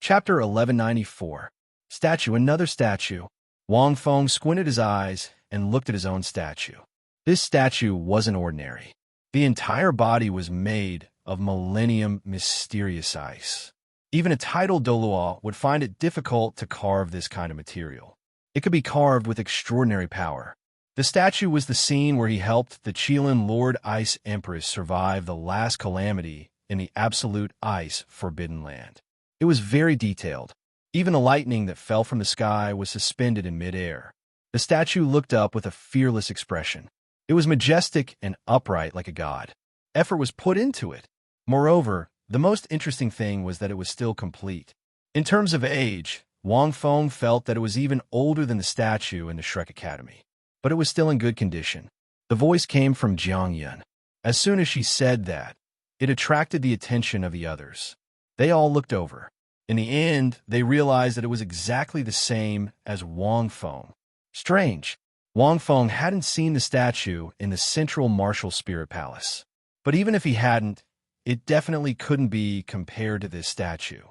Chapter 1194. Statue. Another statue. Wang Feng squinted his eyes and looked at his own statue. This statue wasn't ordinary. The entire body was made of millennium mysterious ice. Even a titled Douluo would find it difficult to carve this kind of material. It could be carved with extraordinary power. The statue was the scene where he helped the Qilin Lord Ice Empress survive the last calamity in the absolute ice forbidden land. It was very detailed. Even the lightning that fell from the sky was suspended in midair. The statue looked up with a fearless expression. It was majestic and upright like a god. Effort was put into it. Moreover, the most interesting thing was that it was still complete. In terms of age, Wang Feng felt that it was even older than the statue in the Shrek Academy. But it was still in good condition. The voice came from Jiang Yun. As soon as she said that, it attracted the attention of the others. They all looked over. In the end, they realized that it was exactly the same as Wang Feng. Strange. Wang Feng hadn't seen the statue in the central martial spirit palace. But even if he hadn't, it definitely couldn't be compared to this statue.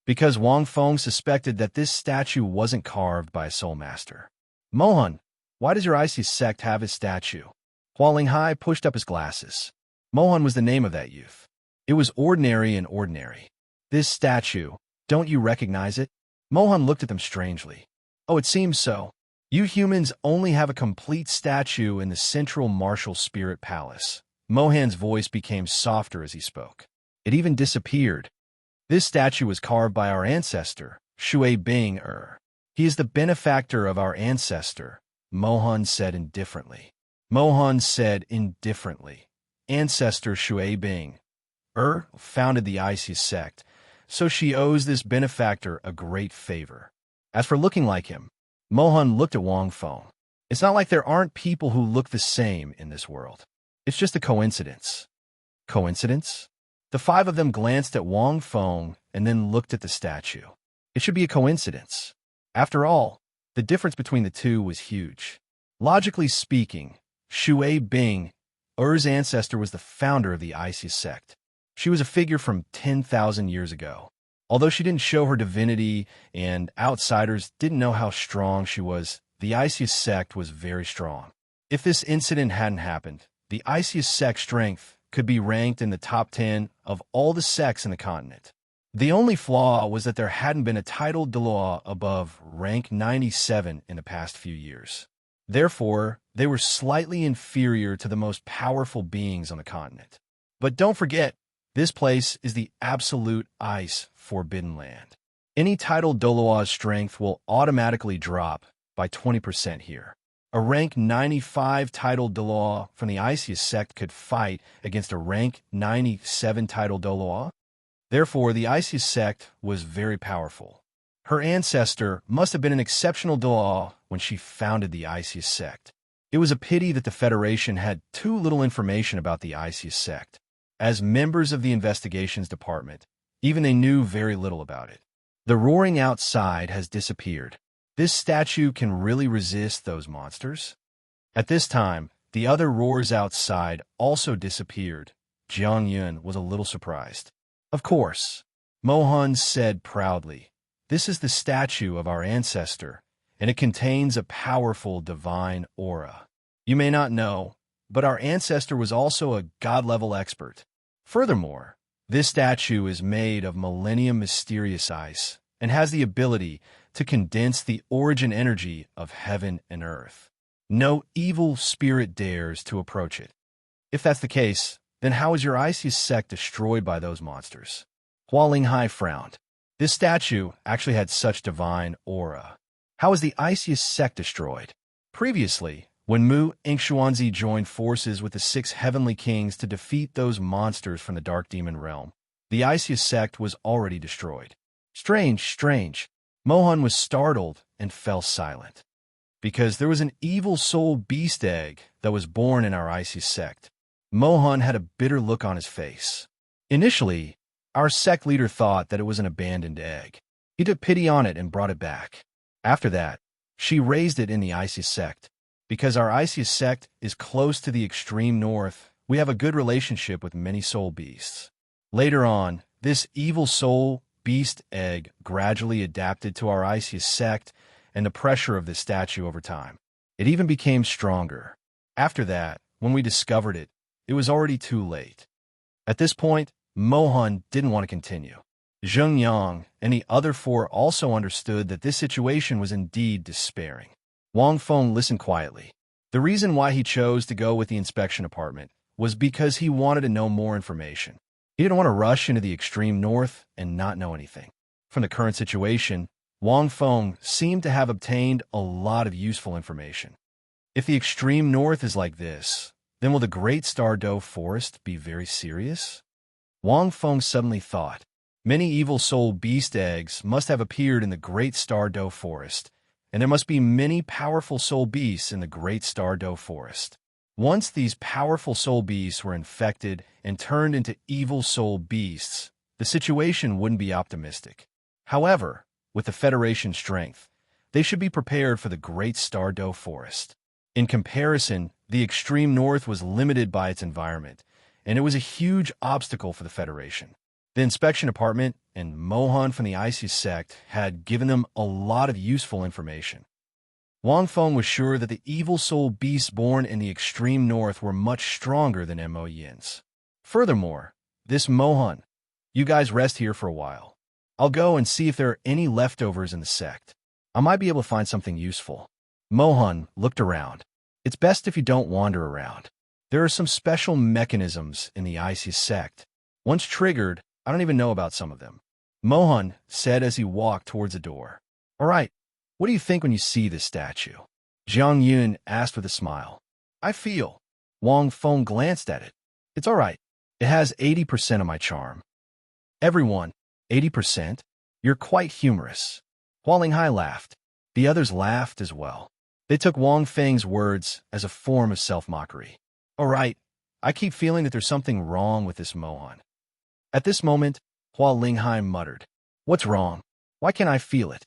Because Wang Feng suspected that this statue wasn't carved by a soul master. Mohan, why does your icy sect have his statue? Hua Linghai pushed up his glasses. Mohan was the name of that youth. It was ordinary and ordinary. This statue, don't you recognize it? Mohan looked at them strangely. Oh, it seems so. You humans only have a complete statue in the central martial spirit palace. Mohan's voice became softer as he spoke. It even disappeared. This statue was carved by our ancestor, Shui Bing. He is the benefactor of our ancestor, Mohan said indifferently. Ancestor Shui Bing. Founded the Icy sect, so she owes this benefactor a great favor. As for looking like him, Mohan looked at Wang Feng. It's not like there aren't people who look the same in this world. It's just a coincidence. Coincidence? The five of them glanced at Wang Feng and then looked at the statue. It should be a coincidence. After all, the difference between the two was huge. Logically speaking, Shui Bing, Er's ancestor, was the founder of the Icy sect. She was a figure from 10,000 years ago. Although she didn't show her divinity and outsiders didn't know how strong she was, the Icy sect was very strong. If this incident hadn't happened, the Icy sect's strength could be ranked in the top 10 of all the sects in the continent. The only flaw was that there hadn't been a titled Douluo above rank 97 in the past few years. Therefore, they were slightly inferior to the most powerful beings on the continent. But don't forget, this place is the absolute ice forbidden land. Any titled Douluo's strength will automatically drop by 20% here. A rank 95 titled Douluo from the Icy sect could fight against a rank 97 titled Douluo. Therefore, the Icy sect was very powerful. Her ancestor must have been an exceptional Douluo when she founded the Icy sect. It was a pity that the Federation had too little information about the Icy sect. As members of the investigations department, even they knew very little about it. The roaring outside has disappeared. This statue can really resist those monsters? At this time, the other roars outside also disappeared. Jiang Yun was a little surprised. Of course, Mohan said proudly, this is the statue of our ancestor, and it contains a powerful divine aura. You may not know, but our ancestor was also a god-level expert. Furthermore, this statue is made of millennium mysterious ice and has the ability to condense the origin energy of heaven and earth. No evil spirit dares to approach it. If that's the case, then how is your Icy sect destroyed by those monsters? Hua Linghai frowned. This statue actually had such divine aura. How is the Icy sect destroyed? Previously, when Mu Ingshuanzi joined forces with the 6 heavenly kings to defeat those monsters from the Dark Demon realm, the Icy sect was already destroyed. Strange. Mohan was startled and fell silent. Because there was an evil soul beast egg that was born in our Icy sect. Mohan had a bitter look on his face. Initially, our sect leader thought that it was an abandoned egg. He took pity on it and brought it back. After that, she raised it in the Icy sect. Because our Icy sect is close to the extreme north, we have a good relationship with many soul beasts. Later on, this evil soul beast egg gradually adapted to our icy sect and the pressure of this statue over time. It even became stronger. After that, when we discovered it, it was already too late. At this point, Mohan didn't want to continue. Zheng Yang and the other four also understood that this situation was indeed despairing. Wang Feng listened quietly. The reason why he chose to go with the inspection department was because he wanted to know more information. He didn't want to rush into the extreme north and not know anything. From the current situation, Wang Feng seemed to have obtained a lot of useful information. If the extreme north is like this, then will the Great Stardow Forest be very serious? Wang Feng suddenly thought. Many evil soul beast eggs must have appeared in the Great Stardow Forest, and there must be many powerful soul beasts in the Great Stardow Forest. Once these powerful soul beasts were infected and turned into evil soul beasts, the situation wouldn't be optimistic. However, with the Federation's strength, they should be prepared for the Great Stardow Forest. In comparison, the extreme north was limited by its environment, and it was a huge obstacle for the Federation. The inspection department and Mohan from the Icy sect had given them a lot of useful information. Wang Feng was sure that the evil soul beasts born in the extreme north were much stronger than Mo Yin's. Furthermore, this Mohan, you guys rest here for a while. I'll go and see if there are any leftovers in the sect. I might be able to find something useful. Mohan looked around. It's best if you don't wander around. There are some special mechanisms in the Icy sect. Once triggered, I don't even know about some of them. Mohan said as he walked towards the door. All right, what do you think when you see this statue? Jiang Yun asked with a smile. I feel. Wang Feng glanced at it. It's all right. It has 80% of my charm. Everyone, 80%? You're quite humorous. Hua Linghai laughed. The others laughed as well. They took Wang Feng's words as a form of self-mockery. All right, I keep feeling that there's something wrong with this Mohan. At this moment, Hua Linghai muttered, What's wrong? Why can't I feel it?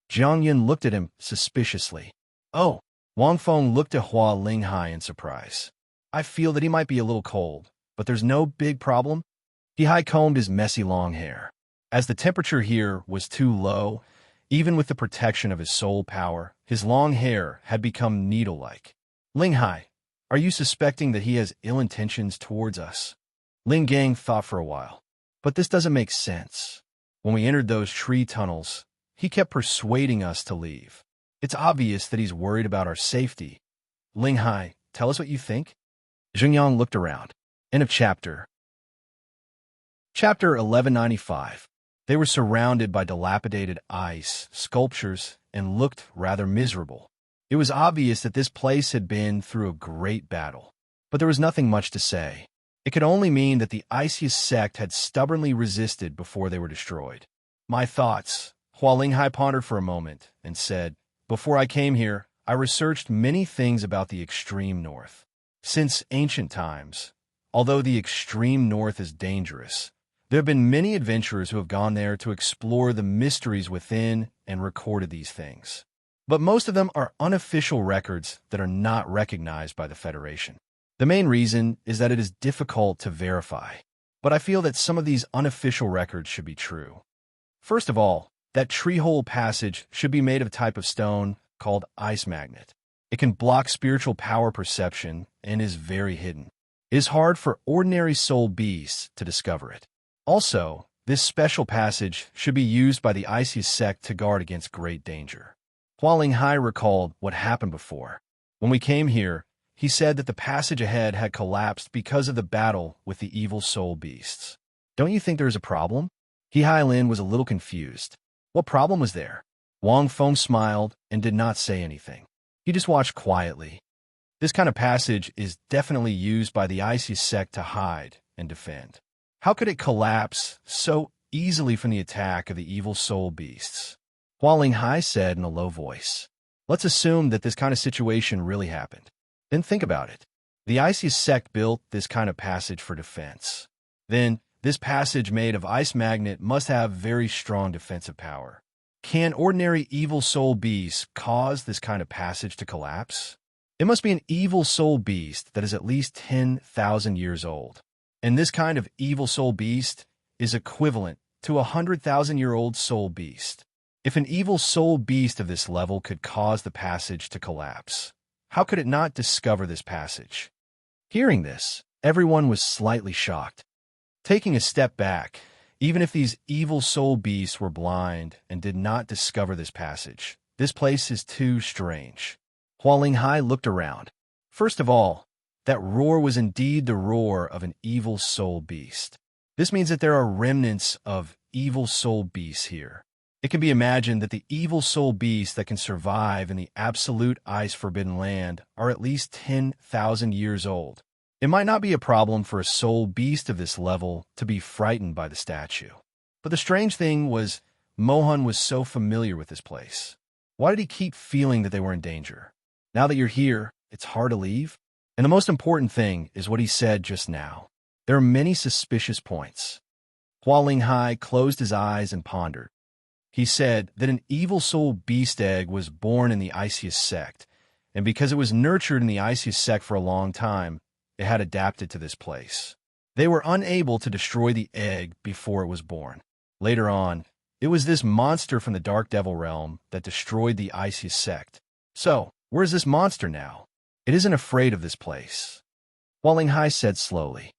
Jiang Yun looked at him suspiciously. Oh, Wang Feng looked at Hua Linghai in surprise. I feel that he might be a little cold, but there's no big problem. He high-combed his messy long hair. As the temperature here was too low, even with the protection of his soul power, his long hair had become needle-like. Linghai, are you suspecting that he has ill intentions towards us? Ling Gang thought for a while. But this doesn't make sense. When we entered those tree tunnels, he kept persuading us to leave. It's obvious that he's worried about our safety. Linghai, tell us what you think. Zhengyang looked around. End of chapter. Chapter 1195. They were surrounded by dilapidated ice, sculptures, and looked rather miserable. It was obvious that this place had been through a great battle, but there was nothing much to say. It could only mean that the Icy sect had stubbornly resisted before they were destroyed. My thoughts. Hua Linghai pondered for a moment and said, Before I came here, I researched many things about the extreme north. Since ancient times, although the extreme north is dangerous, there have been many adventurers who have gone there to explore the mysteries within and recorded these things. But most of them are unofficial records that are not recognized by the Federation. The main reason is that it is difficult to verify, but I feel that some of these unofficial records should be true. First of all, that tree-hole passage should be made of a type of stone called ice magnet. It can block spiritual power perception and is very hidden. It is hard for ordinary soul beasts to discover it. Also, this special passage should be used by the Icy sect to guard against great danger. Hua Linghai recalled what happened before. When we came here, he said that the passage ahead had collapsed because of the battle with the evil soul beasts. Don't you think there is a problem? He Hailin was a little confused. What problem was there? Wang Feng smiled and did not say anything. He just watched quietly. This kind of passage is definitely used by the Icy sect to hide and defend. How could it collapse so easily from the attack of the evil soul beasts? Hua Linghai said in a low voice. Let's assume that this kind of situation really happened. Then think about it. The Icy sect built this kind of passage for defense. Then, this passage made of ice magnet must have very strong defensive power. Can ordinary evil soul beasts cause this kind of passage to collapse? It must be an evil soul beast that is at least 10,000 years old. And this kind of evil soul beast is equivalent to a 100,000-year-old soul beast. If an evil soul beast of this level could cause the passage to collapse, how could it not discover this passage? Hearing this, everyone was slightly shocked. Taking a step back, even if these evil soul beasts were blind and did not discover this passage, this place is too strange. Hua Linghai looked around. First of all, that roar was indeed the roar of an evil soul beast. This means that there are remnants of evil soul beasts here. It can be imagined that the evil soul beasts that can survive in the absolute ice-forbidden land are at least 10,000 years old. It might not be a problem for a soul beast of this level to be frightened by the statue. But the strange thing was, Mohan was so familiar with this place. Why did he keep feeling that they were in danger? Now that you're here, it's hard to leave? And the most important thing is what he said just now. There are many suspicious points. Hua Linghai closed his eyes and pondered. He said that an evil soul beast egg was born in the iciest sect, and because it was nurtured in the iciest sect for a long time, it had adapted to this place. They were unable to destroy the egg before it was born. Later on, it was this monster from the Dark Devil realm that destroyed the iciest sect. So, where is this monster now? It isn't afraid of this place. Hua Linghai said slowly.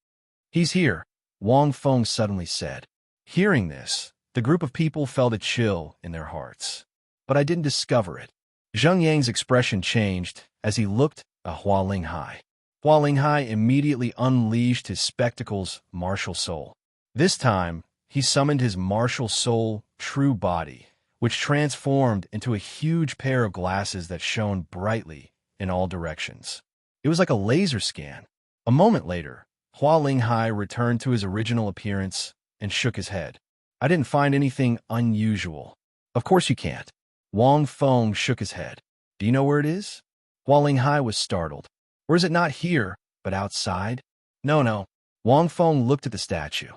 He's here, Wang Feng suddenly said. Hearing this, the group of people felt a chill in their hearts. But I didn't discover it. Zheng Yang's expression changed as he looked at Hua Linghai. Hua Linghai immediately unleashed his spectacles' martial soul. This time, he summoned his martial soul true body, which transformed into a huge pair of glasses that shone brightly in all directions. It was like a laser scan. A moment later, Hua Linghai returned to his original appearance and shook his head. I didn't find anything unusual. Of course you can't. Wang Feng shook his head. Do you know where it is? Hua Linghai was startled. Or is it not here, but outside? No. Wang Feng looked at the statue.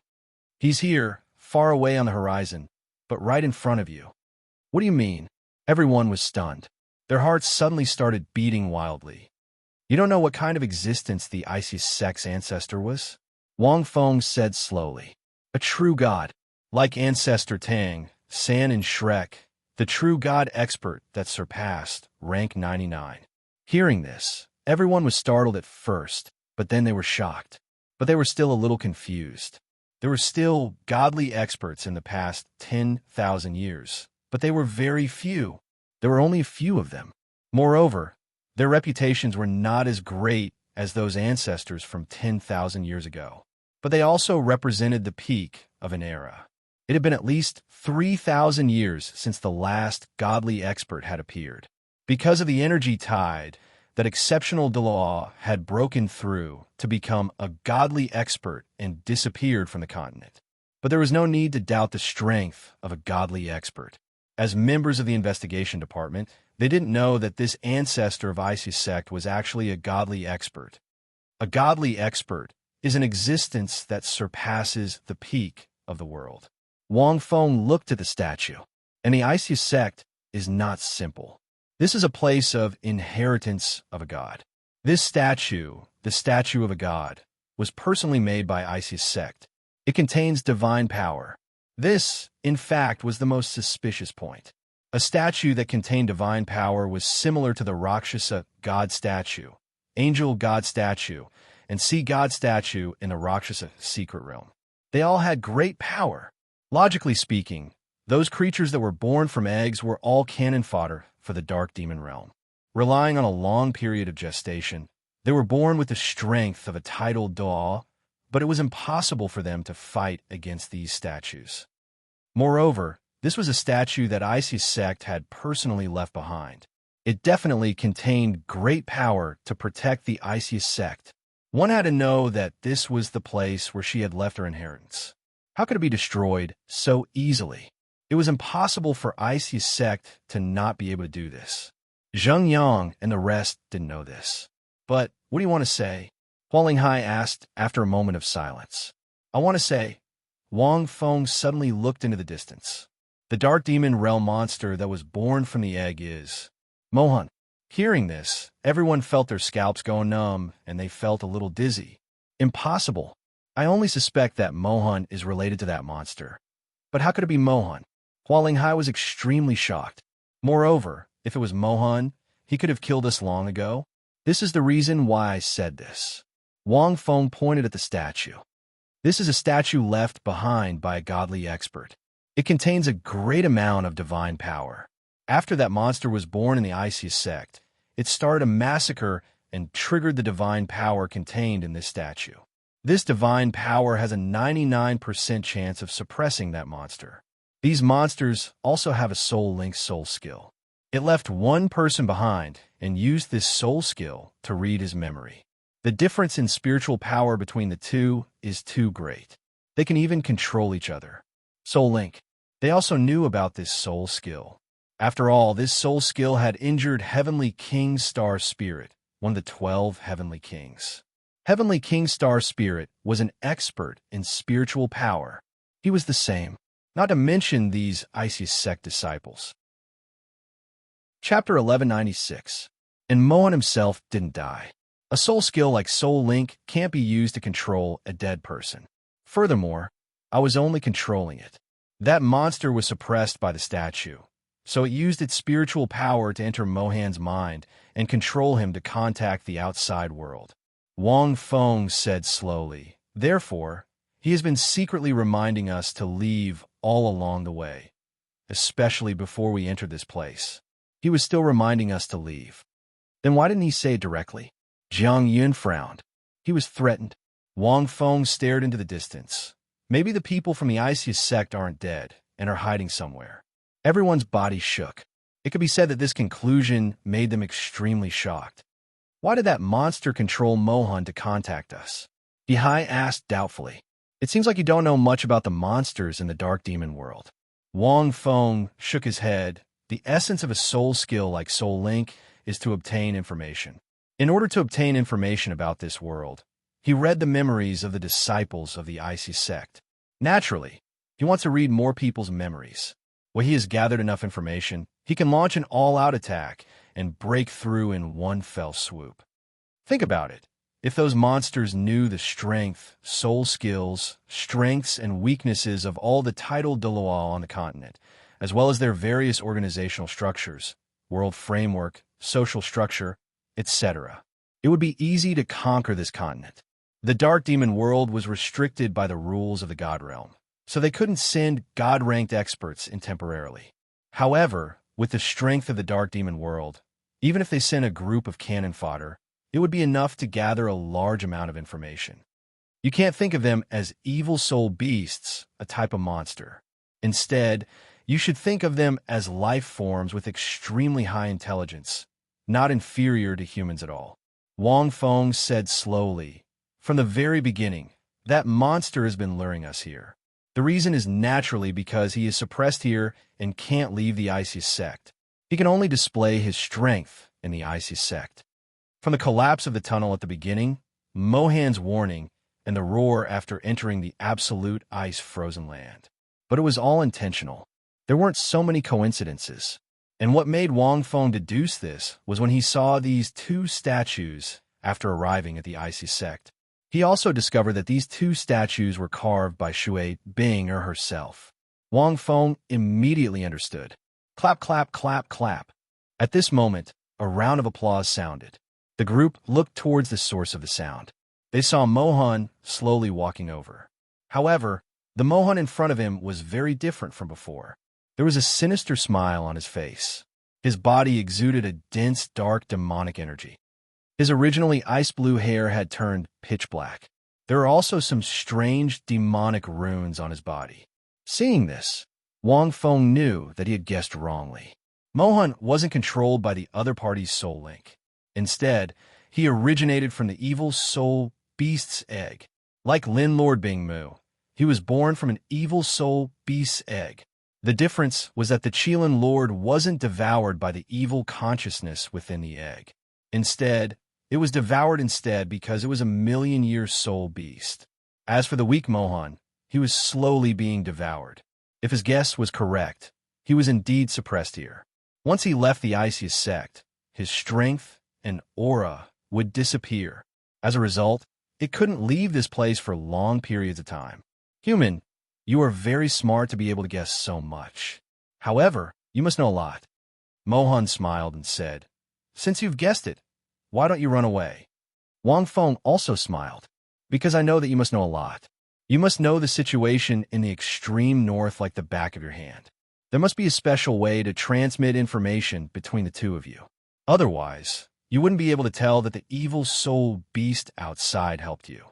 He's here, far away on the horizon, but right in front of you. What do you mean? Everyone was stunned. Their hearts suddenly started beating wildly. You don't know what kind of existence the Isis sect's ancestor was? Wang Feng said slowly. A true god. Like Ancestor Tang, San and Shrek, the true god expert that surpassed rank 99. Hearing this, everyone was startled at first, but then they were shocked. But they were still a little confused. There were still godly experts in the past 10,000 years, but they were very few. There were only a few of them. Moreover, their reputations were not as great as those ancestors from 10,000 years ago. But they also represented the peak of an era. It had been at least 3,000 years since the last godly expert had appeared. Because of the energy tide, that exceptional Douluo had broken through to become a godly expert and disappeared from the continent. But there was no need to doubt the strength of a godly expert. As members of the investigation department, they didn't know that this ancestor of Isis sect was actually a godly expert. A godly expert is an existence that surpasses the peak of the world. Wang Feng looked at the statue, and the Isis sect is not simple. This is a place of inheritance of a god. This statue, the statue of a god, was personally made by Isis sect. It contains divine power. This, in fact, was the most suspicious point. A statue that contained divine power was similar to the Rakshasa god statue, angel god statue, and sea god statue in the Rakshasa secret realm. They all had great power. Logically speaking, those creatures that were born from eggs were all cannon fodder for the dark demon realm. Relying on a long period of gestation, they were born with the strength of a tidal Douluo, but it was impossible for them to fight against these statues. Moreover, this was a statue that Isis sect had personally left behind. It definitely contained great power to protect the Isis sect. One had to know that this was the place where she had left her inheritance. How could it be destroyed so easily? It was impossible for Isis sect to not be able to do this. Zheng Yang and the rest didn't know this. But what do you want to say? Hua Linghai asked after a moment of silence. I want to say, Wang Feng suddenly looked into the distance. The dark demon realm monster that was born from the egg is Mohan. Hearing this, everyone felt their scalps go numb and they felt a little dizzy. Impossible. I only suspect that Mohan is related to that monster. But how could it be Mohan? Hua Linghai was extremely shocked. Moreover, if it was Mohan, he could have killed us long ago. This is the reason why I said this. Wang Feng pointed at the statue. This is a statue left behind by a godly expert. It contains a great amount of divine power. After that monster was born in the Isis sect, it started a massacre and triggered the divine power contained in this statue. This divine power has a 99% chance of suppressing that monster. These monsters also have a soul link soul skill. It left one person behind and used this soul skill to read his memory. The difference in spiritual power between the two is too great. They can even control each other. Soul link. They also knew about this soul skill. After all, this soul skill had injured Heavenly King Star Spirit, one of the 12 Heavenly Kings. Heavenly King Star Spirit was an expert in spiritual power. He was the same, not to mention these Isis sect disciples. Chapter 1196. And Mohan himself didn't die. A soul skill like Soul Link can't be used to control a dead person. Furthermore, I was only controlling it. That monster was suppressed by the statue, so it used its spiritual power to enter Mohan's mind and control him to contact the outside world. Wang Feng said slowly, therefore, he has been secretly reminding us to leave all along the way, especially before we enter this place. He was still reminding us to leave. Then why didn't he say it directly? Jiang Yun frowned. He was threatened. Wang Feng stared into the distance. Maybe the people from the Isis sect aren't dead and are hiding somewhere. Everyone's body shook. It could be said that this conclusion made them extremely shocked. Why did that monster control Mohan to contact us? Bihai asked doubtfully. It seems like you don't know much about the monsters in the dark demon world. Wang Feng shook his head. The essence of a soul skill like Soul Link is to obtain information. In order to obtain information about this world, he read the memories of the disciples of the Isis sect. Naturally, he wants to read more people's memories. When he has gathered enough information, he can launch an all-out attack and break through in one fell swoop. Think about it. If those monsters knew the strength, soul skills, strengths, and weaknesses of all the titled Douluo on the continent, as well as their various organizational structures, world framework, social structure, etc., it would be easy to conquer this continent. The Dark Demon world was restricted by the rules of the God Realm, so they couldn't send God-ranked experts in temporarily. However, with the strength of the Dark Demon world, even if they sent a group of cannon fodder, it would be enough to gather a large amount of information. You can't think of them as evil soul beasts, a type of monster. Instead, you should think of them as life forms with extremely high intelligence, not inferior to humans at all. Wang Feng said slowly, from the very beginning, that monster has been luring us here. The reason is naturally because he is suppressed here and can't leave the Isis sect. He can only display his strength in the Isis sect. From the collapse of the tunnel at the beginning, Mohan's warning, and the roar after entering the absolute ice-frozen land. But it was all intentional. There weren't so many coincidences. And what made Wang Feng deduce this was when he saw these two statues after arriving at the Isis sect. He also discovered that these two statues were carved by Shui Bing or herself. Wang Feng immediately understood. Clap, clap, clap, clap. At this moment, a round of applause sounded. The group looked towards the source of the sound. They saw Mohan slowly walking over. However, the Mohan in front of him was very different from before. There was a sinister smile on his face. His body exuded a dense, dark, demonic energy. His originally ice-blue hair had turned pitch black. There were also some strange, demonic runes on his body. Seeing this, Wang Feng knew that he had guessed wrongly. Mohan wasn't controlled by the other party's soul link. Instead, he originated from the evil soul beast's egg. Like Lin Lord Bingmu, he was born from an evil soul beast's egg. The difference was that the Qilin Lord wasn't devoured by the evil consciousness within the egg. Instead, it was devoured because it was a million-year soul beast. As for the weak Mohan, he was slowly being devoured. If his guess was correct, he was indeed suppressed here. Once he left the Isis sect, his strength and aura would disappear. As a result, it couldn't leave this place for long periods of time. Human, You are very smart to be able to guess so much. However, you must know a lot. Mohan smiled and said, Since you've guessed it, why don't you run away? Wang Feng also smiled. Because I know that you must know a lot. You must know the situation in the extreme north like the back of your hand. There must be a special way to transmit information between the two of you. Otherwise, you wouldn't be able to tell that the evil soul beast outside helped you.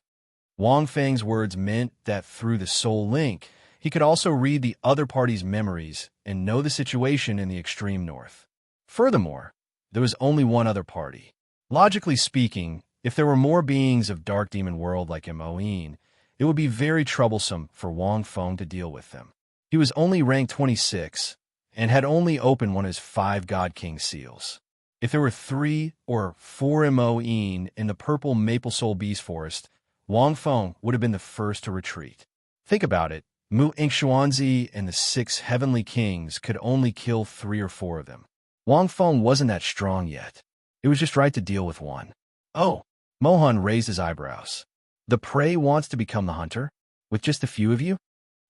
Wang Feng's words meant that through the soul link, he could also read the other party's memories and know the situation in the extreme north. Furthermore, there was only one other party. Logically speaking, if there were more beings of Dark Demon World like Moin, it would be very troublesome for Wang Feng to deal with them. He was only ranked 26 and had only opened one of his 5 God King seals. If there were 3 or 4 Moin in the purple Maple Soul Beast Forest, Wang Feng would have been the first to retreat. Think about it. Mu Ingshuanzi and the 6 Heavenly Kings could only kill 3 or 4 of them. Wang Feng wasn't that strong yet. It was just right to deal with one. Oh, Mohan raised his eyebrows. The prey wants to become the hunter? With just a few of you?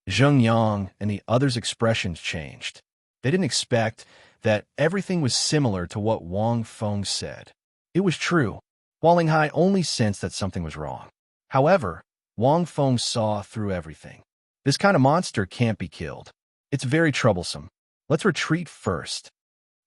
Zheng Yang and the others' expressions changed. They didn't expect that everything was similar to what Wang Feng said. It was true. Hualing Hai only sensed that something was wrong. However, Wang Feng saw through everything. This kind of monster can't be killed. It's very troublesome. Let's retreat first.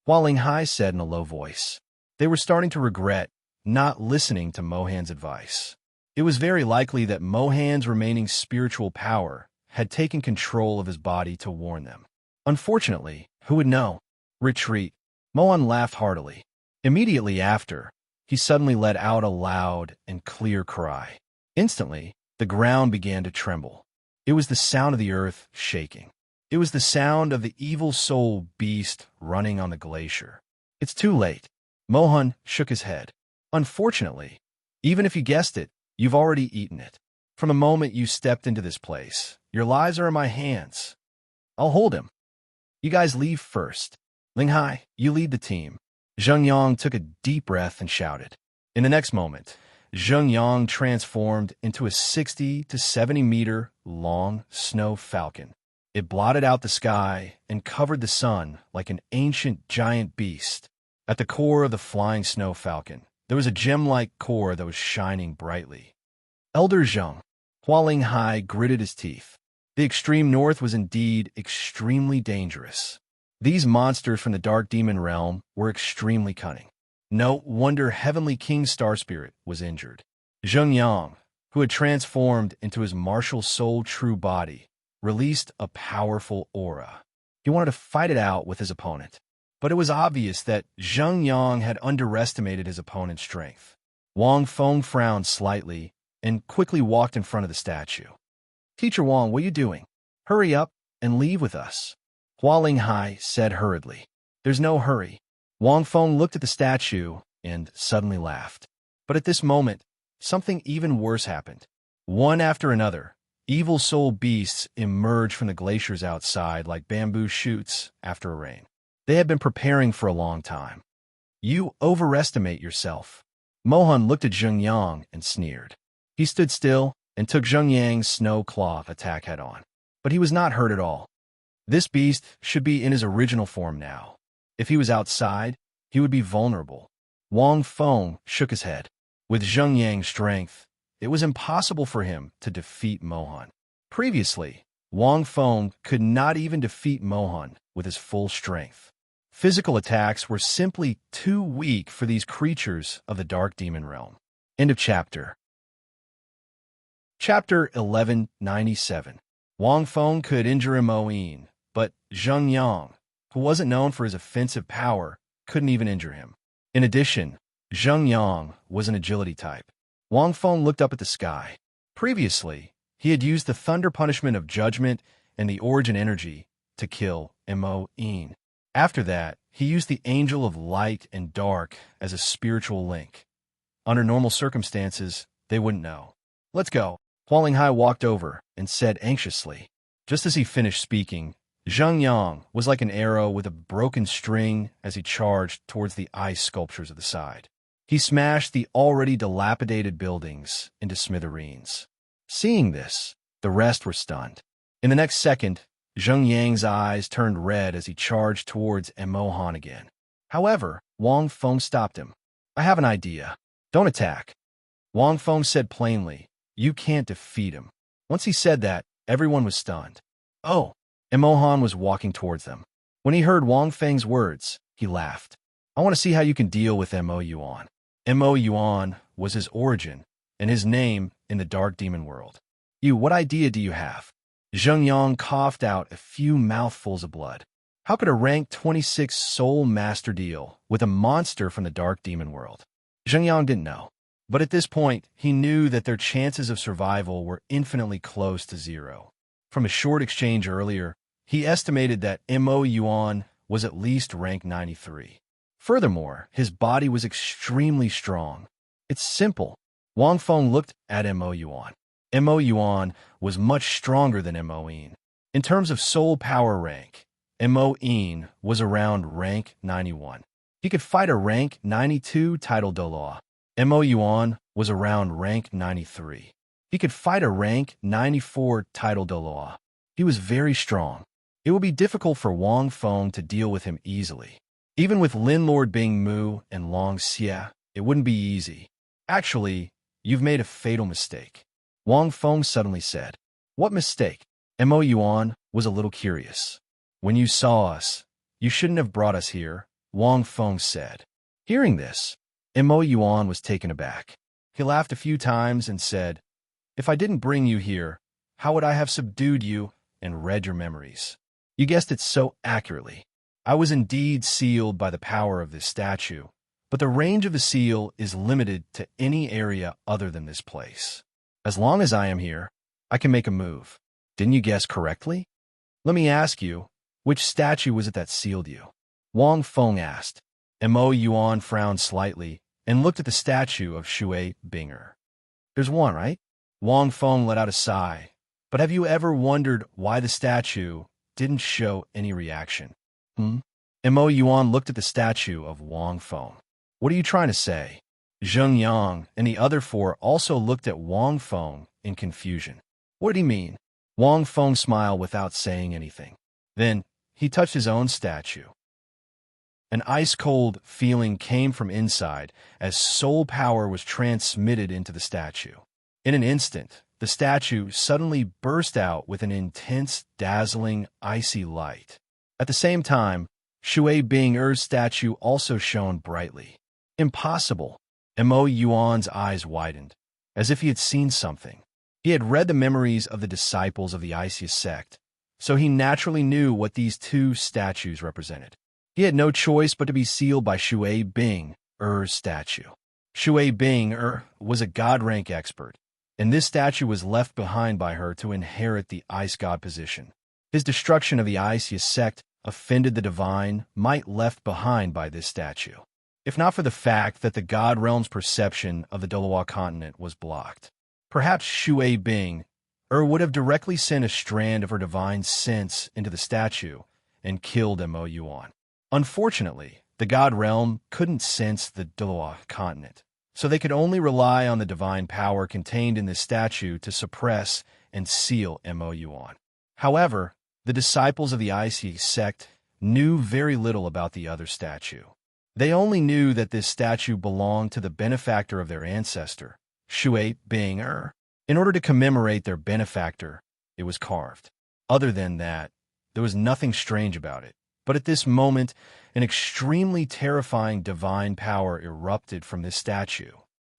Hualing Hai said in a low voice. They were starting to regret not listening to Mohan's advice. It was very likely that Mohan's remaining spiritual power had taken control of his body to warn them. Unfortunately, who would know? Retreat. Mohan laughed heartily. Immediately after, he suddenly let out a loud and clear cry. Instantly, the ground began to tremble. It was the sound of the earth shaking. It was the sound of the evil soul beast running on the glacier. It's too late. Mohan shook his head. Unfortunately, even if you guessed it, you've already eaten it. From the moment you stepped into this place, your lives are in my hands. I'll hold him. You guys leave first. Ling Hai, you lead the team. Zheng Yang took a deep breath and shouted. In the next moment, Zheng Yang transformed into a 60 to 70 meter long snow falcon. It blotted out the sky and covered the sun like an ancient giant beast. At the core of the flying snow falcon, there was a gem-like core that was shining brightly. Elder Zheng. Hualing Hai gritted his teeth. The extreme north was indeed extremely dangerous. These monsters from the Dark Demon Realm were extremely cunning. No wonder Heavenly King Star Spirit was injured. Zheng Yang, who had transformed into his martial soul true body, released a powerful aura. He wanted to fight it out with his opponent. But it was obvious that Zheng Yang had underestimated his opponent's strength. Wang Feng frowned slightly and quickly walked in front of the statue. Teacher Wang, what are you doing? Hurry up and leave with us. Hualing Hai said hurriedly. There's no hurry. Wang Feng looked at the statue and suddenly laughed. But at this moment, something even worse happened. One after another, evil soul beasts emerged from the glaciers outside like bamboo shoots after a rain. They had been preparing for a long time. You overestimate yourself. Mohan looked at Zheng Yang and sneered. He stood still and took Zheng Yang's snow claw attack head-on. But he was not hurt at all. This beast should be in his original form now. If he was outside, he would be vulnerable. Wang Feng shook his head. With Zheng Yang's strength, it was impossible for him to defeat Mohan. Previously, Wang Feng could not even defeat Mohan with his full strength. Physical attacks were simply too weak for these creatures of the Dark Demon Realm. End of chapter. Chapter 1197. Wang Feng could injure Moin, but Zheng Yang, who wasn't known for his offensive power, couldn't even injure him. In addition, Zheng Yang was an agility type. Wang Feng looked up at the sky. Previously, he had used the thunder punishment of judgment and the origin energy to kill Moin. After that, he used the angel of light and dark as a spiritual link. Under normal circumstances, they wouldn't know. Let's go. Hualing Hai walked over and said anxiously. Just as he finished speaking, Zheng Yang was like an arrow with a broken string as he charged towards the ice sculptures of the side. He smashed the already dilapidated buildings into smithereens. Seeing this, the rest were stunned. In the next second, Zheng Yang's eyes turned red as he charged towards Mohan again. However, Wang Feng stopped him. I have an idea. Don't attack. Wang Feng said plainly, you can't defeat him. Once he said that, everyone was stunned. Oh, Mohan was walking towards them. When he heard Wang Feng's words, he laughed. I want to see how you can deal with Mo Yuan. Mo Yuan was his origin, and his name in the dark demon world. What idea do you have? Zheng Yang coughed out a few mouthfuls of blood. How could a rank 26 soul master deal with a monster from the dark demon world? Zheng Yang didn't know. But at this point, he knew that their chances of survival were infinitely close to zero. From a short exchange earlier, he estimated that Mo Yuan was at least rank 93. Furthermore, his body was extremely strong. It's simple. Wang Feng looked at Mo Yuan. Mo Yuan was much stronger than Mo Yin. In terms of soul power rank, Mo Yin was around rank 91. He could fight a rank 92 title Douluo. Mo Yuan was around rank 93. He could fight a rank 94 title Douluo. He was very strong. It would be difficult for Wang Feng to deal with him easily. Even with Lin Lord Bing Mu and Long Xia, it wouldn't be easy. Actually, you've made a fatal mistake. Wang Feng suddenly said. What mistake? Mo Yuan was a little curious. When you saw us, you shouldn't have brought us here, Wang Feng said. Hearing this, Mo Yuan was taken aback. He laughed a few times and said, If I didn't bring you here, how would I have subdued you and read your memories? You guessed it so accurately. I was indeed sealed by the power of this statue, but the range of the seal is limited to any area other than this place. As long as I am here, I can make a move. Didn't you guess correctly? Let me ask you, which statue was it that sealed you? Wang Feng asked. Mo Yuan frowned slightly and looked at the statue of Shui Binger. There's one, right? Wang Feng let out a sigh. But have you ever wondered why the statue didn't show any reaction? Mo Yuan looked at the statue of Wang Feng. What are you trying to say? Zheng Yang and the other four also looked at Wang Feng in confusion. What did he mean? Wang Feng smiled without saying anything. Then he touched his own statue. An ice-cold feeling came from inside as soul power was transmitted into the statue. In an instant, the statue suddenly burst out with an intense, dazzling, icy light. At the same time, Shui Bing-er's statue also shone brightly. Impossible! Mo Yuan's eyes widened, as if he had seen something. He had read the memories of the disciples of the Isis sect, so he naturally knew what these two statues represented. He had no choice but to be sealed by Shui Bing-er's statue. Shui Bing-er was a god rank expert, and this statue was left behind by her to inherit the ice god position. His destruction of the Isis sect offended the divine might left behind by this statue, if not for the fact that the god realm's perception of the Douluo continent was blocked. Perhaps Shui Bing-er would have directly sent a strand of her divine sense into the statue and killed Mo Yuan. Unfortunately, the god realm couldn't sense the Douluo continent, so they could only rely on the divine power contained in this statue to suppress and seal Mo Yuan. However, the disciples of the Isis sect knew very little about the other statue. They only knew that this statue belonged to the benefactor of their ancestor, Shui Bing-er. In order to commemorate their benefactor, it was carved. Other than that, there was nothing strange about it. But at this moment, an extremely terrifying divine power erupted from this statue.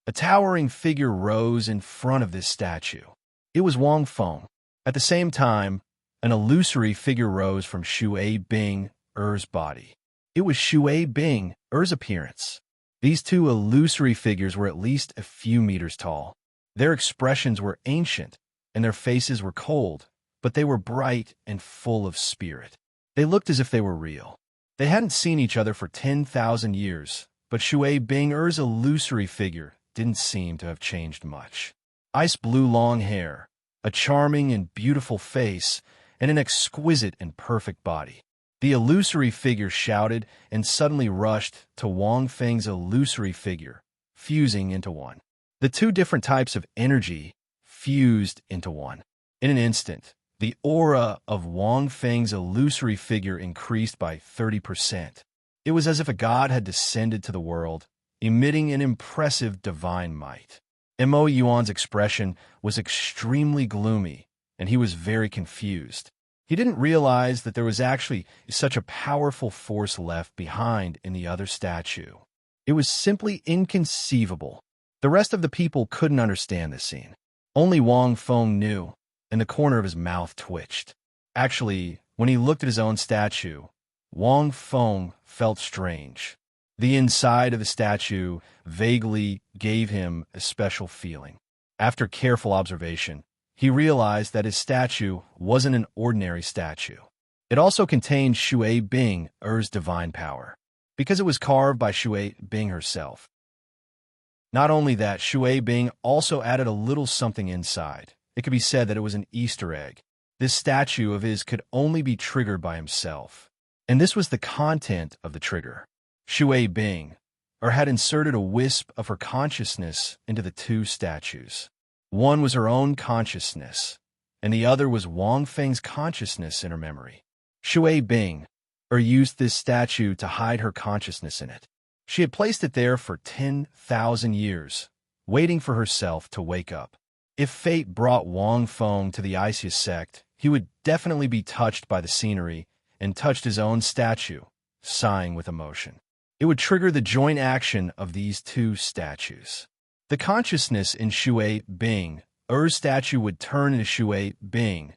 A towering figure rose in front of this statue. It was Wang Feng. At the same time, an illusory figure rose from Shui Bing-er's body. It was Shui Bing-er's appearance. These two illusory figures were at least a few meters tall. Their expressions were ancient, and their faces were cold, but they were bright and full of spirit. They looked as if they were real. They hadn't seen each other for 10,000 years, but Shui Bing-er's illusory figure didn't seem to have changed much. Ice blue long hair, a charming and beautiful face, and an exquisite and perfect body. The illusory figure shouted and suddenly rushed to Wang Feng's illusory figure, fusing into one. The two different types of energy fused into one. In an instant, The aura of Wang Feng's illusory figure increased by 30%. It was as if a god had descended to the world, emitting an impressive divine might. Mo Yuan's expression was extremely gloomy, and he was very confused. He didn't realize that there was actually such a powerful force left behind in the other statue. It was simply inconceivable. The rest of the people couldn't understand this scene. Only Wang Feng knew, and the corner of his mouth twitched. Actually, when he looked at his own statue, Wang Feng felt strange. The inside of the statue vaguely gave him a special feeling. After careful observation, he realized that his statue wasn't an ordinary statue. It also contained Shui Bing, Er's divine power, because it was carved by Shui Bing herself. Not only that, Shui Bing also added a little something inside. It could be said that it was an Easter egg. This statue of his could only be triggered by himself. And this was the content of the trigger. Shui Bing, had inserted a wisp of her consciousness into the two statues. One was her own consciousness, and the other was Wang Feng's consciousness in her memory. Shui Bing, used this statue to hide her consciousness in it. She had placed it there for 10,000 years, waiting for herself to wake up. If fate brought Wang Feng to the Isis sect, he would definitely be touched by the scenery and touched his own statue, sighing with emotion. It would trigger the joint action of these two statues. The consciousness in Shui Bing, Er's statue would turn into Shui Bing,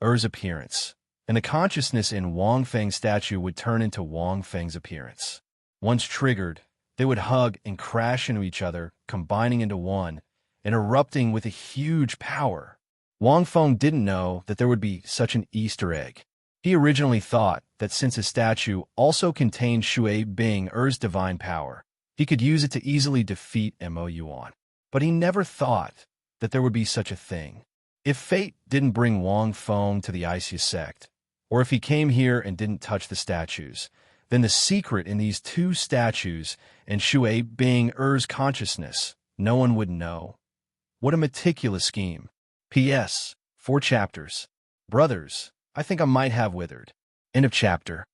Er's appearance, and the consciousness in Wang Feng's statue would turn into Wang Feng's appearance. Once triggered, they would hug and crash into each other, combining into one, and erupting with a huge power. Wang Feng didn't know that there would be such an Easter egg. He originally thought that since his statue also contained Shui Bing, Er's divine power, he could use it to easily defeat Mo Yuan. But he never thought that there would be such a thing. If fate didn't bring Wang Feng to the Isis sect, or if he came here and didn't touch the statues, then the secret in these two statues and Shui Bing, Er's consciousness, no one would know. What a meticulous scheme. P.S. 4 chapters. Brothers, I think I might have withered. End of chapter.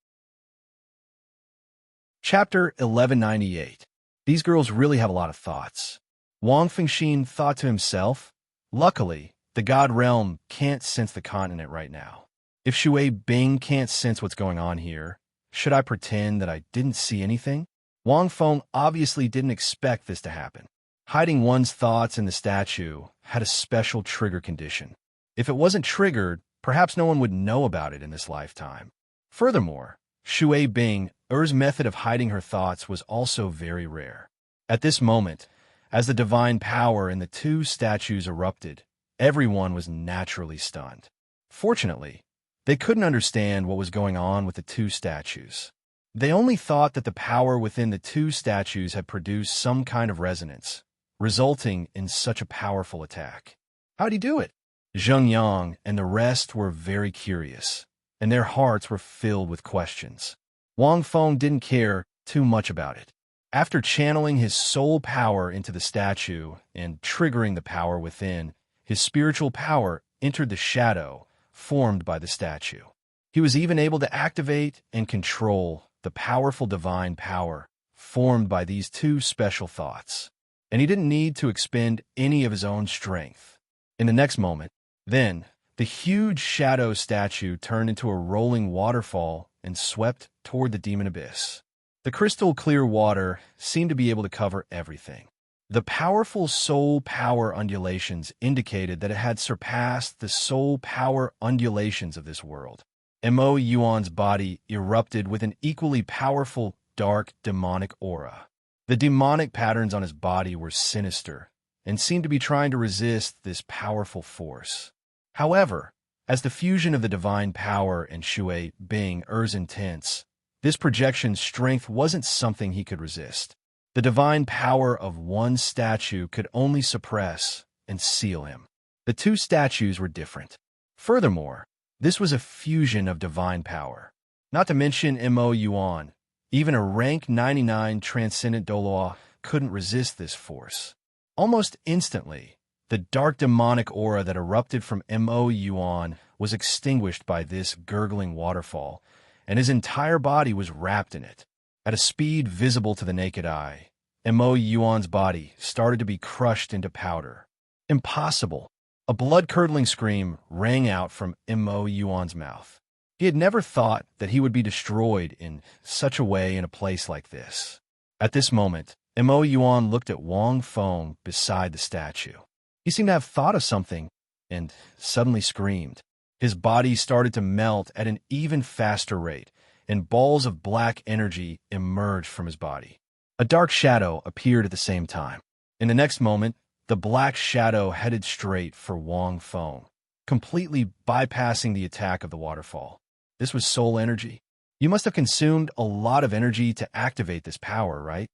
Chapter 1198. These girls really have a lot of thoughts. Wang Fengxin thought to himself, luckily, the God realm can't sense the continent right now. If Shui Bing can't sense what's going on here, should I pretend that I didn't see anything? Wang Feng obviously didn't expect this to happen. Hiding one's thoughts in the statue had a special trigger condition. If it wasn't triggered, perhaps no one would know about it in this lifetime. Furthermore, Shui Bing, Er's method of hiding her thoughts was also very rare. At this moment, as the divine power in the two statues erupted, everyone was naturally stunned. Fortunately, they couldn't understand what was going on with the two statues. They only thought that the power within the two statues had produced some kind of resonance, resulting in such a powerful attack. How'd he do it? Zheng Yang and the rest were very curious, and their hearts were filled with questions. Wang Feng didn't care too much about it. After channeling his soul power into the statue and triggering the power within, his spiritual power entered the shadow formed by the statue. He was even able to activate and control the powerful divine power formed by these two special thoughts. And he didn't need to expend any of his own strength. In the next moment, then, the huge shadow statue turned into a rolling waterfall and swept toward the demon abyss. The crystal clear water seemed to be able to cover everything. The powerful soul power undulations indicated that it had surpassed the soul power undulations of this world. Mo Yuan's body erupted with an equally powerful, dark, demonic aura. The demonic patterns on his body were sinister and seemed to be trying to resist this powerful force. However, as the fusion of the divine power and Shui Bing, Er's intense, this projection's strength wasn't something he could resist. The divine power of one statue could only suppress and seal him. The two statues were different. Furthermore, this was a fusion of divine power. Not to mention Mo Yuan, even a rank 99 transcendent Douluo couldn't resist this force. Almost instantly, the dark demonic aura that erupted from Mo Yuan was extinguished by this gurgling waterfall, and his entire body was wrapped in it. At a speed visible to the naked eye, Mo Yuan's body started to be crushed into powder. Impossible! A blood-curdling scream rang out from Mo Yuan's mouth. He had never thought that he would be destroyed in such a way in a place like this. At this moment, Mo Yuan looked at Wang Feng beside the statue. He seemed to have thought of something and suddenly screamed. His body started to melt at an even faster rate, and balls of black energy emerged from his body. A dark shadow appeared at the same time. In the next moment, the black shadow headed straight for Wang Feng, completely bypassing the attack of the waterfall. This was soul energy. You must have consumed a lot of energy to activate this power, right?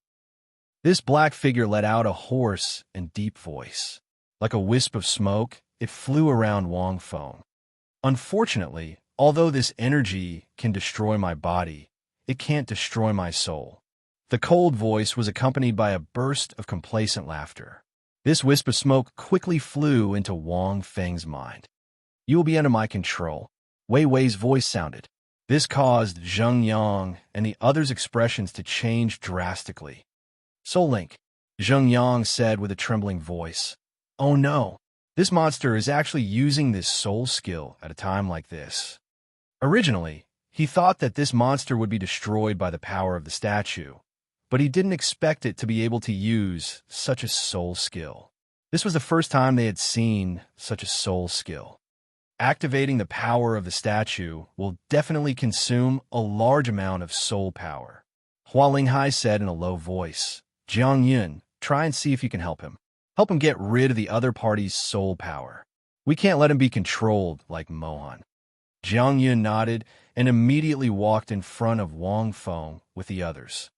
This black figure let out a hoarse and deep voice. Like a wisp of smoke, it flew around Wang Feng. Unfortunately, although this energy can destroy my body, it can't destroy my soul. The cold voice was accompanied by a burst of complacent laughter. This wisp of smoke quickly flew into Wang Feng's mind. You will be under my control. Wei Wei's voice sounded. This caused Zheng Yang and the others' expressions to change drastically. Soul Link, Zheng Yang said with a trembling voice. Oh no, this monster is actually using this soul skill at a time like this. Originally, he thought that this monster would be destroyed by the power of the statue, but he didn't expect it to be able to use such a soul skill. This was the first time they had seen such a soul skill. Activating the power of the statue will definitely consume a large amount of soul power. Hua Linghai said in a low voice, Jiang Yun, try and see if you can help him. Help him get rid of the other party's soul power. We can't let him be controlled like Mohan. Jiang Yun nodded and immediately walked in front of Wang Feng with the others.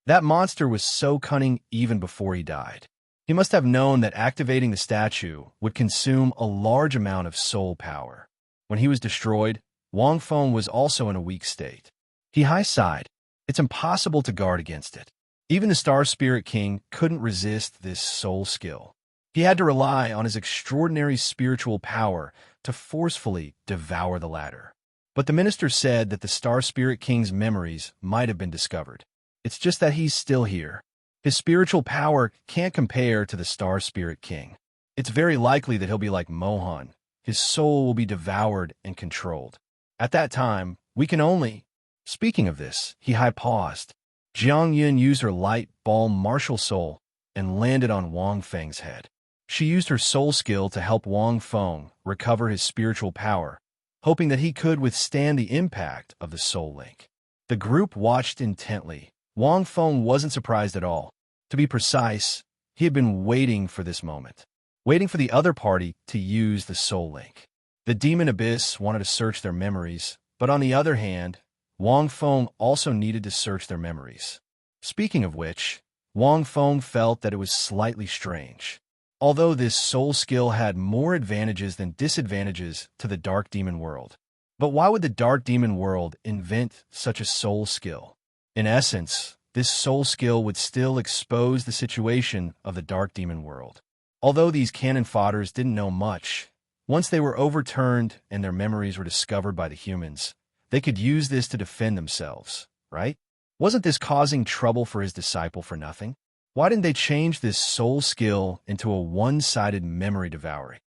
That monster was so cunning even before he died. He must have known that activating the statue would consume a large amount of soul power. When he was destroyed, Wang Feng was also in a weak state. He high-sighed. It's impossible to guard against it. Even the Star Spirit King couldn't resist this soul skill. He had to rely on his extraordinary spiritual power to forcefully devour the latter. But the minister said that the Star Spirit King's memories might have been discovered. It's just that he's still here. His spiritual power can't compare to the Star Spirit King. It's very likely that he'll be like Mohan. His soul will be devoured and controlled. At that time, we can only... Speaking of this, he paused. Jiang Yun used her light balm martial soul and landed on Wang Feng's head. She used her soul skill to help Wang Feng recover his spiritual power, hoping that he could withstand the impact of the soul link. The group watched intently. Wang Feng wasn't surprised at all. To be precise, he had been waiting for this moment, waiting for the other party to use the soul link. The demon abyss wanted to search their memories, but on the other hand, Wang Feng also needed to search their memories. Speaking of which, Wang Feng felt that it was slightly strange. Although this soul skill had more advantages than disadvantages to the Dark Demon world. But why would the Dark Demon world invent such a soul skill? In essence, this soul skill would still expose the situation of the Dark Demon world. Although these cannon fodders didn't know much, once they were overturned and their memories were discovered by the humans, they could use this to defend themselves, right? Wasn't this causing trouble for his disciple for nothing? Why didn't they change this soul skill into a one-sided memory devouring?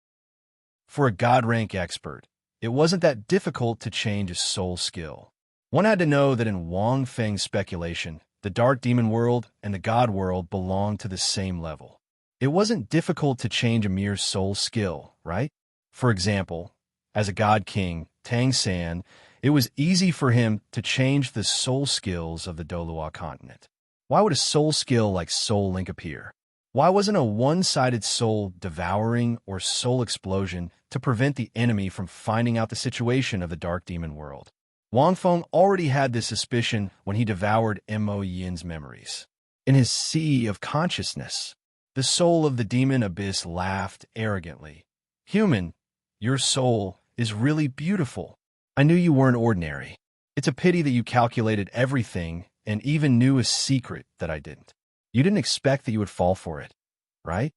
For a God rank expert, it wasn't that difficult to change a soul skill. One had to know that in Wang Feng's speculation, the Dark Demon world and the God world belonged to the same level. It wasn't difficult to change a mere soul skill, right? For example, as a God King, Tang San, it was easy for him to change the soul skills of the Douluo continent. Why would a soul skill like Soul Link appear? Why wasn't a one-sided soul devouring or soul explosion to prevent the enemy from finding out the situation of the Dark Demon world? Wang Feng already had this suspicion when he devoured Mo Yin's memories. In his sea of consciousness, the soul of the demon abyss laughed arrogantly. Human, your soul is really beautiful. I knew you weren't ordinary. It's a pity that you calculated everything and even knew a secret that I didn't. You didn't expect that you would fall for it, right?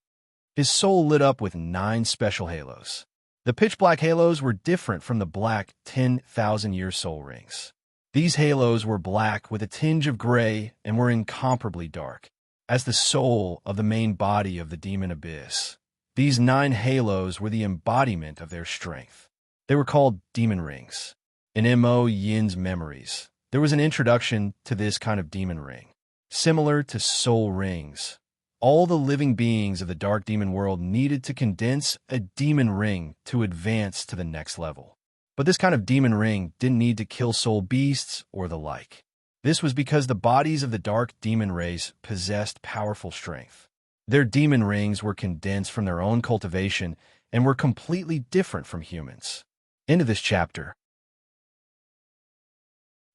His soul lit up with 9 special halos. The pitch-black halos were different from the black 10,000-year soul rings. These halos were black with a tinge of gray and were incomparably dark. As the soul of the main body of the demon abyss, these 9 halos were the embodiment of their strength. They were called demon rings. In Mo Yin's memories, there was an introduction to this kind of demon ring. Similar to soul rings, all the living beings of the dark demon world needed to condense a demon ring to advance to the next level. But this kind of demon ring didn't need to kill soul beasts or the like. This was because the bodies of the dark demon race possessed powerful strength. Their demon rings were condensed from their own cultivation and were completely different from humans. End of this chapter.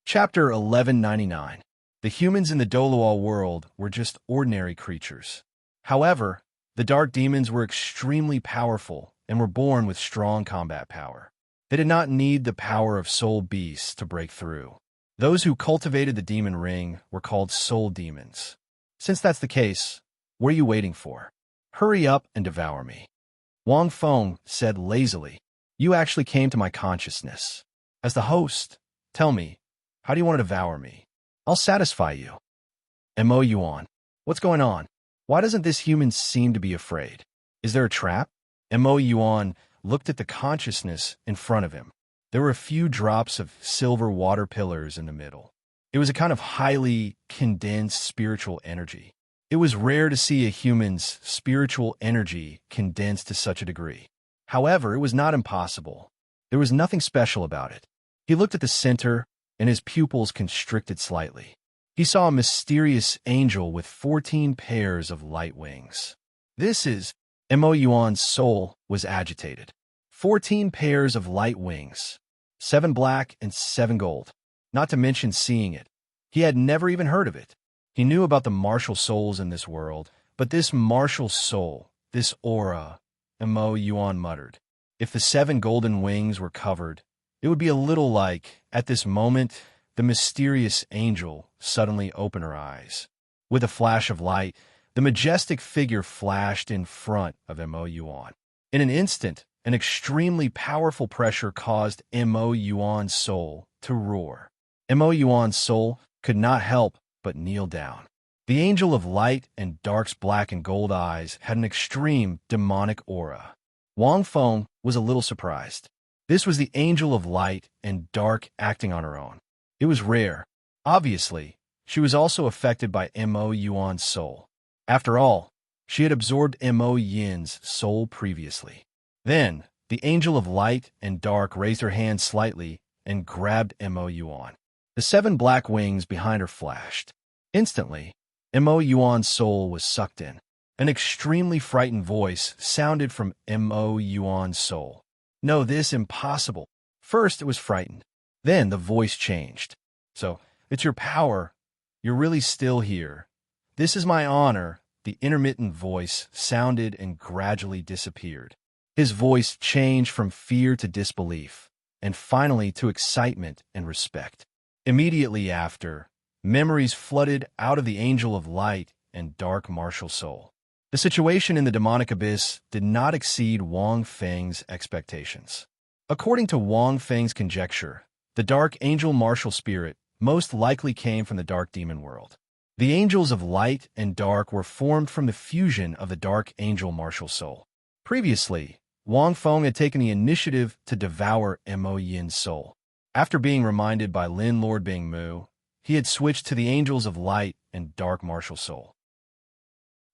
Chapter 1199. The humans in the Douluo world were just ordinary creatures. However, the dark demons were extremely powerful and were born with strong combat power. They did not need the power of soul beasts to break through. Those who cultivated the demon ring were called soul demons. Since that's the case, what are you waiting for? Hurry up and devour me. Wang Feng said lazily. You actually came to my consciousness. As the host, tell me, how do you want to devour me? I'll satisfy you. Mo Yuan, what's going on? Why doesn't this human seem to be afraid? Is there a trap? Mo Yuan looked at the consciousness in front of him. There were a few drops of silver water pillars in the middle. It was a kind of highly condensed spiritual energy. It was rare to see a human's spiritual energy condensed to such a degree. However, it was not impossible. There was nothing special about it. He looked at the center, and his pupils constricted slightly. He saw a mysterious angel with 14 pairs of light wings. This is... Mo Yuan's soul was agitated. 14 pairs of light wings. 7 black and 7 gold. Not to mention seeing it. He had never even heard of it. He knew about the martial souls in this world, but this martial soul, this aura, Mo Yuan muttered. If the 7 golden wings were covered, it would be a little like, at this moment, the mysterious angel suddenly opened her eyes. With a flash of light, the majestic figure flashed in front of Mo Yuan. In an instant, an extremely powerful pressure caused Mo Yuan's soul to roar. Mo Yuan's soul could not help but kneel down. The angel of light and dark's black and gold eyes had an extreme demonic aura. Wang Feng was a little surprised. This was the angel of light and dark acting on her own. It was rare. Obviously, she was also affected by Mo Yuan's soul. After all, she had absorbed Mo Yin's soul previously. Then, the angel of light and dark raised her hand slightly and grabbed Mo Yuan. The 7 black wings behind her flashed. Instantly, Mo Yuan's soul was sucked in. An extremely frightened voice sounded from Mo Yuan's soul. No, this impossible. First, it was frightened. Then the voice changed. So, it's your power. You're really still here. This is my honor. The intermittent voice sounded and gradually disappeared. His voice changed from fear to disbelief, and finally to excitement and respect. Immediately after, memories flooded out of the angel of light and dark martial soul. The situation in the demonic abyss did not exceed Wang Feng's expectations. According to Wang Feng's conjecture, the dark angel martial spirit most likely came from the dark demon world. The angels of light and dark were formed from the fusion of the dark angel martial soul. Previously, Wang Feng had taken the initiative to devour Mo Yin's soul. After being reminded by Lin Lord Bing Mu, he had switched to the angels of light and dark martial soul.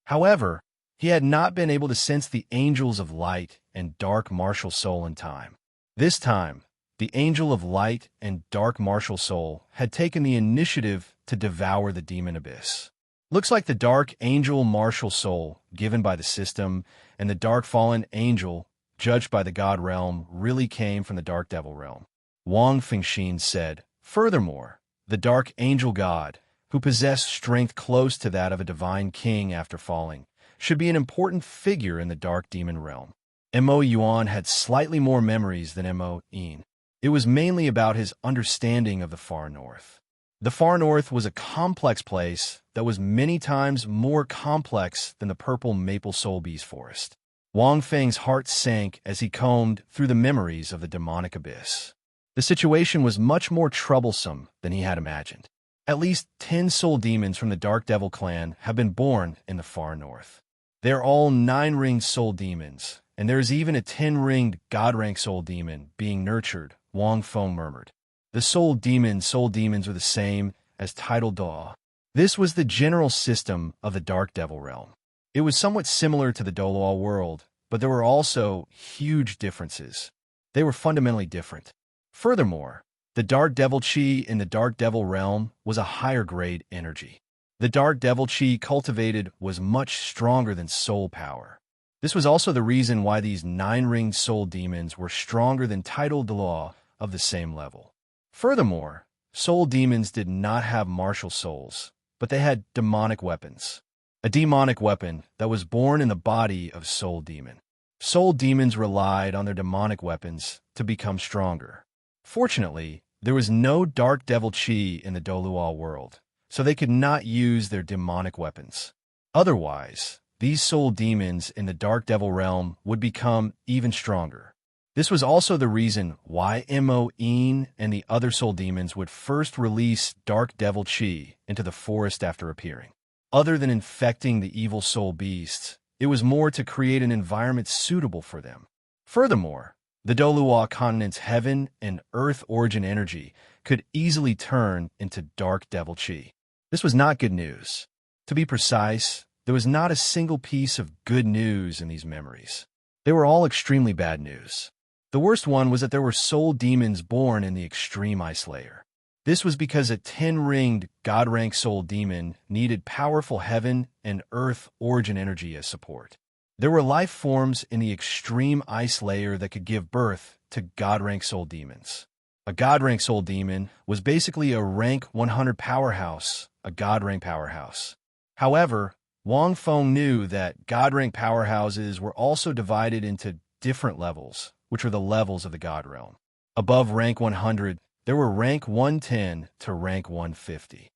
However, he had not been able to sense the angels of light and dark martial soul in time. This time, the angel of light and dark martial soul had taken the initiative to devour the demon abyss. Looks like the dark angel martial soul, given by the system, and the dark fallen angel, judged by the god realm, really came from the dark devil realm. Wang Fengxin said, furthermore, the dark angel god, who possessed strength close to that of a divine king after falling, should be an important figure in the dark demon realm. Mo Yuan had slightly more memories than Mo Yin. It was mainly about his understanding of the far north. The far north was a complex place that was many times more complex than the purple maple soul bees forest. Wang Feng's heart sank as he combed through the memories of the demonic abyss. The situation was much more troublesome than he had imagined. At least 10 soul demons from the Dark Devil clan have been born in the far north. They're all 9-ringed soul demons, and there is even a 10-ringed God-rank soul demon being nurtured, Wang Feng murmured. The soul demons were the same as title Daw. This was the general system of the Dark Devil realm. It was somewhat similar to the Douluo world, but there were also huge differences. They were fundamentally different. Furthermore, the Dark Devil Chi in the Dark Devil realm was a higher grade energy. The Dark Devil Chi cultivated was much stronger than soul power. This was also the reason why these 9-ringed soul demons were stronger than title Dalu of the same level. Furthermore, soul demons did not have martial souls, but they had demonic weapons. A demonic weapon that was born in the body of soul demon. Soul demons relied on their demonic weapons to become stronger. Fortunately, there was no Dark Devil Chi in the Douluo world, so they could not use their demonic weapons. Otherwise, these soul demons in the Dark Devil realm would become even stronger. This was also the reason why Mo-In and the other soul demons would first release Dark Devil Chi into the forest after appearing. Other than infecting the evil soul beasts, it was more to create an environment suitable for them. Furthermore, the Douluo continent's heaven and earth origin energy could easily turn into Dark Devil Chi. This was not good news. To be precise, there was not a single piece of good news in these memories. They were all extremely bad news. The worst one was that there were soul demons born in the extreme ice layer. This was because a 10-ringed God-rank soul demon needed powerful heaven and earth origin energy as support. There were life forms in the extreme ice layer that could give birth to God-rank soul demons. A God-rank soul demon was basically a rank 100 powerhouse, a God-rank powerhouse. However, Wang Feng knew that God-rank powerhouses were also divided into different levels, which were the levels of the God realm. Above rank 100, there were rank 110 to rank 150.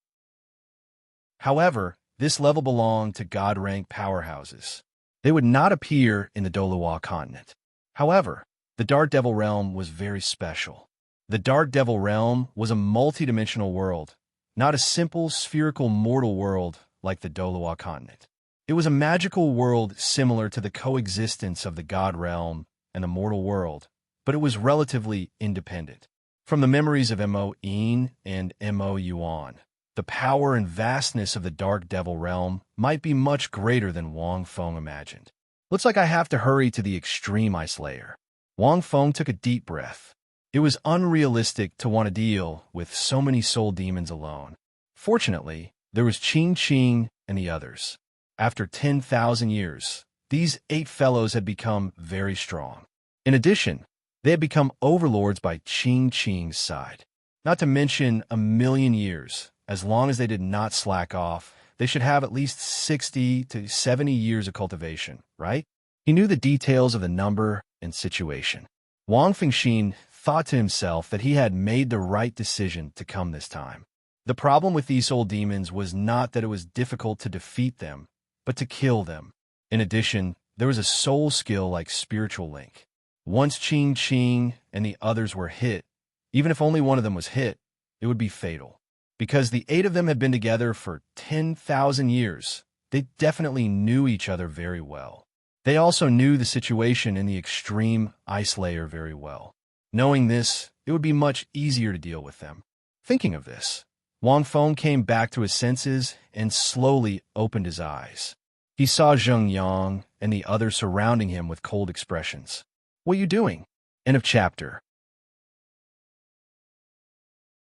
However, this level belonged to God-rank powerhouses. They would not appear in the Douluo continent. However, the Dark Devil realm was very special. The Dark Devil realm was a multidimensional world, not a simple spherical mortal world like the Douluo continent. It was a magical world similar to the coexistence of the God realm and the mortal world, but it was relatively independent. From the memories of Mo-In and Mo-Yuan, the power and vastness of the Dark Devil realm might be much greater than Wang Feng imagined. Looks like I have to hurry to the extreme ice layer. Wang Feng took a deep breath. It was unrealistic to want to deal with so many soul demons alone. Fortunately, there was Qing Qing and the others. After 10,000 years, these 8 fellows had become very strong. In addition, they had become overlords by Qing Qing's side. Not to mention a million years. As long as they did not slack off, they should have at least 60 to 70 years of cultivation, right? He knew the details of the number and situation. Wang Fengxin thought to himself that he had made the right decision to come this time. The problem with these soul demons was not that it was difficult to defeat them, but to kill them. In addition, there was a soul skill like spiritual link. Once Qing Qing and the others were hit, even if only one of them was hit, it would be fatal. Because the 8 of them had been together for 10,000 years, they definitely knew each other very well. They also knew the situation in the extreme ice layer very well. Knowing this, it would be much easier to deal with them. Thinking of this, Wang Feng came back to his senses and slowly opened his eyes. He saw Zheng Yang and the others surrounding him with cold expressions. "What are you doing?" End of chapter.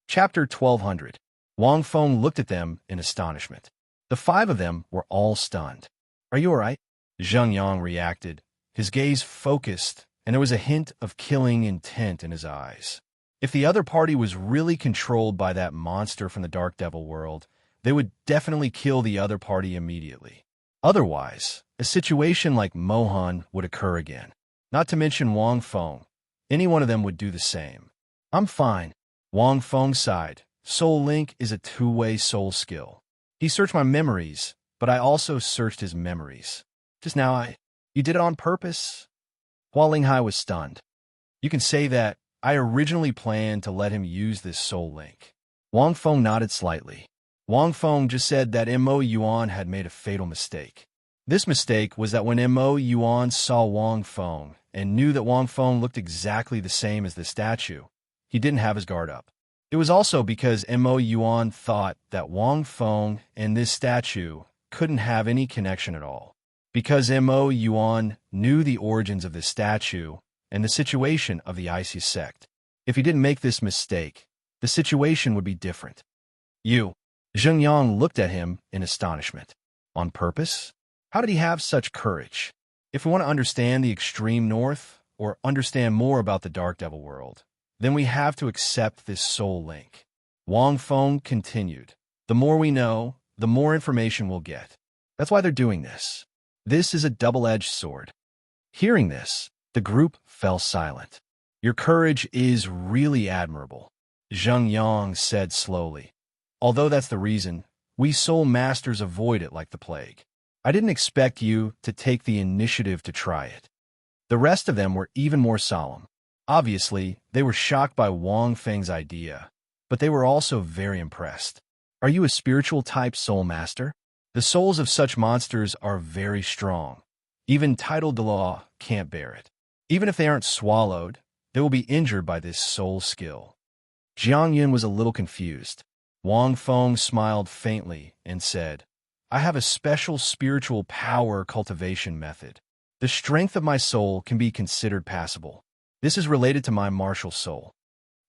Chapter 1200. Wang Feng looked at them in astonishment. The 5 of them were all stunned. "Are you all right?" Zheng Yang reacted, his gaze focused, and there was a hint of killing intent in his eyes. If the other party was really controlled by that monster from the Dark Devil world, they would definitely kill the other party immediately. Otherwise, a situation like Mohan would occur again. Not to mention Wang Feng. Any one of them would do the same. "I'm fine." Wang Feng sighed. Soul Link is a two-way soul skill. He searched my memories, but I also searched his memories. Just now You did it on purpose? Hua Linghai was stunned. You can say that. I originally planned to let him use this soul link. Wang Feng nodded slightly. Wang Feng just said that Mo Yuan had made a fatal mistake. This mistake was that when Mo Yuan saw Wang Feng and knew that Wang Feng looked exactly the same as the statue, he didn't have his guard up. It was also because Mo Yuan thought that Wang Feng and this statue couldn't have any connection at all. Because Mo Yuan knew the origins of this statue and the situation of the icy sect. If he didn't make this mistake, the situation would be different. You. Zheng Yang looked at him in astonishment. On purpose? How did he have such courage? If we want to understand the extreme north, or understand more about the Dark Devil world, then we have to accept this soul link. Wang Feng continued. The more we know, the more information we'll get. That's why they're doing this. This is a double-edged sword. Hearing this, the group fell silent. Your courage is really admirable, Zheng Yang said slowly. Although that's the reason, we soul masters avoid it like the plague. I didn't expect you to take the initiative to try it. The rest of them were even more solemn. Obviously, they were shocked by Wang Feng's idea, but they were also very impressed. Are you a spiritual type soul master? The souls of such monsters are very strong. Even titled Dalu can't bear it. Even if they aren't swallowed, they will be injured by this soul skill. Jiang Yun was a little confused. Wang Feng smiled faintly and said, I have a special spiritual power cultivation method. The strength of my soul can be considered passable. This is related to my martial soul.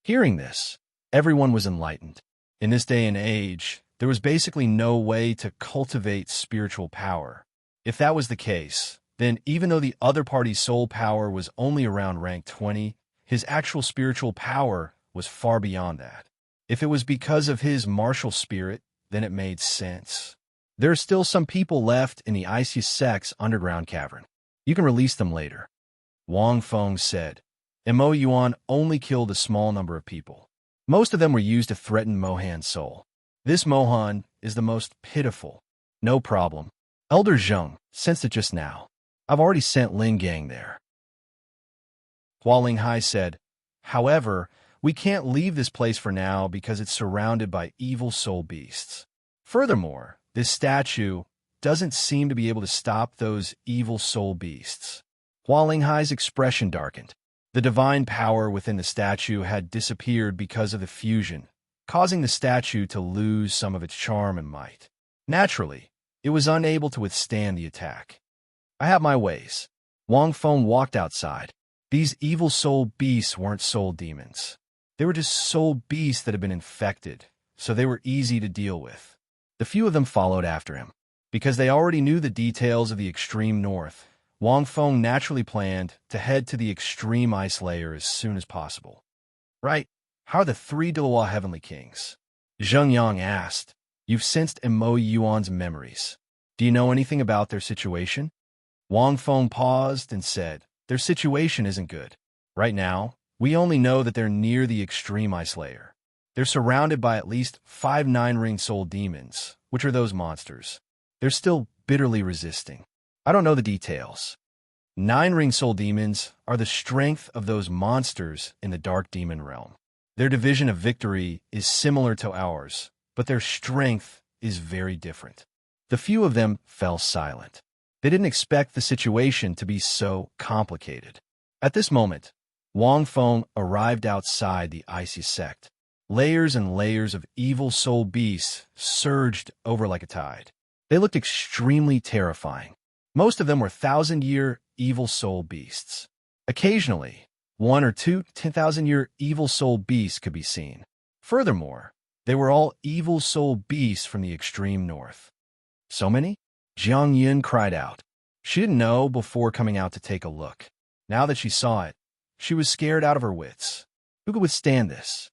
Hearing this, everyone was enlightened. In this day and age, there was basically no way to cultivate spiritual power. If that was the case, then even though the other party's soul power was only around rank 20, his actual spiritual power was far beyond that. If it was because of his martial spirit, then it made sense. There are still some people left in the icy sect's underground cavern. You can release them later. Wang Feng said. Mo Yuan only killed a small number of people. Most of them were used to threaten Mohan's soul. This Mohan is the most pitiful. No problem. Elder Zheng sensed it just now. I've already sent Ling Gang there. Hua Linghai said, however, we can't leave this place for now because it's surrounded by evil soul beasts. Furthermore, this statue doesn't seem to be able to stop those evil soul beasts. Hua Linghai's expression darkened. The divine power within the statue had disappeared because of the fusion, causing the statue to lose some of its charm and might. Naturally, it was unable to withstand the attack. I have my ways. Wang Feng walked outside. These evil soul beasts weren't soul demons. They were just soul beasts that had been infected, so they were easy to deal with. The few of them followed after him. Because they already knew the details of the extreme north, Wang Feng naturally planned to head to the extreme ice layer as soon as possible. Right, how are the 3 Douluo Heavenly Kings? Zheng Yang asked. You've sensed Mo Yuan's memories. Do you know anything about their situation? Wang Feng paused and said, their situation isn't good. Right now, we only know that they're near the extreme ice layer. They're surrounded by at least 5 9-ring soul demons, which are those monsters. They're still bitterly resisting. I don't know the details. 9-ring soul demons are the strength of those monsters in the dark demon realm. Their division of victory is similar to ours, but their strength is very different. The few of them fell silent. They didn't expect the situation to be so complicated. At this moment, Wang Feng arrived outside the icy sect. Layers and layers of evil soul beasts surged over like a tide. They looked extremely terrifying. Most of them were 1,000-year evil soul beasts. Occasionally, 1 or 2 10,000-year evil soul beasts could be seen. Furthermore, they were all evil soul beasts from the extreme north. So many? Jiang Yun cried out. She didn't know before coming out to take a look. Now that she saw it, she was scared out of her wits. Who could withstand this?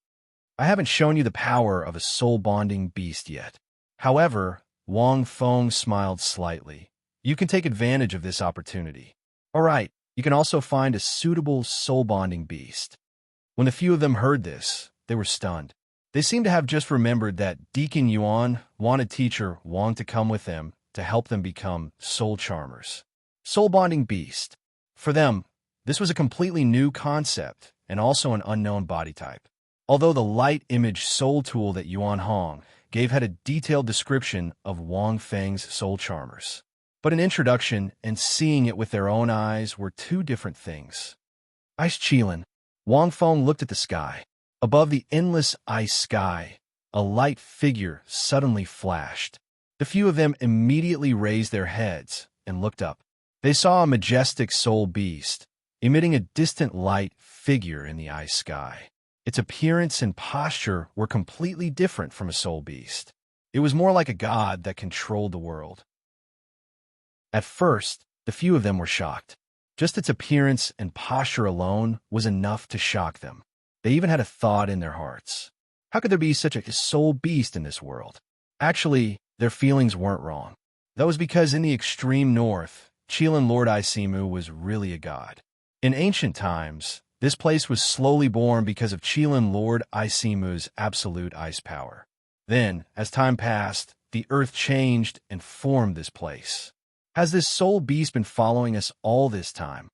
I haven't shown you the power of a soul-bonding beast yet. However, Wang Feng smiled slightly. You can take advantage of this opportunity. All right, you can also find a suitable soul-bonding beast. When the few of them heard this, they were stunned. They seemed to have just remembered that Deacon Yuan wanted teacher Wang to come with them to help them become soul charmers. Soul-bonding beast. For them, this was a completely new concept and also an unknown body type. Although the light image soul tool that Yuan Hong gave had a detailed description of Wang Feng's soul charmers. But an introduction and seeing it with their own eyes were two different things. Ice Qilin. Wang Feng looked at the sky. Above the endless ice sky, a light figure suddenly flashed. The few of them immediately raised their heads and looked up. They saw a majestic soul beast, emitting a distant light figure in the ice sky. Its appearance and posture were completely different from a soul beast. It was more like a god that controlled the world. At first, the few of them were shocked. Just its appearance and posture alone was enough to shock them. They even had a thought in their hearts. How could there be such a soul beast in this world? Actually, their feelings weren't wrong. That was because in the extreme north, Qilin Lord Isimu was really a god. In ancient times, this place was slowly born because of Qilin Lord Isimu's absolute ice power. Then, as time passed, the earth changed and formed this place. Has this soul beast been following us all this time?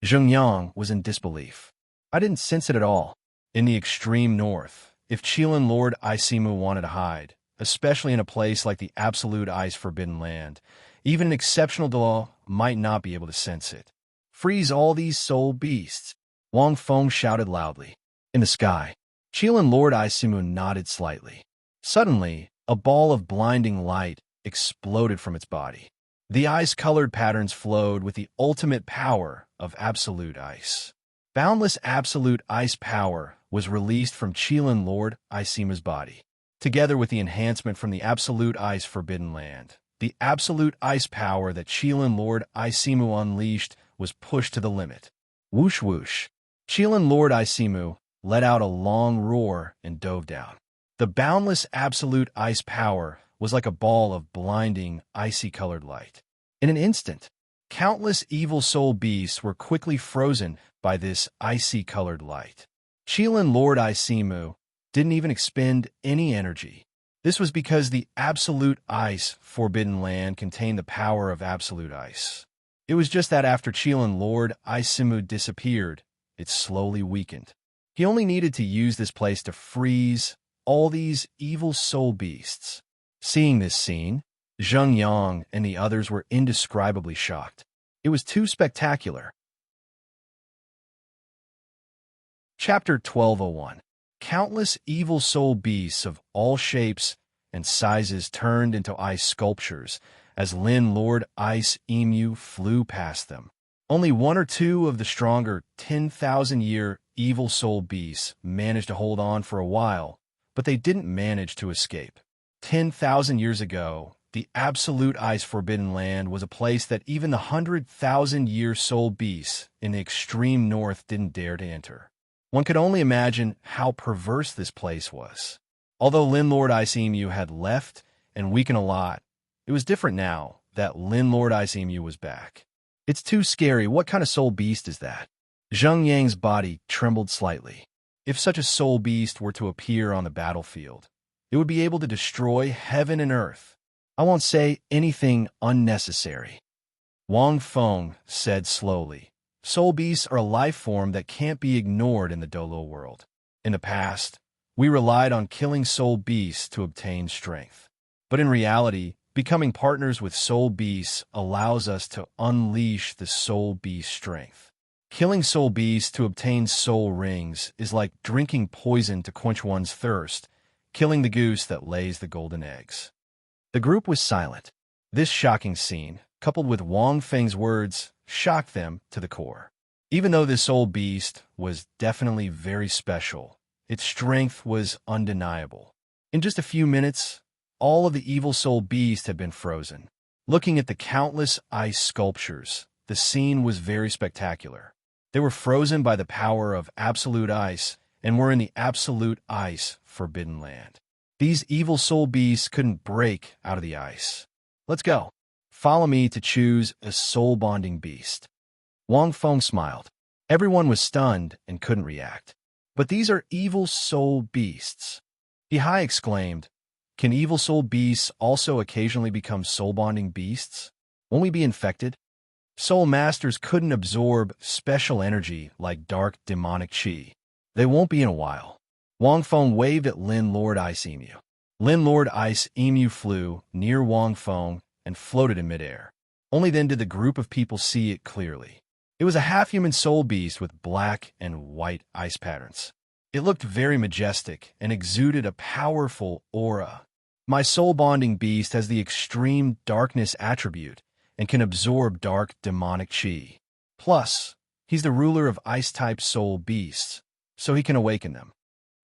Zheng Yang was in disbelief. I didn't sense it at all. In the extreme north, if Qilin Lord Isimu wanted to hide, especially in a place like the absolute ice forbidden land, even an exceptional Dalu might not be able to sense it. Freeze all these soul beasts! Wang Feng shouted loudly. In the sky, Qilin Lord Isimu nodded slightly. Suddenly, a ball of blinding light exploded from its body. The ice-colored patterns flowed with the ultimate power of absolute ice. Boundless absolute ice power was released from Qilin Lord Isimu's body. Together with the enhancement from the absolute ice forbidden land, the absolute ice power that Qilin Lord Isimu unleashed was pushed to the limit. Whoosh whoosh. Qilin Lord Isimu let out a long roar and dove down. The boundless absolute ice power was like a ball of blinding, icy-colored light. In an instant, countless evil soul beasts were quickly frozen by this icy-colored light. Qilin Lord Isimu didn't even expend any energy. This was because the absolute ice forbidden land contained the power of absolute ice. It was just that after Qilin Lord Isimu disappeared, it slowly weakened. He only needed to use this place to freeze all these evil soul beasts. Seeing this scene, Zheng Yang and the others were indescribably shocked. It was too spectacular. Chapter 1201. Countless evil soul beasts of all shapes and sizes turned into ice sculptures as Lin Lord Ice Emu flew past them. Only one or two of the stronger 10,000-year evil soul beasts managed to hold on for a while, but they didn't manage to escape. 10,000 years ago, the absolute ice forbidden land was a place that even the 100,000-year soul beasts in the extreme north didn't dare to enter. One could only imagine how perverse this place was. Although Lin Lord Ice Emu had left and weakened a lot, it was different now that Lin Lord Ice Emu was back. It's too scary. What kind of soul beast is that? Zheng Yang's body trembled slightly. If such a soul beast were to appear on the battlefield, it would be able to destroy heaven and earth. I won't say anything unnecessary. Wang Feng said slowly. Soul beasts are a life form that can't be ignored in the Douluo world. In the past, we relied on killing soul beasts to obtain strength. But in reality, becoming partners with soul beasts allows us to unleash the soul beast strength. Killing soul beasts to obtain soul rings is like drinking poison to quench one's thirst, killing the goose that lays the golden eggs. The group was silent. This shocking scene, coupled with Wang Feng's words, shocked them to the core. Even though this soul beast was definitely very special, its strength was undeniable. In just a few minutes, all of the evil soul beasts had been frozen. Looking at the countless ice sculptures, the scene was very spectacular. They were frozen by the power of absolute ice and were in the absolute ice forbidden land. These evil soul beasts couldn't break out of the ice. Let's go. Follow me to choose a soul-bonding beast. Wang Feng smiled. Everyone was stunned and couldn't react. But these are evil soul beasts. He high exclaimed, can evil soul beasts also occasionally become soul-bonding beasts? Won't we be infected? Soul Masters couldn't absorb special energy like dark demonic chi. They won't be in a while. Wang Feng waved at Lin Lord Ice Emu. Lin Lord Ice Emu flew near Wang Feng and floated in midair. Only then did the group of people see it clearly. It was a half-human soul beast with black and white ice patterns. It looked very majestic and exuded a powerful aura. My soul-bonding beast has the extreme darkness attribute and can absorb dark demonic chi. Plus, he's the ruler of ice-type soul beasts, so he can awaken them.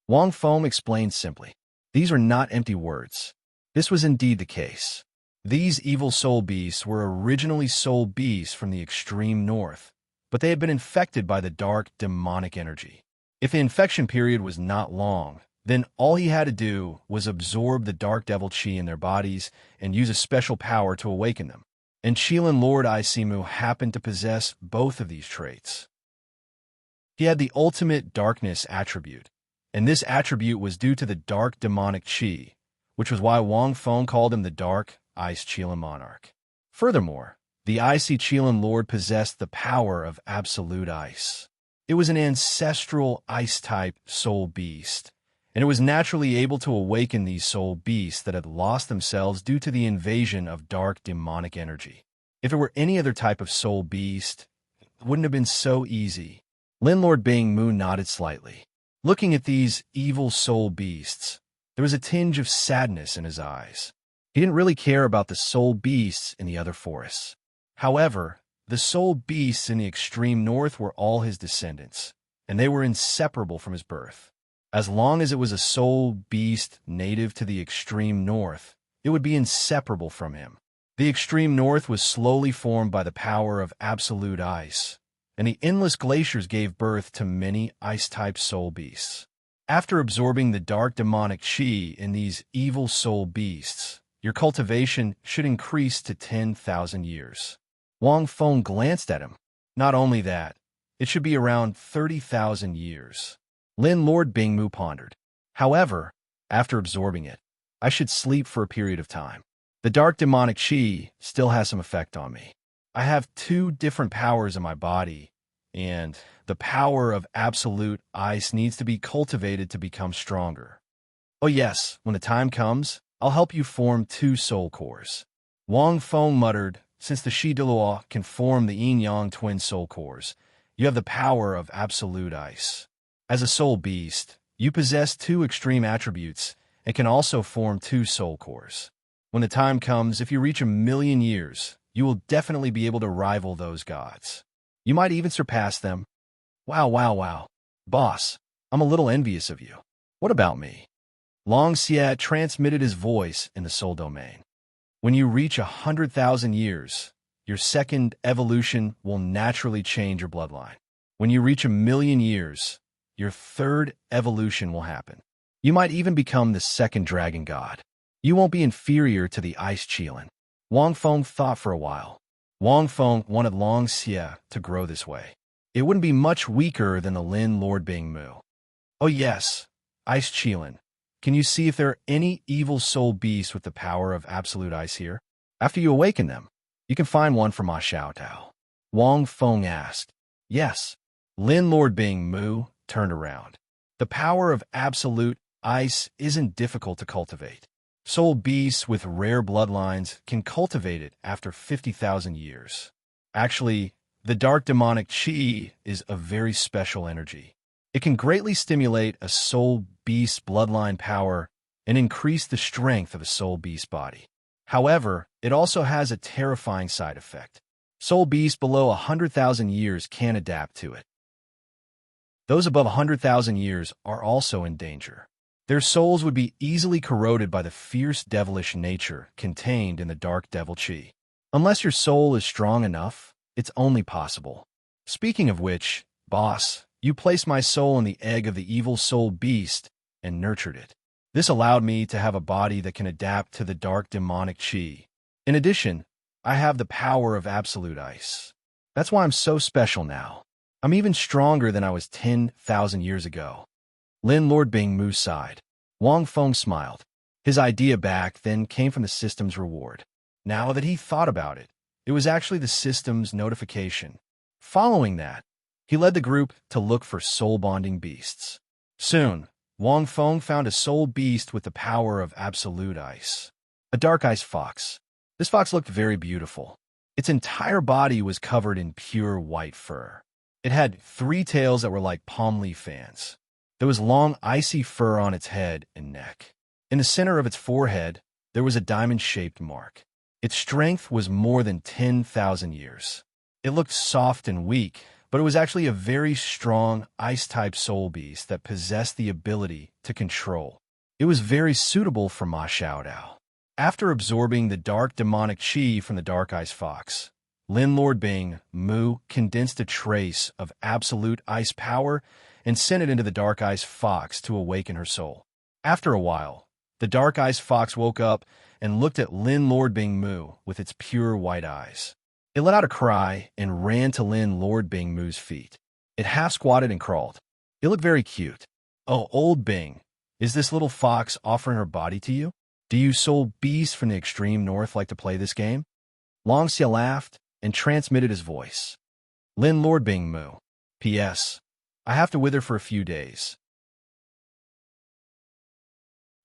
Wang Feng explained simply. These are not empty words. This was indeed the case. These evil soul beasts were originally soul beasts from the extreme north, but they had been infected by the dark demonic energy. If the infection period was not long, then all he had to do was absorb the dark devil chi in their bodies and use a special power to awaken them. And Qilin Lord Isimu happened to possess both of these traits. He had the ultimate darkness attribute, and this attribute was due to the dark demonic chi, which was why Wang Feng called him the Dark Ice Qilin Monarch. Furthermore, the icy Qilin Lord possessed the power of absolute ice. It was an ancestral ice-type soul beast, and it was naturally able to awaken these soul beasts that had lost themselves due to the invasion of dark demonic energy. If it were any other type of soul beast, it wouldn't have been so easy. Lin Lord Bing Mu nodded slightly. Looking at these evil soul beasts, there was a tinge of sadness in his eyes. He didn't really care about the soul beasts in the other forests. However, the soul beasts in the extreme north were all his descendants, and they were inseparable from his birth. As long as it was a soul beast native to the extreme north, it would be inseparable from him. The extreme north was slowly formed by the power of absolute ice, and the endless glaciers gave birth to many ice-type soul beasts. After absorbing the dark demonic chi in these evil soul beasts, your cultivation should increase to 10,000 years. Wang Feng glanced at him. Not only that, it should be around 30,000 years. Lin Lord Bingmu pondered. However, after absorbing it, I should sleep for a period of time. The dark demonic chi still has some effect on me. I have 2 different powers in my body, and the power of absolute ice needs to be cultivated to become stronger. Oh yes, when the time comes, I'll help you form 2 soul cores. Wang Feng muttered, since the Shi Douluo can form the yin-yang twin soul cores, you have the power of absolute ice. As a soul beast, you possess 2 extreme attributes and can also form 2 soul cores. When the time comes, if you reach 1,000,000 years, you will definitely be able to rival those gods. You might even surpass them. Wow. Boss, I'm a little envious of you. What about me? Long Xie transmitted his voice in the soul domain. When you reach 100,000 years, your second evolution will naturally change your bloodline. When you reach 1,000,000 years, your third evolution will happen. You might even become the second dragon god. You won't be inferior to the Ice Qilin. Wang Feng thought for a while. Wang Feng wanted Long Xie to grow this way. It wouldn't be much weaker than the Lin Lord Bingmu. Oh yes, Ice Qilin. Can you see if there are any evil soul beasts with the power of absolute ice here? After you awaken them, you can find one for Ma Xiao Tao. Wang Feng asked. Yes. Lin Lord Bingmu turned around. The power of absolute ice isn't difficult to cultivate. Soul beasts with rare bloodlines can cultivate it after 50,000 years. Actually, the dark demonic chi is a very special energy. It can greatly stimulate a soul beast bloodline power and increase the strength of a soul beast body. However, it also has a terrifying side effect. Soul beasts below 100,000 years can adapt to it. Those above 100,000 years are also in danger. Their souls would be easily corroded by the fierce devilish nature contained in the dark devil chi. Unless your soul is strong enough, it's only possible. Speaking of which, boss, you placed my soul in the egg of the evil soul beast and nurtured it. This allowed me to have a body that can adapt to the dark demonic chi. In addition, I have the power of absolute ice. That's why I'm so special now. I'm even stronger than I was 10,000 years ago. Lin Lord Bingmu sighed. Wang Feng smiled. His idea back then came from the system's reward. Now that he thought about it, It was actually the system's notification. Following that, he led the group to look for soul-bonding beasts. Soon, Wang Feng found a soul beast with the power of absolute ice. A dark ice fox. This fox looked very beautiful. Its entire body was covered in pure white fur. It had 3 tails that were like palm leaf fans. There was long, icy fur on its head and neck. In the center of its forehead, there was a diamond-shaped mark. Its strength was more than 10,000 years. It looked soft and weak, but it was actually a very strong, ice-type soul beast that possessed the ability to control. It was very suitable for Ma Xiaodao. After absorbing the dark demonic qi from the dark ice fox, Lin Lord Bing Mu condensed a trace of absolute ice power and sent it into the dark ice fox to awaken her soul. After a while, the dark ice fox woke up and looked at Lin Lord Bing Mu with its pure white eyes. It let out a cry and ran to Lin Lord Bing Mu's feet. It half-squatted and crawled. It looked very cute. "Oh, old Bing, is this little fox offering her body to you? Do you soul beasts from the extreme north like to play this game?" Long Xia laughed and transmitted his voice. Lin Lord Bing Mu. P.S. I have to wither for a few days.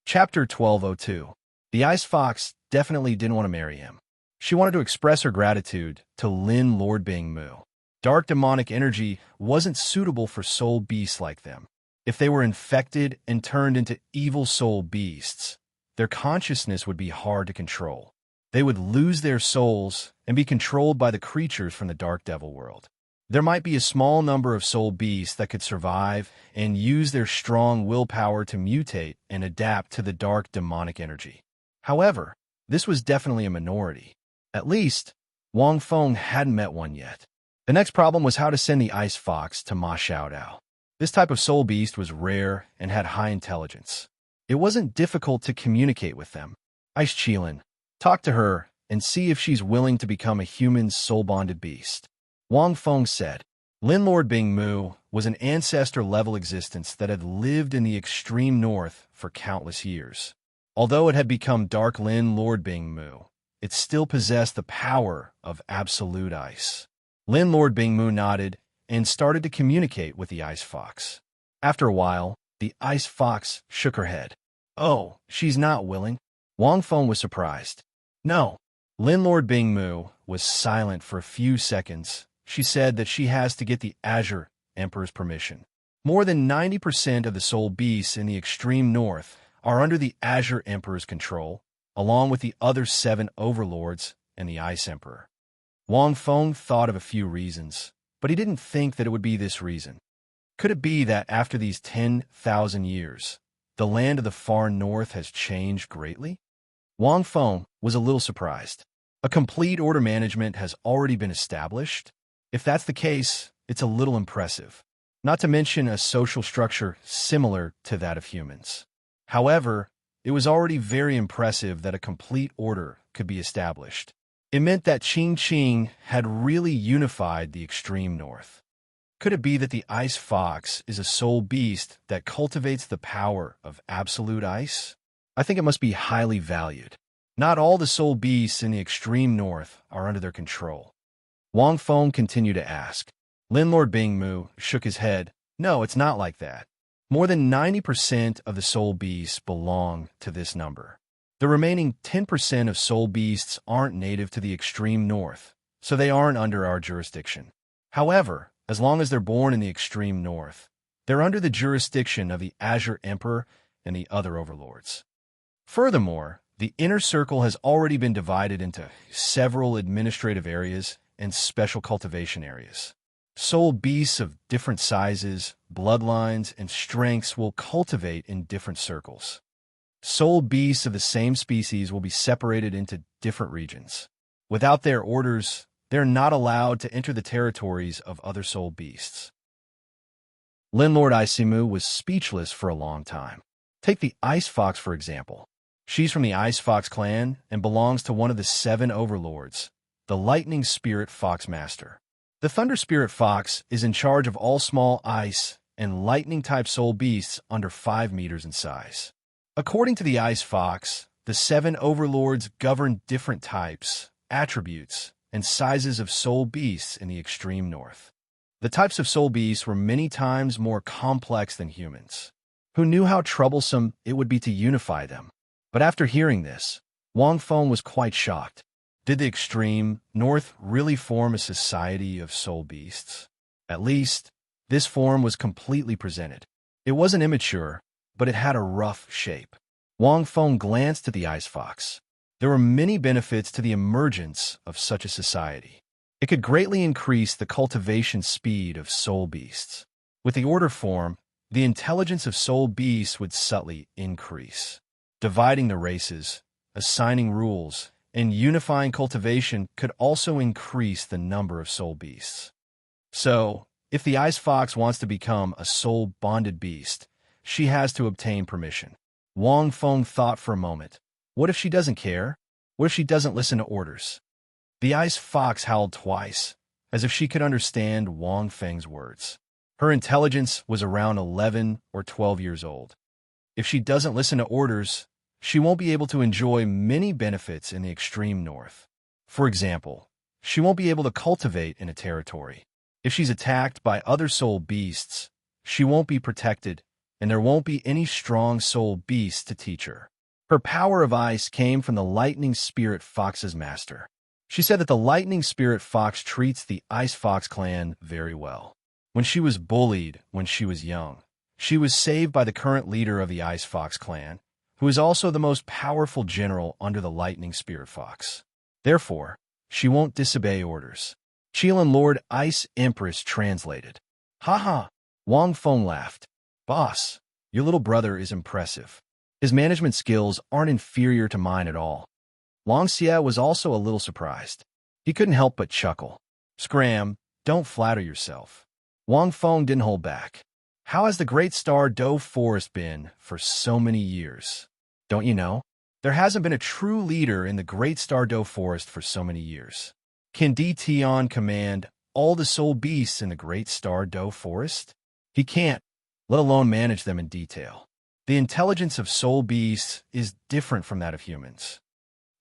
Chapter 1202. The ice fox definitely didn't want to marry him. She wanted to express her gratitude to Lin Lord Bing Mu. Dark demonic energy wasn't suitable for soul beasts like them. If they were infected and turned into evil soul beasts, their consciousness would be hard to control. They would lose their souls and be controlled by the creatures from the dark devil world. There might be a small number of soul beasts that could survive and use their strong willpower to mutate and adapt to the dark demonic energy. However, this was definitely a minority. At least, Wang Feng hadn't met one yet. The next problem was how to send the ice fox to Ma Xiaodao. This type of soul beast was rare and had high intelligence. It wasn't difficult to communicate with them. Ice Qilin, talk to her and see if she's willing to become a human soul-bonded beast. Wang Feng said. Lin Lord Bing Mu was an ancestor-level existence that had lived in the extreme north for countless years. Although it had become Dark Lin Lord Bing Mu, it still possessed the power of absolute ice. Lin Lord Bing Mu nodded and started to communicate with the ice fox. After a while, the ice fox shook her head. "Oh, she's not willing." Wang Feng was surprised. "No." Lin Lord Bing Mu was silent for a few seconds. She said that she has to get the Azure Emperor's permission. More than 90% of the soul beasts in the extreme north are under the Azure Emperor's control, along with the other 7 overlords and the Ice Emperor. Wang Feng thought of a few reasons, but he didn't think that it would be this reason. Could it be that after these 10,000 years, the land of the far north has changed greatly? Wang Feng was a little surprised. A complete order management has already been established. If that's the case, it's a little impressive. Not to mention a social structure similar to that of humans. However, it was already very impressive that a complete order could be established. It meant that Qing Qing had really unified the extreme north. Could it be that the ice fox is a soul beast that cultivates the power of absolute ice? I think it must be highly valued. Not all the soul beasts in the extreme north are under their control. Wang Feng continued to ask. Lin Lord Bing Mu shook his head. "No, it's not like that. More than 90% of the soul beasts belong to this number. The remaining 10% of soul beasts aren't native to the extreme north, so they aren't under our jurisdiction. However, as long as they're born in the extreme north, they're under the jurisdiction of the Azure Emperor and the other overlords. Furthermore, the inner circle has already been divided into several administrative areas and special cultivation areas. Soul beasts of different sizes, bloodlines, and strengths will cultivate in different circles. Soul beasts of the same species will be separated into different regions. Without their orders, they're not allowed to enter the territories of other soul beasts." Lin Lord Isimu was speechless for a long time. Take the Ice Fox, for example. She's from the Ice Fox clan and belongs to one of the 7 overlords, the Lightning Spirit Fox Master. The Thunder Spirit Fox is in charge of all small ice and lightning-type soul beasts under 5 meters in size. According to the Ice Fox, the 7 overlords govern different types, attributes, and sizes of soul beasts in the extreme north. The types of soul beasts were many times more complex than humans, who knew how troublesome it would be to unify them. But after hearing this, Wang Feng was quite shocked. Did the extreme north really form a society of soul beasts? At least, this form was completely presented. It wasn't immature, but it had a rough shape. Wang Feng glanced at the ice fox. There were many benefits to the emergence of such a society. It could greatly increase the cultivation speed of soul beasts. With the order form, the intelligence of soul beasts would subtly increase. Dividing the races, assigning rules, and unifying cultivation could also increase the number of soul beasts. So, if the ice fox wants to become a soul-bonded beast, she has to obtain permission. Wang Feng thought for a moment. What if she doesn't care? What if she doesn't listen to orders? The ice fox howled twice, as if she could understand Wang Feng's words. Her intelligence was around 11 or 12 years old. If she doesn't listen to orders, she won't be able to enjoy many benefits in the extreme north. For example, she won't be able to cultivate in a territory. If she's attacked by other soul beasts, she won't be protected, and there won't be any strong soul beasts to teach her. Her power of ice came from the lightning spirit fox's master. She said that the lightning spirit fox treats the ice fox clan very well. When she was bullied when she was young, she was saved by the current leader of the ice fox clan, who is also the most powerful general under the lightning spirit fox. Therefore, she won't disobey orders. Qilin Lord Ice Empress translated. Haha, Wang Feng laughed. Boss, your little brother is impressive. His management skills aren't inferior to mine at all. Long Xie was also a little surprised. He couldn't help but chuckle. Scram, don't flatter yourself. Wang Feng didn't hold back. How has the Great Star Doe Forest been for so many years? Don't you know? There hasn't been a true leader in the Great Star Doe Forest for so many years. Can Di Tian command all the soul beasts in the Great Star Doe Forest? He can't, let alone manage them in detail. The intelligence of soul beasts is different from that of humans.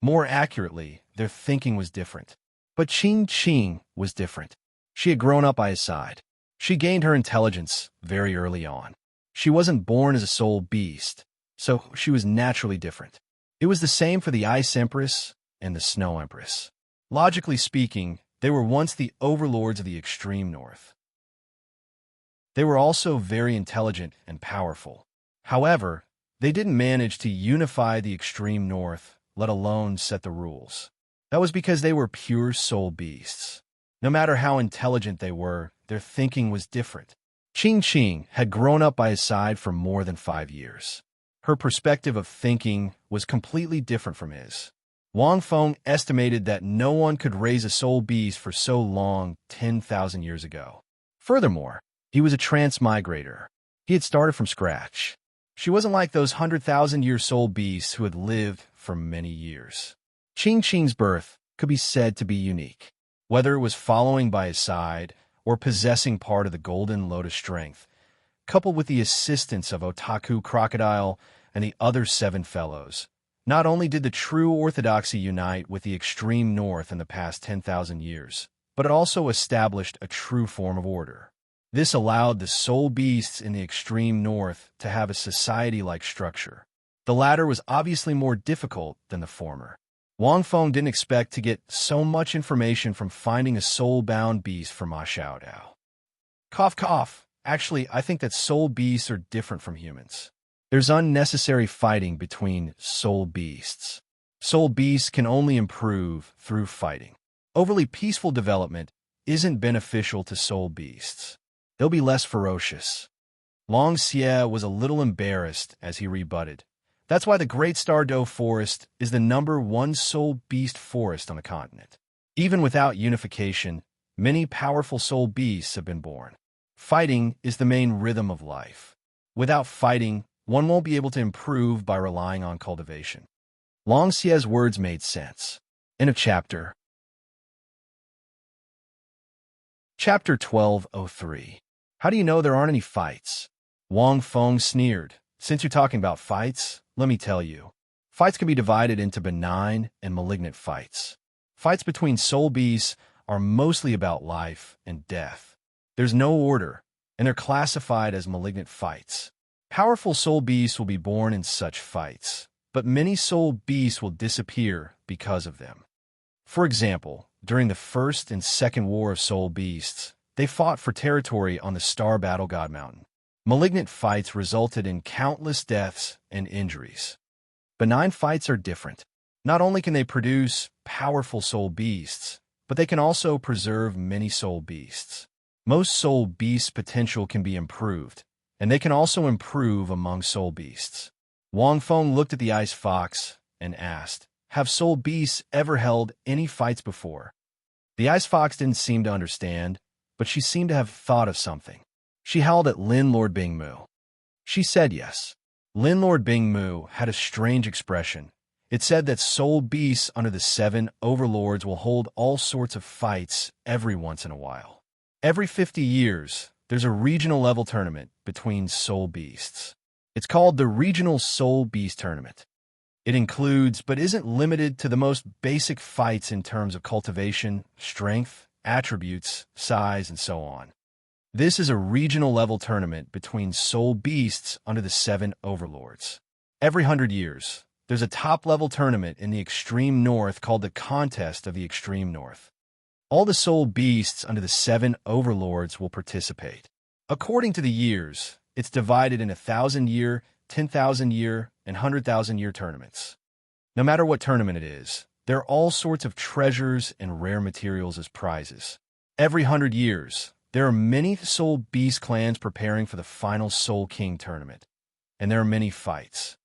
More accurately, their thinking was different. But Qing was different. She had grown up by his side. She gained her intelligence very early on. She wasn't born as a soul beast, so she was naturally different. It was the same for the Ice Empress and the Snow Empress. Logically speaking, they were once the overlords of the extreme north. They were also very intelligent and powerful. However, they didn't manage to unify the extreme north, let alone set the rules. That was because they were pure soul beasts. No matter how intelligent they were, their thinking was different. Qing had grown up by his side for more than 5 years. Her perspective of thinking was completely different from his. Wang Feng estimated that no one could raise a soul beast for so long 10,000 years ago. Furthermore, he was a transmigrator. He had started from scratch. She wasn't like those 100,000-year soul beasts who had lived for many years. Qing's birth could be said to be unique. Whether it was following by his side or possessing part of the Golden Lotus strength, coupled with the assistance of Otaku Crocodile and the other 7 fellows, not only did the true orthodoxy unite with the extreme north in the past 10,000 years, but it also established a true form of order. This allowed the soul beasts in the extreme north to have a society-like structure. The latter was obviously more difficult than the former. Wang Feng didn't expect to get so much information from finding a soul-bound beast from Ma Xiaodao. Cough, cough. Actually, I think that soul beasts are different from humans. There's unnecessary fighting between soul beasts. Soul beasts can only improve through fighting. Overly peaceful development isn't beneficial to soul beasts. They'll be less ferocious. Long Xie was a little embarrassed as he rebutted. That's why the Great Star Doe Forest is the #1 soul beast forest on the continent. Even without unification, many powerful soul beasts have been born. Fighting is the main rhythm of life. Without fighting, one won't be able to improve by relying on cultivation. Long Xie's words made sense. End of chapter. Chapter 1203. How do you know there aren't any fights? Wang Feng sneered. Since you're talking about fights, let me tell you. Fights can be divided into benign and malignant fights. Fights between soul beasts are mostly about life and death. There's no order, and they're classified as malignant fights. Powerful soul beasts will be born in such fights, but many soul beasts will disappear because of them. For example, during the First and Second War of Soul Beasts, they fought for territory on the Star Battle God Mountain. Malignant fights resulted in countless deaths and injuries. Benign fights are different. Not only can they produce powerful soul beasts, but they can also preserve many soul beasts. Most soul beasts' potential can be improved, and they can also improve among soul beasts. Wang Feng looked at the ice fox and asked, "Have soul beasts ever held any fights before?" The ice fox didn't seem to understand, but she seemed to have thought of something. She howled at Lin Lord Bingmu. She said yes. Lin Lord Bingmu had a strange expression. It said that soul beasts under the 7 overlords will hold all sorts of fights every once in a while. Every 50 years, there's a regional level tournament between soul beasts. It's called the Regional Soul Beast Tournament. It includes, but isn't limited to, the most basic fights in terms of cultivation, strength, attributes, size, and so on. This is a regional level tournament between soul beasts under the 7 overlords. Every 100 years, there's a top-level tournament in the extreme north called the Contest of the Extreme North. All the soul beasts under the 7 overlords will participate. According to the years, it's divided in 1,000-year, 10,000-year, and 100,000-year tournaments. No matter what tournament it is, there are all sorts of treasures and rare materials as prizes. Every 100 years, there are many soul beast clans preparing for the final Soul King tournament, and there are many fights.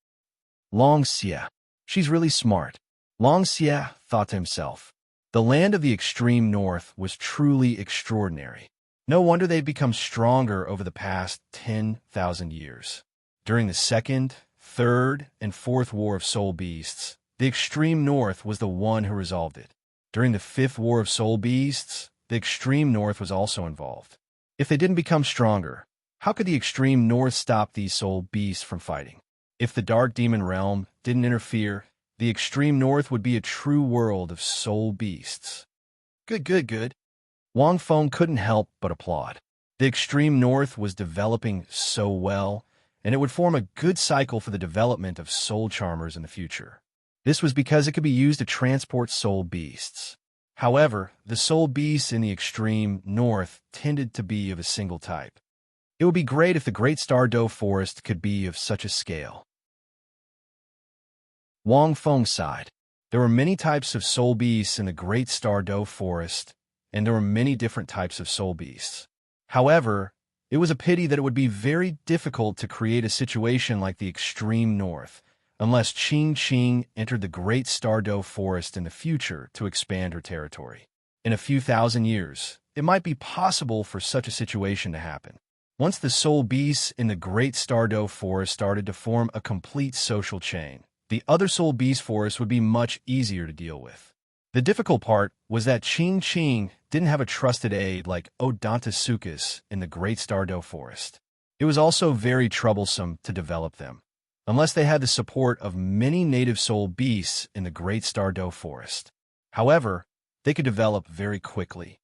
Long Xie. She's really smart. Long Xie thought to himself. The land of the extreme north was truly extraordinary. No wonder they've become stronger over the past 10,000 years. During the Second, Third, and Fourth War of Soul Beasts, the extreme north was the one who resolved it. During the Fifth War of Soul Beasts, the extreme north was also involved. If they didn't become stronger, how could the extreme north stop these soul beasts from fighting? If the Dark Demon Realm didn't interfere, the extreme north would be a true world of soul beasts. Good. Wang Feng couldn't help but applaud. The extreme north was developing so well, and it would form a good cycle for the development of soul charmers in the future. This was because it could be used to transport soul beasts. However, the soul beasts in the extreme north tended to be of a single type. It would be great if the Great Star Dough Forest could be of such a scale. Wang Feng sighed. There were many types of soul beasts in the Great Star Dough Forest, and there were many different types of soul beasts. However, it was a pity that it would be very difficult to create a situation like the extreme north, unless Qing entered the Great Star Dough Forest in the future to expand her territory. In a few thousand years, it might be possible for such a situation to happen. Once the soul beasts in the Great Star Dough Forest started to form a complete social chain, the other soul beast forests would be much easier to deal with. The difficult part was that Qing didn't have a trusted aide like Odontasuchus in the Great Star Dough Forest. It was also very troublesome to develop them, unless they had the support of many native soul beasts in the Great Star Dough Forest. However, they could develop very quickly.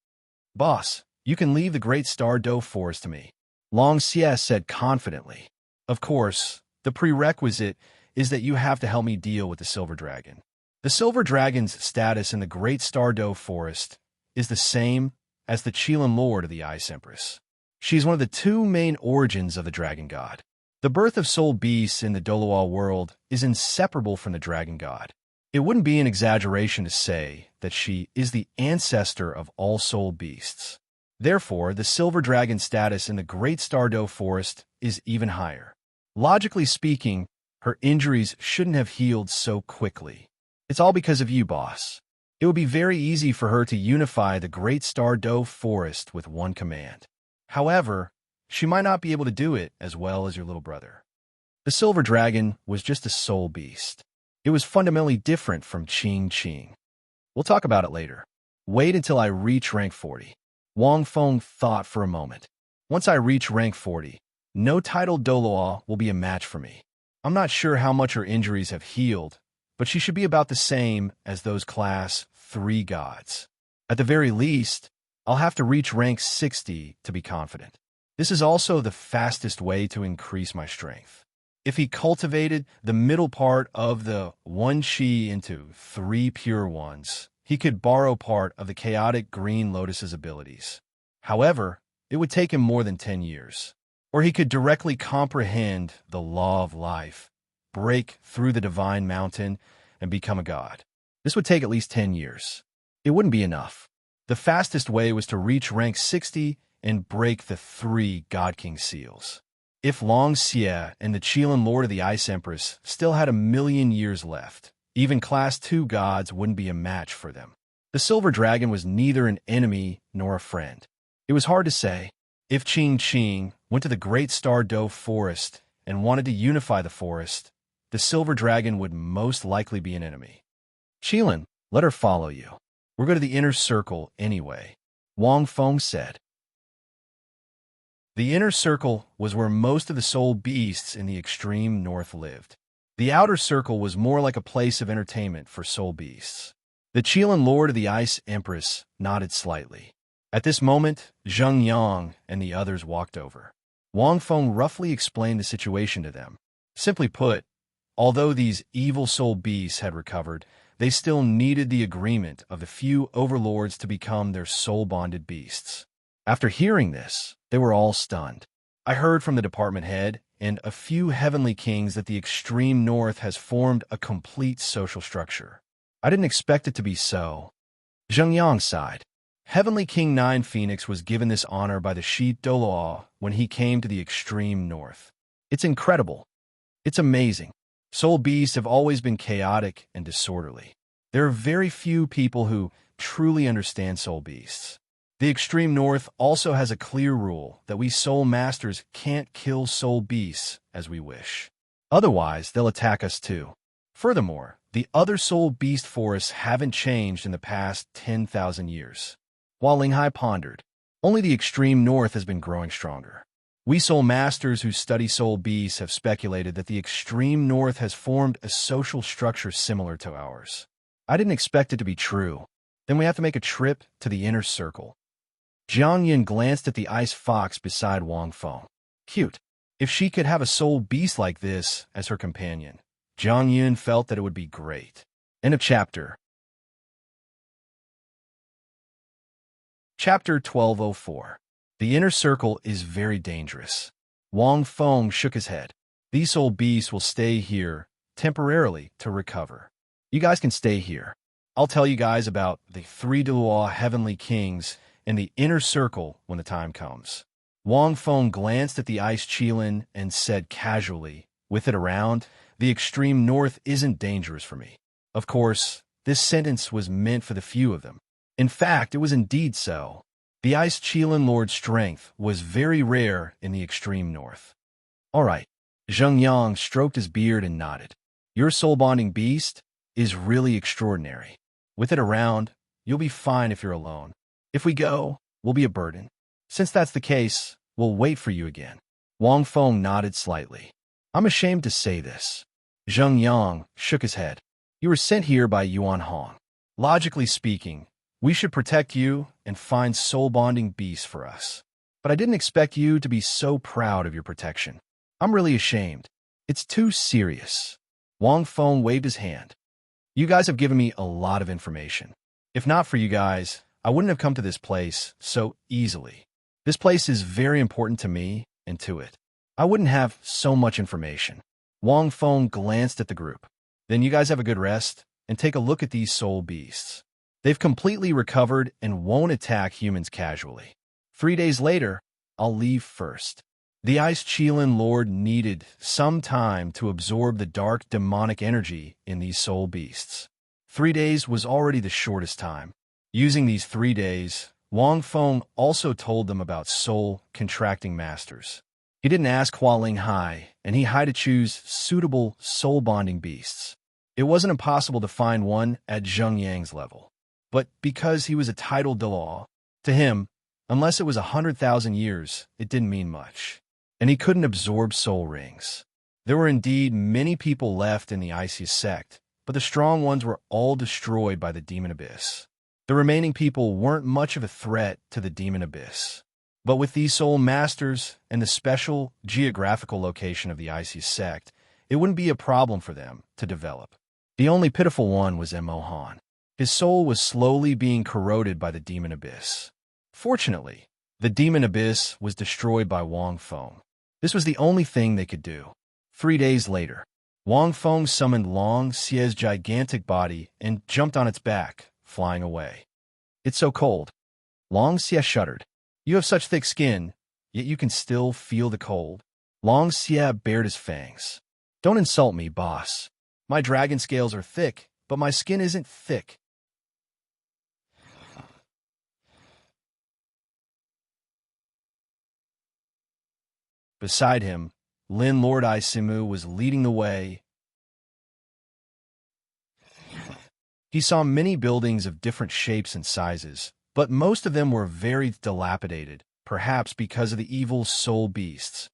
"Boss, you can leave the Great Star Dough Forest to me," Long Xie said confidently. "Of course, the prerequisite is that you have to help me deal with the Silver Dragon." The Silver Dragon's status in the Great Star Dough Forest is the same as the Qilin Lord of the Ice Empress. She's one of the 2 main origins of the Dragon God. The birth of soul beasts in the Douluo world is inseparable from the Dragon God. It wouldn't be an exaggeration to say that she is the ancestor of all soul beasts. Therefore, the Silver Dragon's status in the Great Star Dough Forest is even higher. Logically speaking, her injuries shouldn't have healed so quickly. It's all because of you, boss. It would be very easy for her to unify the Great Star Dough Forest with one command. However, she might not be able to do it as well as your little brother. The Silver Dragon was just a soul beast. It was fundamentally different from Qing. We'll talk about it later. Wait until I reach rank 40. Wang Feng thought for a moment. Once I reach rank 40, no titled Douluo will be a match for me. I'm not sure how much her injuries have healed, but she should be about the same as those class 3 gods. At the very least, I'll have to reach rank 60 to be confident. This is also the fastest way to increase my strength. If he cultivated the middle part of the 1 chi into 3 pure ones, he could borrow part of the chaotic green lotus's abilities. However, it would take him more than 10 years. Or he could directly comprehend the law of life, break through the divine mountain, and become a god. This would take at least 10 years. It wouldn't be enough. The fastest way was to reach rank 60 and break the 3 God King seals. If Long Xie and the Qilin Lord of the Ice Empress still had 1,000,000 years left, even Class 2 gods wouldn't be a match for them. The Silver Dragon was neither an enemy nor a friend. It was hard to say. If Qing Qing went to the Great Star Doe Forest and wanted to unify the forest, the Silver Dragon would most likely be an enemy. Qilin, let her follow you. We're going to the inner circle anyway, Wang Feng said. The inner circle was where most of the soul beasts in the extreme north lived. The outer circle was more like a place of entertainment for soul beasts. The Qilin Lord of the Ice Empress nodded slightly. At this moment, Zheng Yang and the others walked over. Wang Feng roughly explained the situation to them. Simply put, although these evil soul beasts had recovered, they still needed the agreement of the few overlords to become their soul-bonded beasts. After hearing this, they were all stunned. I heard from the department head and a few heavenly kings that the extreme north has formed a complete social structure. I didn't expect it to be so. Zheng Yang sighed. Heavenly King 9 Phoenix was given this honor by the Shi Douluo when he came to the extreme north. It's incredible. It's amazing. Soul beasts have always been chaotic and disorderly. There are very few people who truly understand soul beasts. The extreme north also has a clear rule that we soul masters can't kill soul beasts as we wish. Otherwise, they'll attack us too. Furthermore, the other soul beast forests haven't changed in the past 10,000 years. While Linghai pondered, only the extreme north has been growing stronger. We soul masters who study soul beasts have speculated that the extreme north has formed a social structure similar to ours. I didn't expect it to be true. Then we have to make a trip to the inner circle. Jiang Yin glanced at the ice fox beside Wang Feng. Cute. If she could have a soul beast like this as her companion, Jiang Yin felt that it would be great. End of chapter. Chapter 1204. The inner circle is very dangerous. Wang Feng shook his head. These soul beasts will stay here temporarily to recover. You guys can stay here. I'll tell you guys about the 3 Dalu heavenly kings and the inner circle when the time comes. Wang Feng glanced at the ice Qilin and said casually, with it around, the extreme north isn't dangerous for me. Of course, this sentence was meant for the few of them. In fact, it was indeed so. The ice Qilin Lord's strength was very rare in the extreme north. All right. Zheng Yang stroked his beard and nodded. Your soul-bonding beast is really extraordinary. With it around, you'll be fine if you're alone. If we go, we'll be a burden. Since that's the case, we'll wait for you again. Wang Feng nodded slightly. I'm ashamed to say this. Zheng Yang shook his head. You were sent here by Yuan Hong. Logically speaking, we should protect you and find soul-bonding beasts for us. But I didn't expect you to be so proud of your protection. I'm really ashamed. It's too serious. Wang Feng waved his hand. You guys have given me a lot of information. If not for you guys, I wouldn't have come to this place so easily. This place is very important to me and to it. I wouldn't have so much information. Wang Feng glanced at the group. Then you guys have a good rest and take a look at these soul beasts. They've completely recovered and won't attack humans casually. 3 days later, I'll leave first. The Ice Qilin Lord needed some time to absorb the dark demonic energy in these soul beasts. 3 days was already the shortest time. Using these 3 days, Wang Feng also told them about soul contracting masters. He didn't ask Hua Linghai, and he had to choose suitable soul-bonding beasts. It wasn't impossible to find one at Zheng Yang's level. But because he was a titled Dalu, to him, unless it was 100,000 years, it didn't mean much. And he couldn't absorb soul rings. There were indeed many people left in the Icy sect, but the strong ones were all destroyed by the demon abyss. The remaining people weren't much of a threat to the demon abyss. But with these soul masters and the special geographical location of the icy sect, it wouldn't be a problem for them to develop. The only pitiful one was Mohan. His soul was slowly being corroded by the demon abyss. Fortunately, the demon abyss was destroyed by Wang Feng. This was the only thing they could do. 3 days later, Wang Feng summoned Long Xie's gigantic body and jumped on its back, flying away. "It's so cold." Long Xie shuddered. "You have such thick skin, yet you can still feel the cold." Long Xie bared his fangs. "Don't insult me, boss. My dragon scales are thick, but my skin isn't thick." Beside him, Lin Lord Isimu was leading the way. He saw many buildings of different shapes and sizes, but most of them were very dilapidated, perhaps because of the evil soul beasts.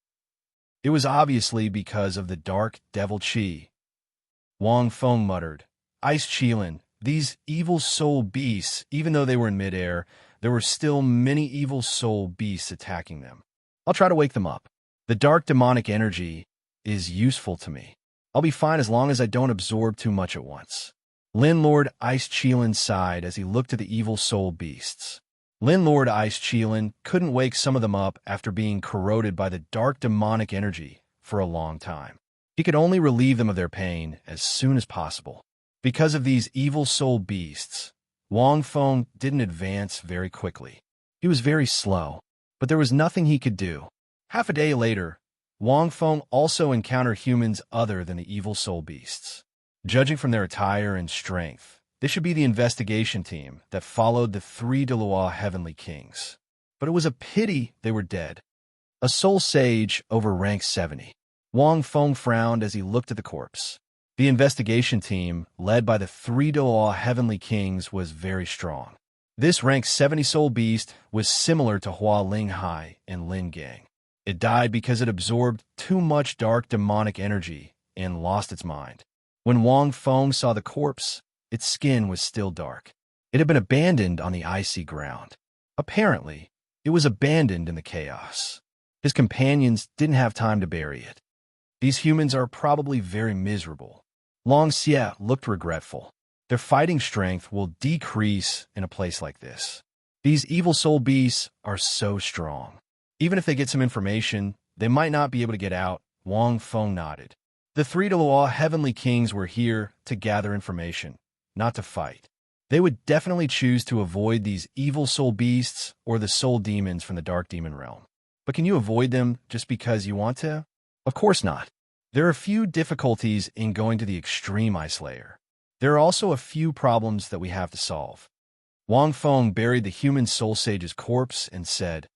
It was obviously because of the dark devil Qi. Wang Feng muttered, "Ice Qilin, these evil soul beasts, even though they were in midair, there were still many evil soul beasts attacking them. I'll try to wake them up. The dark demonic energy is useful to me. I'll be fine as long as I don't absorb too much at once." Lin Lord Ice Qilin sighed as he looked at the evil soul beasts. Lin Lord Ice Qilin couldn't wake some of them up after being corroded by the dark demonic energy for a long time. He could only relieve them of their pain as soon as possible. Because of these evil soul beasts, Wang Feng didn't advance very quickly. He was very slow, but there was nothing he could do. Half a day later, Wang Feng also encountered humans other than the evil soul beasts. Judging from their attire and strength, this should be the investigation team that followed the 3 Douluo heavenly kings. But it was a pity they were dead. A soul sage over rank 70. Wang Feng frowned as he looked at the corpse. The investigation team, led by the 3 Douluo heavenly kings, was very strong. This rank 70 soul beast was similar to Hua Linghai and Lin Gang. It died because it absorbed too much dark demonic energy and lost its mind. When Wang Feng saw the corpse, its skin was still dark. It had been abandoned on the icy ground. Apparently, it was abandoned in the chaos. His companions didn't have time to bury it. These humans are probably very miserable. Long Xie looked regretful. Their fighting strength will decrease in a place like this. These evil soul beasts are so strong. Even if they get some information, they might not be able to get out. Wang Feng nodded. The 3 Douluo heavenly kings were here to gather information, not to fight. They would definitely choose to avoid these evil soul beasts or the soul demons from the dark demon realm. But can you avoid them just because you want to? Of course not. There are a few difficulties in going to the extreme ice layer. There are also a few problems that we have to solve. Wang Feng buried the human soul sage's corpse and said,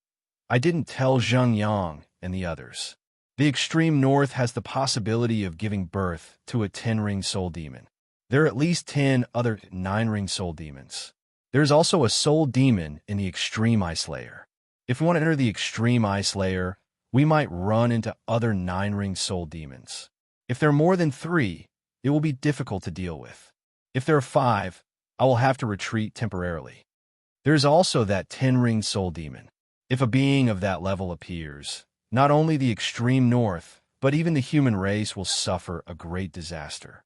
"I didn't tell Zheng Yang and the others. The extreme north has the possibility of giving birth to a 10-ring soul demon. There are at least 10 other 9-ring soul demons. There is also a soul demon in the extreme ice layer. If we want to enter the extreme ice layer, we might run into other 9-ring soul demons. If there are more than 3, it will be difficult to deal with. If there are 5, I will have to retreat temporarily. There is also that 10-ring soul demon. If a being of that level appears, not only the extreme north, but even the human race will suffer a great disaster."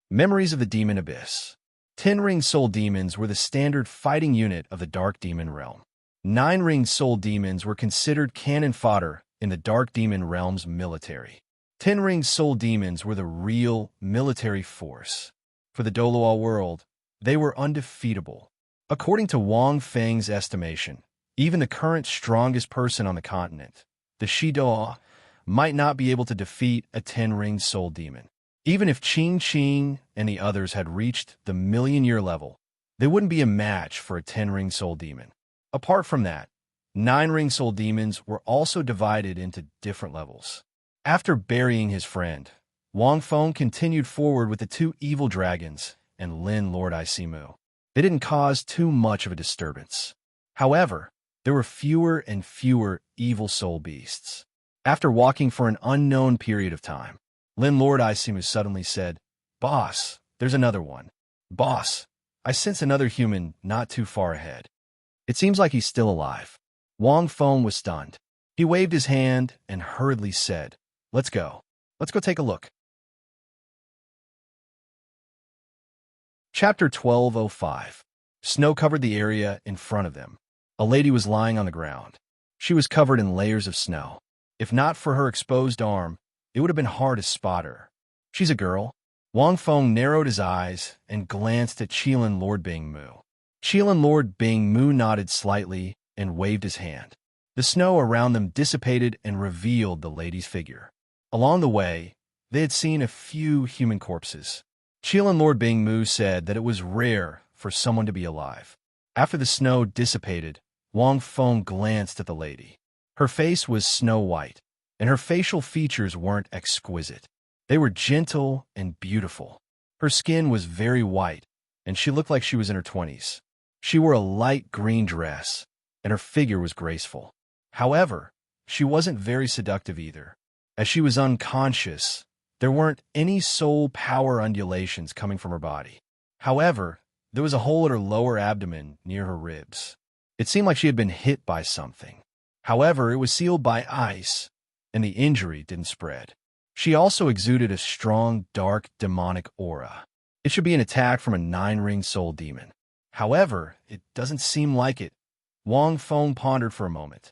Memories of the Demon Abyss. 10-ring soul demons were the standard fighting unit of the Dark Demon realm. 9-ring soul demons were considered cannon fodder in the Dark Demon realm's military. 10-ring soul demons were the real military force. For the Douluo world, they were undefeatable. According to Wang Feng's estimation, even the current strongest person on the continent, the Shidoa, might not be able to defeat a 10-ring soul demon. Even if Qing Qing and the others had reached the million-year level, they wouldn't be a match for a 10-ring soul demon. Apart from that, 9-ring soul demons were also divided into different levels. After burying his friend, Wang Feng continued forward with the 2 evil dragons and Lin Lord Isimu. They didn't cause too much of a disturbance. However, there were fewer and fewer evil soul beasts. After walking for an unknown period of time, Lin Lord Isimu suddenly said, Boss, there's another one. Boss, I sense another human not too far ahead. It seems like he's still alive. Wang Feng was stunned. He waved his hand and hurriedly said, Let's go. Let's go take a look. Chapter 12:05. Snow covered the area in front of them. A lady was lying on the ground. She was covered in layers of snow. If not for her exposed arm, it would have been hard to spot her. She's a girl. Wang Feng narrowed his eyes and glanced at Qilin Lord Bing Mu. Qilin Lord Bing Mu nodded slightly and waved his hand. The snow around them dissipated and revealed the lady's figure. Along the way, they had seen a few human corpses. Qilin Lord Bing Mu said that it was rare for someone to be alive. After the snow dissipated, Wang Feng glanced at the lady. Her face was snow white, and her facial features weren't exquisite. They were gentle and beautiful. Her skin was very white, and she looked like she was in her 20s. She wore a light green dress, and her figure was graceful. However, she wasn't very seductive either. As she was unconscious, there weren't any soul power undulations coming from her body. However, there was a hole in her lower abdomen near her ribs. It seemed like she had been hit by something. However, it was sealed by ice, and the injury didn't spread. She also exuded a strong, dark, demonic aura. It should be an attack from a 9-ring soul demon. However, it doesn't seem like it. Wang Feng pondered for a moment.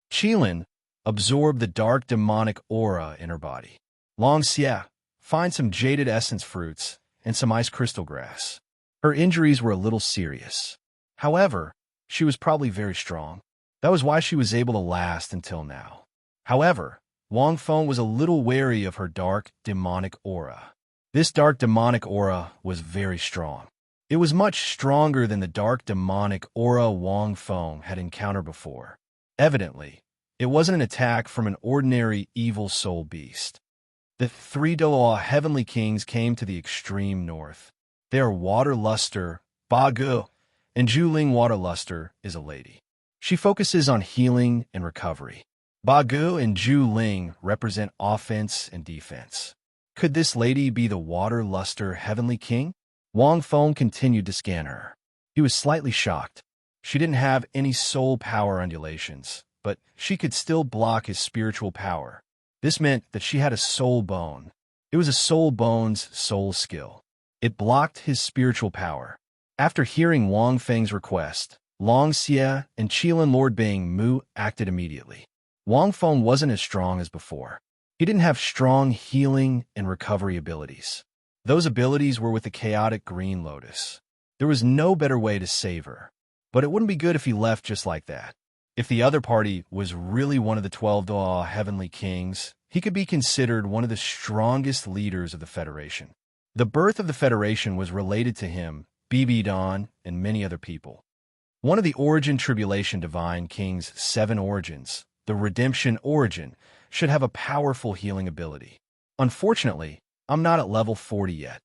Qilin absorbed the dark demonic aura in her body. Long Xia, find some jaded essence fruits and some ice crystal grass. Her injuries were a little serious. However, she was probably very strong. That was why she was able to last until now. However, Wang Feng was a little wary of her dark, demonic aura. This dark demonic aura was very strong. It was much stronger than the dark demonic aura Wang Feng had encountered before. Evidently, it wasn't an attack from an ordinary evil soul beast. The 3 Douluo heavenly kings came to the extreme north. They are Water Luster, Ba Gu, and Zhuling Water Luster is a lady. She focuses on healing and recovery. Ba Gu and Zhu Ling represent offense and defense. Could this lady be the Water Luster Heavenly King? Wang Feng continued to scan her. He was slightly shocked. She didn't have any soul power undulations, but she could still block his spiritual power. This meant that she had a soul bone. It was a soul bone's soul skill. It blocked his spiritual power. After hearing Wang Feng's request, Long Xie and Qilin Lord Bing Mu acted immediately. Wang Feng wasn't as strong as before. He didn't have strong healing and recovery abilities. Those abilities were with the chaotic green lotus. There was no better way to save her. But it wouldn't be good if he left just like that. If the other party was really one of the 12 Douluo heavenly kings, he could be considered one of the strongest leaders of the Federation. The birth of the Federation was related to him, Bibi Dan, and many other people. One of the Origin Tribulation Divine King's 7 origins, the Redemption Origin, should have a powerful healing ability. Unfortunately, I'm not at level 40 yet.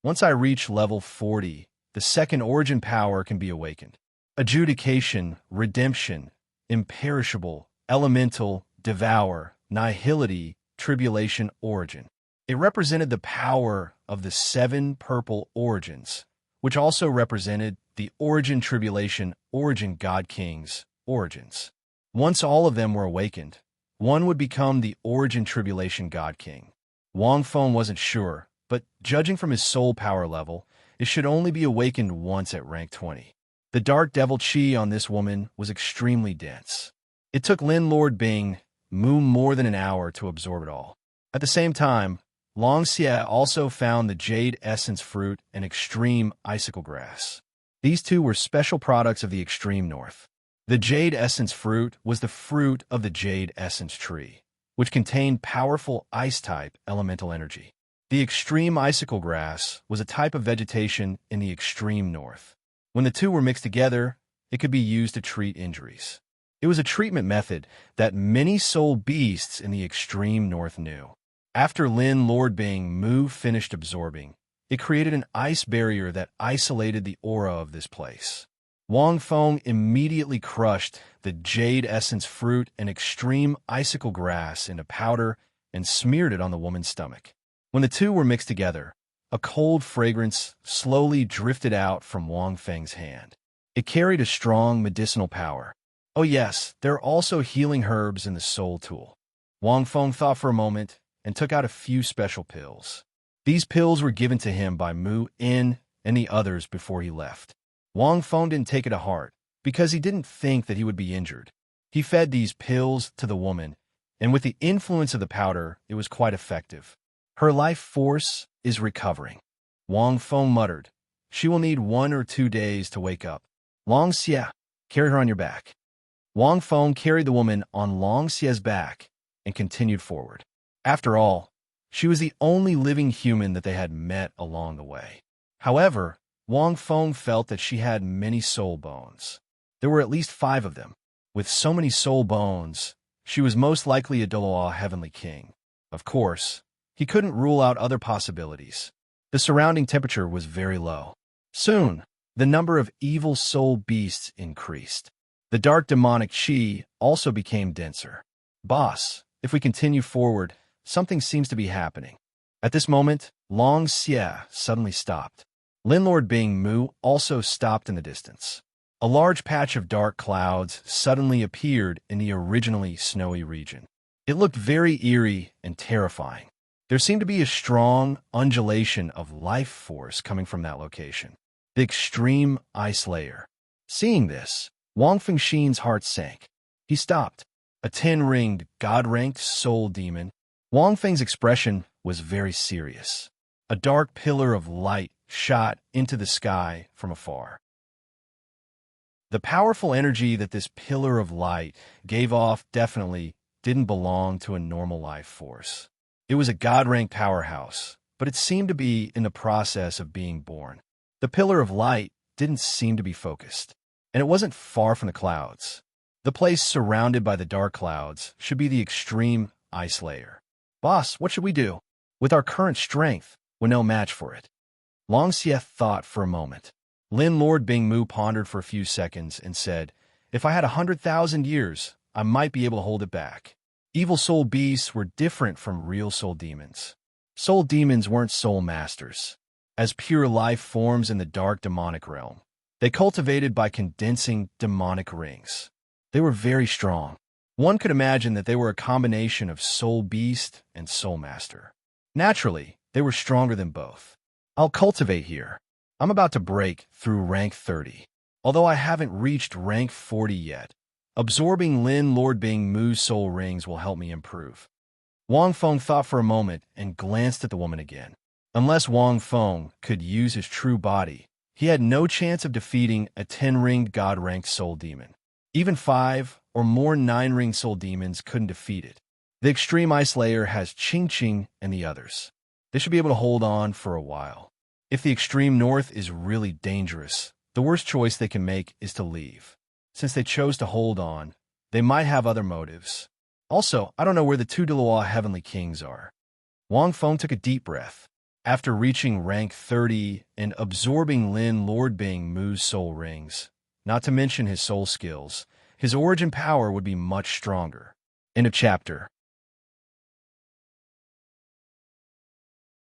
Once I reach level 40, the second origin power can be awakened. Adjudication, Redemption, Imperishable, Elemental, Devour, Nihility, Tribulation Origin. It represented the power of the 7 purple origins, which also represented the Origin Tribulation Origin God King's origins. Once all of them were awakened, one would become the Origin Tribulation God King. Wang Feng wasn't sure, but judging from his soul power level, it should only be awakened once at rank 20. The dark devil chi on this woman was extremely dense. It took Lin Lord Bing Mu more than an hour to absorb it all. At the same time, Long Xie also found the jade essence fruit and extreme icicle grass. These two were special products of the extreme north. The jade essence fruit was the fruit of the jade essence tree, which contained powerful ice-type elemental energy. The extreme icicle grass was a type of vegetation in the extreme north. When the two were mixed together, it could be used to treat injuries. It was a treatment method that many soul beasts in the extreme north knew. After Lin Lord Bing Mu finished absorbing, it created an ice barrier that isolated the aura of this place. Wang Feng immediately crushed the jade essence fruit and extreme icicle grass into powder and smeared it on the woman's stomach. When the two were mixed together, a cold fragrance slowly drifted out from Wang Feng's hand. It carried a strong medicinal power. Oh yes, there are also healing herbs in the soul tool. Wang Feng thought for a moment and took out a few special pills. These pills were given to him by Mu In and the others before he left. Wang Feng didn't take it to heart because he didn't think that he would be injured. He fed these pills to the woman, and with the influence of the powder, it was quite effective. Her life force is recovering. Wang Feng muttered, "She will need 1 or 2 days to wake up. Long Xie, carry her on your back." Wang Feng carried the woman on Long Xie's back and continued forward. After all, she was the only living human that they had met along the way. However, Wang Feng felt that she had many soul bones. There were at least 5 of them. With so many soul bones, she was most likely a Douluo heavenly king. Of course, he couldn't rule out other possibilities. The surrounding temperature was very low. Soon, the number of evil soul beasts increased. The dark demonic qi also became denser. "Boss, if we continue forward, something seems to be happening." At this moment, Long Xie suddenly stopped. Landlord Bing Mu also stopped in the distance. A large patch of dark clouds suddenly appeared in the originally snowy region. It looked very eerie and terrifying. There seemed to be a strong undulation of life force coming from that location. The extreme ice layer. Seeing this, Wang Fengxin's heart sank. He stopped. A 10-ringed, god-ranked soul demon. Wang Feng's expression was very serious. A dark pillar of light shot into the sky from afar. The powerful energy that this pillar of light gave off definitely didn't belong to a normal life force. It was a god-ranked powerhouse, but it seemed to be in the process of being born. The pillar of light didn't seem to be focused, and it wasn't far from the clouds. The place surrounded by the dark clouds should be the extreme ice layer. "Boss, what should we do? With our current strength, we're no match for it." Long Xie thought for a moment. Lord Bing Mu pondered for a few seconds and said, "If I had 100,000 years, I might be able to hold it back." Evil soul beasts were different from real soul demons. Soul demons weren't soul masters. As pure life forms in the dark demonic realm, they cultivated by condensing demonic rings. They were very strong. One could imagine that they were a combination of soul beast and soul master. Naturally, they were stronger than both. "I'll cultivate here. I'm about to break through rank 30, although I haven't reached rank 40 yet. Absorbing Lord Bing Mu's soul rings will help me improve." Wang Feng thought for a moment and glanced at the woman again. Unless Wang Feng could use his true body, he had no chance of defeating a 10-ringed god-ranked soul demon. Even 5 or more 9-ringed soul demons couldn't defeat it. The extreme ice layer has Qing Qing and the others. They should be able to hold on for a while. If the extreme north is really dangerous, the worst choice they can make is to leave. Since they chose to hold on, they might have other motives. Also, I don't know where the 2 Douluo heavenly kings are. Wang Feng took a deep breath. After reaching rank 30 and absorbing Lord Bing Mu's soul rings, not to mention his soul skills, his origin power would be much stronger. End of chapter.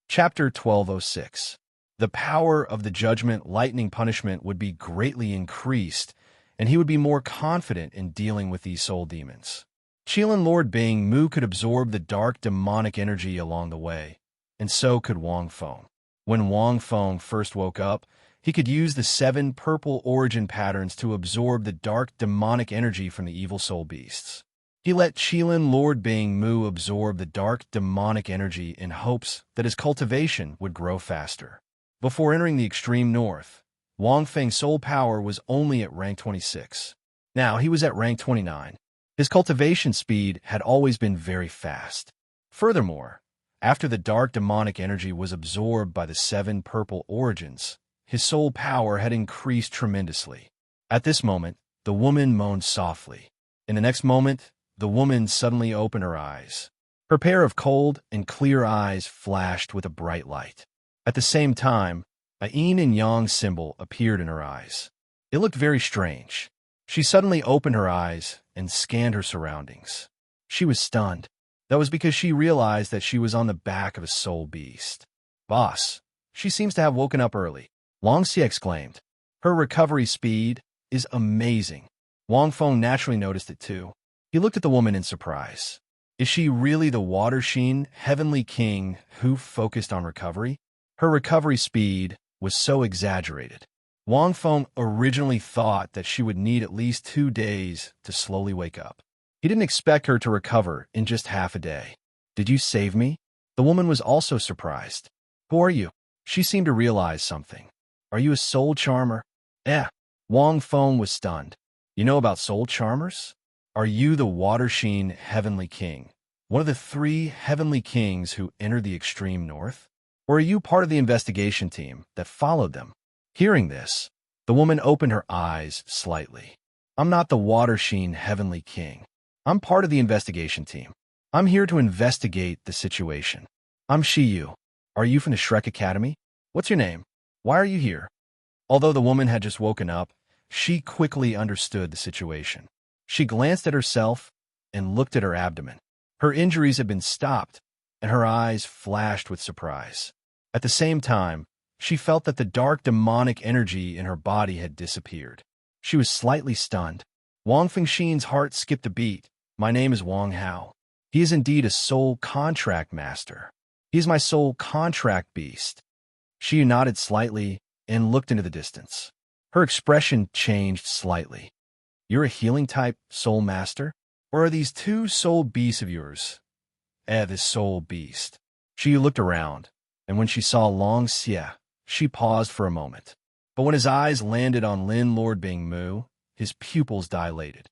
Chapter 1206. The power of the judgment lightning punishment would be greatly increased, and he would be more confident in dealing with these soul demons. Qilin Lord Bing Mu could absorb the dark demonic energy along the way, and so could Wang Feng. When Wang Feng first woke up, he could use the 7 purple origin patterns to absorb the dark demonic energy from the evil soul beasts. He let Qilin Lord Bing Mu absorb the dark demonic energy in hopes that his cultivation would grow faster. Before entering the extreme north, Wang Feng's soul power was only at rank 26. Now he was at rank 29. His cultivation speed had always been very fast. Furthermore, after the dark demonic energy was absorbed by the 7 purple origins, his soul power had increased tremendously. At this moment, the woman moaned softly. In the next moment, the woman suddenly opened her eyes. Her pair of cold and clear eyes flashed with a bright light. At the same time, a yin and yang symbol appeared in her eyes. It looked very strange. She suddenly opened her eyes and scanned her surroundings. She was stunned. That was because she realized that she was on the back of a soul beast. Boss, she seems to have woken up early, Long Xie exclaimed. Her recovery speed is amazing. Wang Feng naturally noticed it too. He looked at the woman in surprise. Is she really the Water Sheen Heavenly King who focused on recovery? Her recovery speed was so exaggerated. Wang Feng originally thought that she would need at least 2 days to slowly wake up. He didn't expect her to recover in just half a day. Did you save me? The woman was also surprised. Who are you? She seemed to realize something. Are you a soul charmer? Wang Feng was stunned. You know about soul charmers? Are you the Water Sheen Heavenly King, one of the 3 Heavenly Kings who entered the extreme north? Or are you part of the investigation team that followed them? Hearing this, the woman opened her eyes slightly. I'm not the Water Sheen Heavenly King. I'm part of the investigation team. I'm here to investigate the situation. I'm Shiyu. Are you from the Shrek Academy? What's your name? Why are you here? Although the woman had just woken up, she quickly understood the situation. She glanced at herself and looked at her abdomen. Her injuries had been stopped, and her eyes flashed with surprise. At the same time, she felt that the dark demonic energy in her body had disappeared. She was slightly stunned. Wang Fengxin's heart skipped a beat. My name is Wang Hao. He is indeed a soul contract master. He is my soul contract beast. She nodded slightly and looked into the distance. Her expression changed slightly. You're a healing type soul master? Or are these 2 soul beasts of yours? This soul beast. She looked around, and when she saw Long Xie, she paused for a moment. But when his eyes landed on Lin Lord Bingmu, his pupils dilated.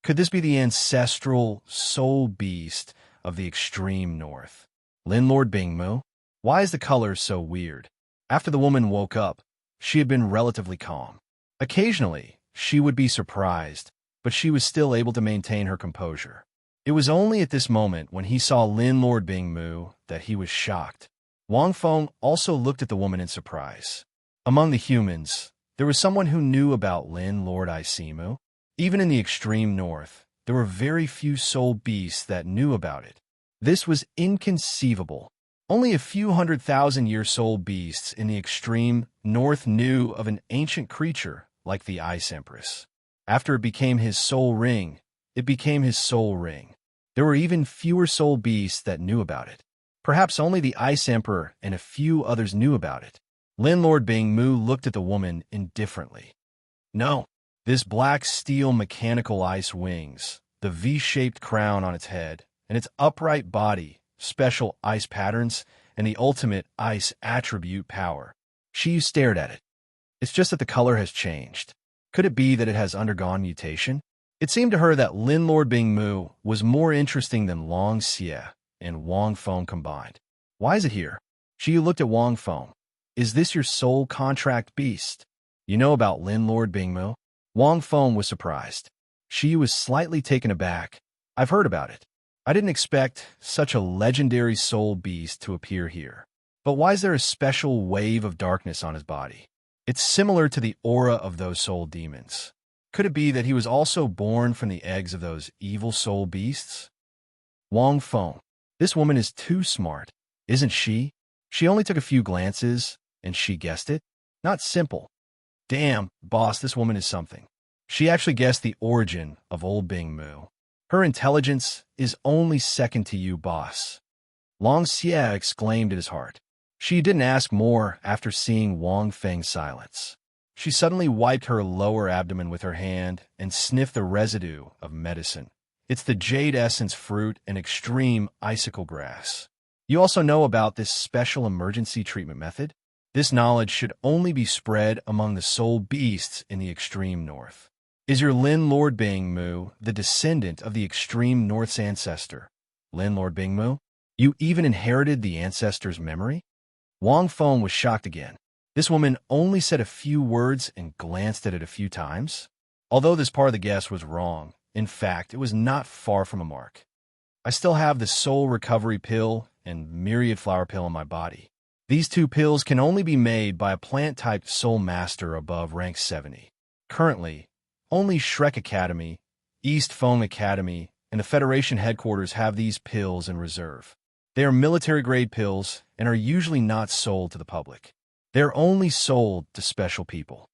Could this be the ancestral soul beast of the extreme north? Lin Lord Bingmu? Why is the color so weird? After the woman woke up, she had been relatively calm. Occasionally, she would be surprised, but she was still able to maintain her composure. It was only at this moment when he saw Lin Lord Bingmu that he was shocked. Wang Feng also looked at the woman in surprise. Among the humans, there was someone who knew about Lin Lord Isimu. Even in the extreme north, there were very few soul beasts that knew about it. This was inconceivable. Only a few 100,000-year soul beasts in the extreme north knew of an ancient creature like the Ice Empress. After it became his soul ring, it became his soul ring. There were even fewer soul beasts that knew about it. Perhaps only the Ice Emperor and a few others knew about it. Lin Lord Bingmu looked at the woman indifferently. No. This black steel mechanical ice wings, the V-shaped crown on its head, and its upright body, special ice patterns, and the ultimate ice attribute power. She stared at it. It's just that the color has changed. Could it be that it has undergone mutation? It seemed to her that Lin Lord Bingmu was more interesting than Long Xie and Wang Feng combined. Why is it here? She looked at Wang Feng. Is this your soul contract beast? You know about Lin Lord Bingmu? Wang Feng was surprised. She was slightly taken aback. I've heard about it. I didn't expect such a legendary soul beast to appear here. But why is there a special wave of darkness on his body? It's similar to the aura of those soul demons. Could it be that he was also born from the eggs of those evil soul beasts? Wang Feng. This woman is too smart, isn't she? She only took a few glances, and she guessed it? Not simple. Damn, boss, this woman is something. She actually guessed the origin of old Bingmu. Her intelligence is only second to you, boss. Long Xie exclaimed in his heart. She didn't ask more after seeing Wang Feng's silence. She suddenly wiped her lower abdomen with her hand and sniffed the residue of medicine. It's the jade essence fruit and extreme icicle grass. You also know about this special emergency treatment method? This knowledge should only be spread among the soul beasts in the extreme north. Is your Lin Lord Bingmu the descendant of the extreme north's ancestor? Lin Lord Bingmu? You even inherited the ancestor's memory? Wang Feng was shocked again. This woman only said a few words and glanced at it a few times. Although this part of the guess was wrong, in fact, it was not far from a mark. I still have the soul recovery pill and myriad flower pill in my body. These 2 pills can only be made by a plant-type soul master above rank 70. Currently, only Shrek Academy, East Foam Academy, and the Federation headquarters have these pills in reserve. They are military-grade pills and are usually not sold to the public. They are only sold to special people.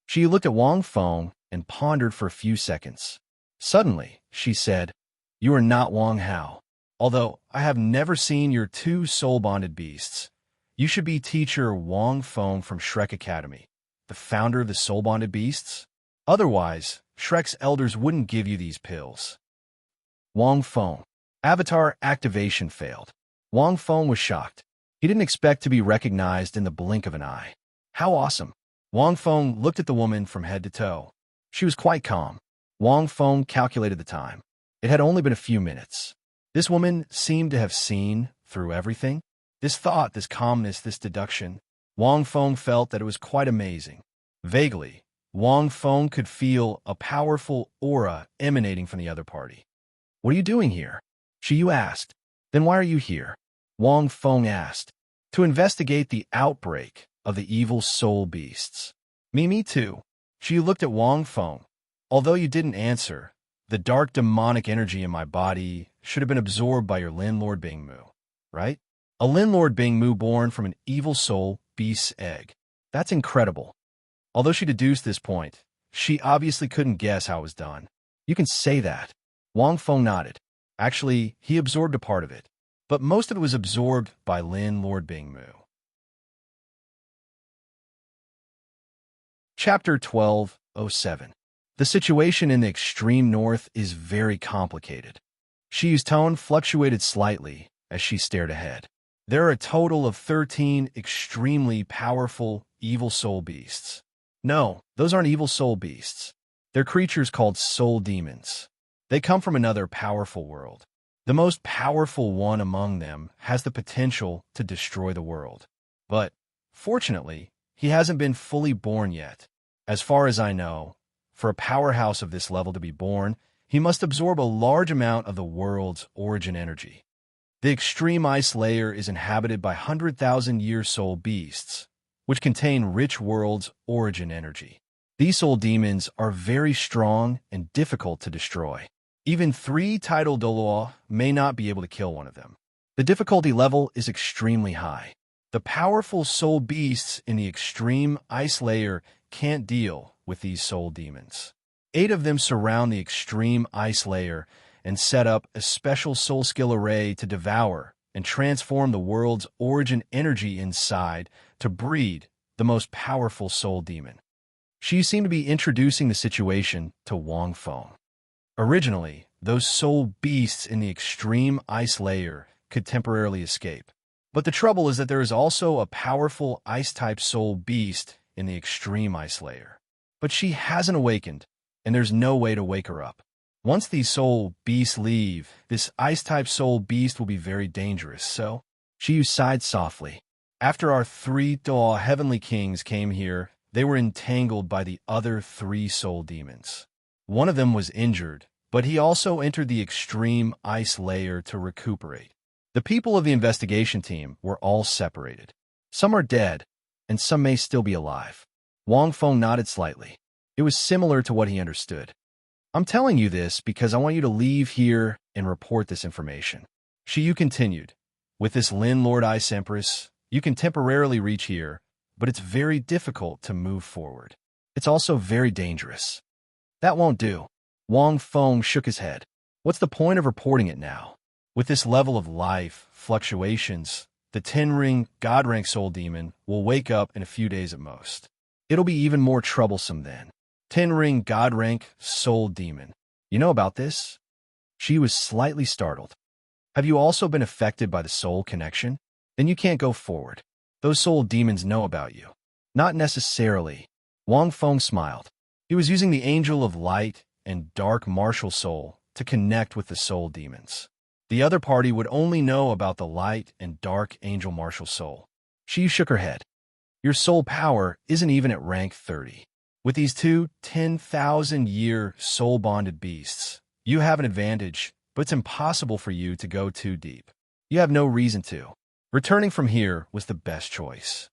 She looked at Wang Feng and pondered for a few seconds. Suddenly, she said, "You are not Wang Hao. Although I have never seen your two soul-bonded beasts. You should be teacher Wang Feng from Shrek Academy, the founder of the soul-bonded beasts. Otherwise, Shrek's elders wouldn't give you these pills." Wang Feng. Avatar activation failed. Wang Feng was shocked. He didn't expect to be recognized in the blink of an eye. How awesome. Wang Feng looked at the woman from head to toe. She was quite calm. Wang Feng calculated the time. It had only been a few minutes. This woman seemed to have seen through everything. This thought, this calmness, this deduction. Wang Feng felt that it was quite amazing. Vaguely, Wang Feng could feel a powerful aura emanating from the other party. "What are you doing here?" Shiyu asked. "Then why are you here?" Wang Feng asked. "To investigate the outbreak of the evil soul beasts." Me too." Shiyu looked at Wang Feng. "Although you didn't answer, the dark demonic energy in my body should have been absorbed by your Landlord Bingmu, right? A Landlord Bingmu born from an evil soul beast's egg. That's incredible." Although she deduced this point, she obviously couldn't guess how it was done. "You can say that." Wang Feng nodded. Actually, he absorbed a part of it, but most of it was absorbed by Landlord Bingmu. Chapter 12:07. The situation in the extreme north is very complicated. Shiyu's tone fluctuated slightly as she stared ahead. There are a total of 13 extremely powerful evil soul beasts. No, those aren't evil soul beasts. They're creatures called soul demons. They come from another powerful world. The most powerful one among them has the potential to destroy the world. But, fortunately, he hasn't been fully born yet. As far as I know, for a powerhouse of this level to be born, he must absorb a large amount of the world's origin energy. The extreme ice layer is inhabited by 100,000-year soul beasts, which contain rich world's origin energy. These soul demons are very strong and difficult to destroy. Even 3 title Douluo may not be able to kill one of them. The difficulty level is extremely high. The powerful soul beasts in the extreme ice layer can't deal with these soul demons. 8 of them surround the extreme ice layer and set up a special soul skill array to devour and transform the world's origin energy inside to breed the most powerful soul demon. She seemed to be introducing the situation to Wang Feng. Originally, those soul beasts in the extreme ice layer could temporarily escape. But the trouble is that there is also a powerful ice-type soul beast in the extreme ice layer. But she hasn't awakened, and there's no way to wake her up. Once these soul beasts leave, this ice-type soul beast will be very dangerous, so Shiyu sighed softly. After our 3 Douluo heavenly kings came here, they were entangled by the other 3 soul demons. One of them was injured, but he also entered the extreme ice layer to recuperate. The people of the investigation team were all separated. Some are dead, and some may still be alive. Wang Feng nodded slightly. It was similar to what he understood. "I'm telling you this because I want you to leave here and report this information." Shiyu continued. "With this Landlord Ice Empress, you can temporarily reach here, but it's very difficult to move forward. It's also very dangerous." "That won't do." Wang Feng shook his head. "What's the point of reporting it now? With this level of life, fluctuations, the 10-ring God-rank soul demon will wake up in a few days at most. It'll be even more troublesome then. 10-ring God-rank soul demon. You know about this?" She was slightly startled. "Have you also been affected by the soul connection? Then you can't go forward. Those soul demons know about you." "Not necessarily." Wang Feng smiled. He was using the angel of light and dark martial soul to connect with the soul demons. The other party would only know about the light and dark angel martial soul. She shook her head. "Your soul power isn't even at rank 30. With these 2 10,000-year soul-bonded beasts, you have an advantage, but it's impossible for you to go too deep. You have no reason to. Returning from here was the best choice."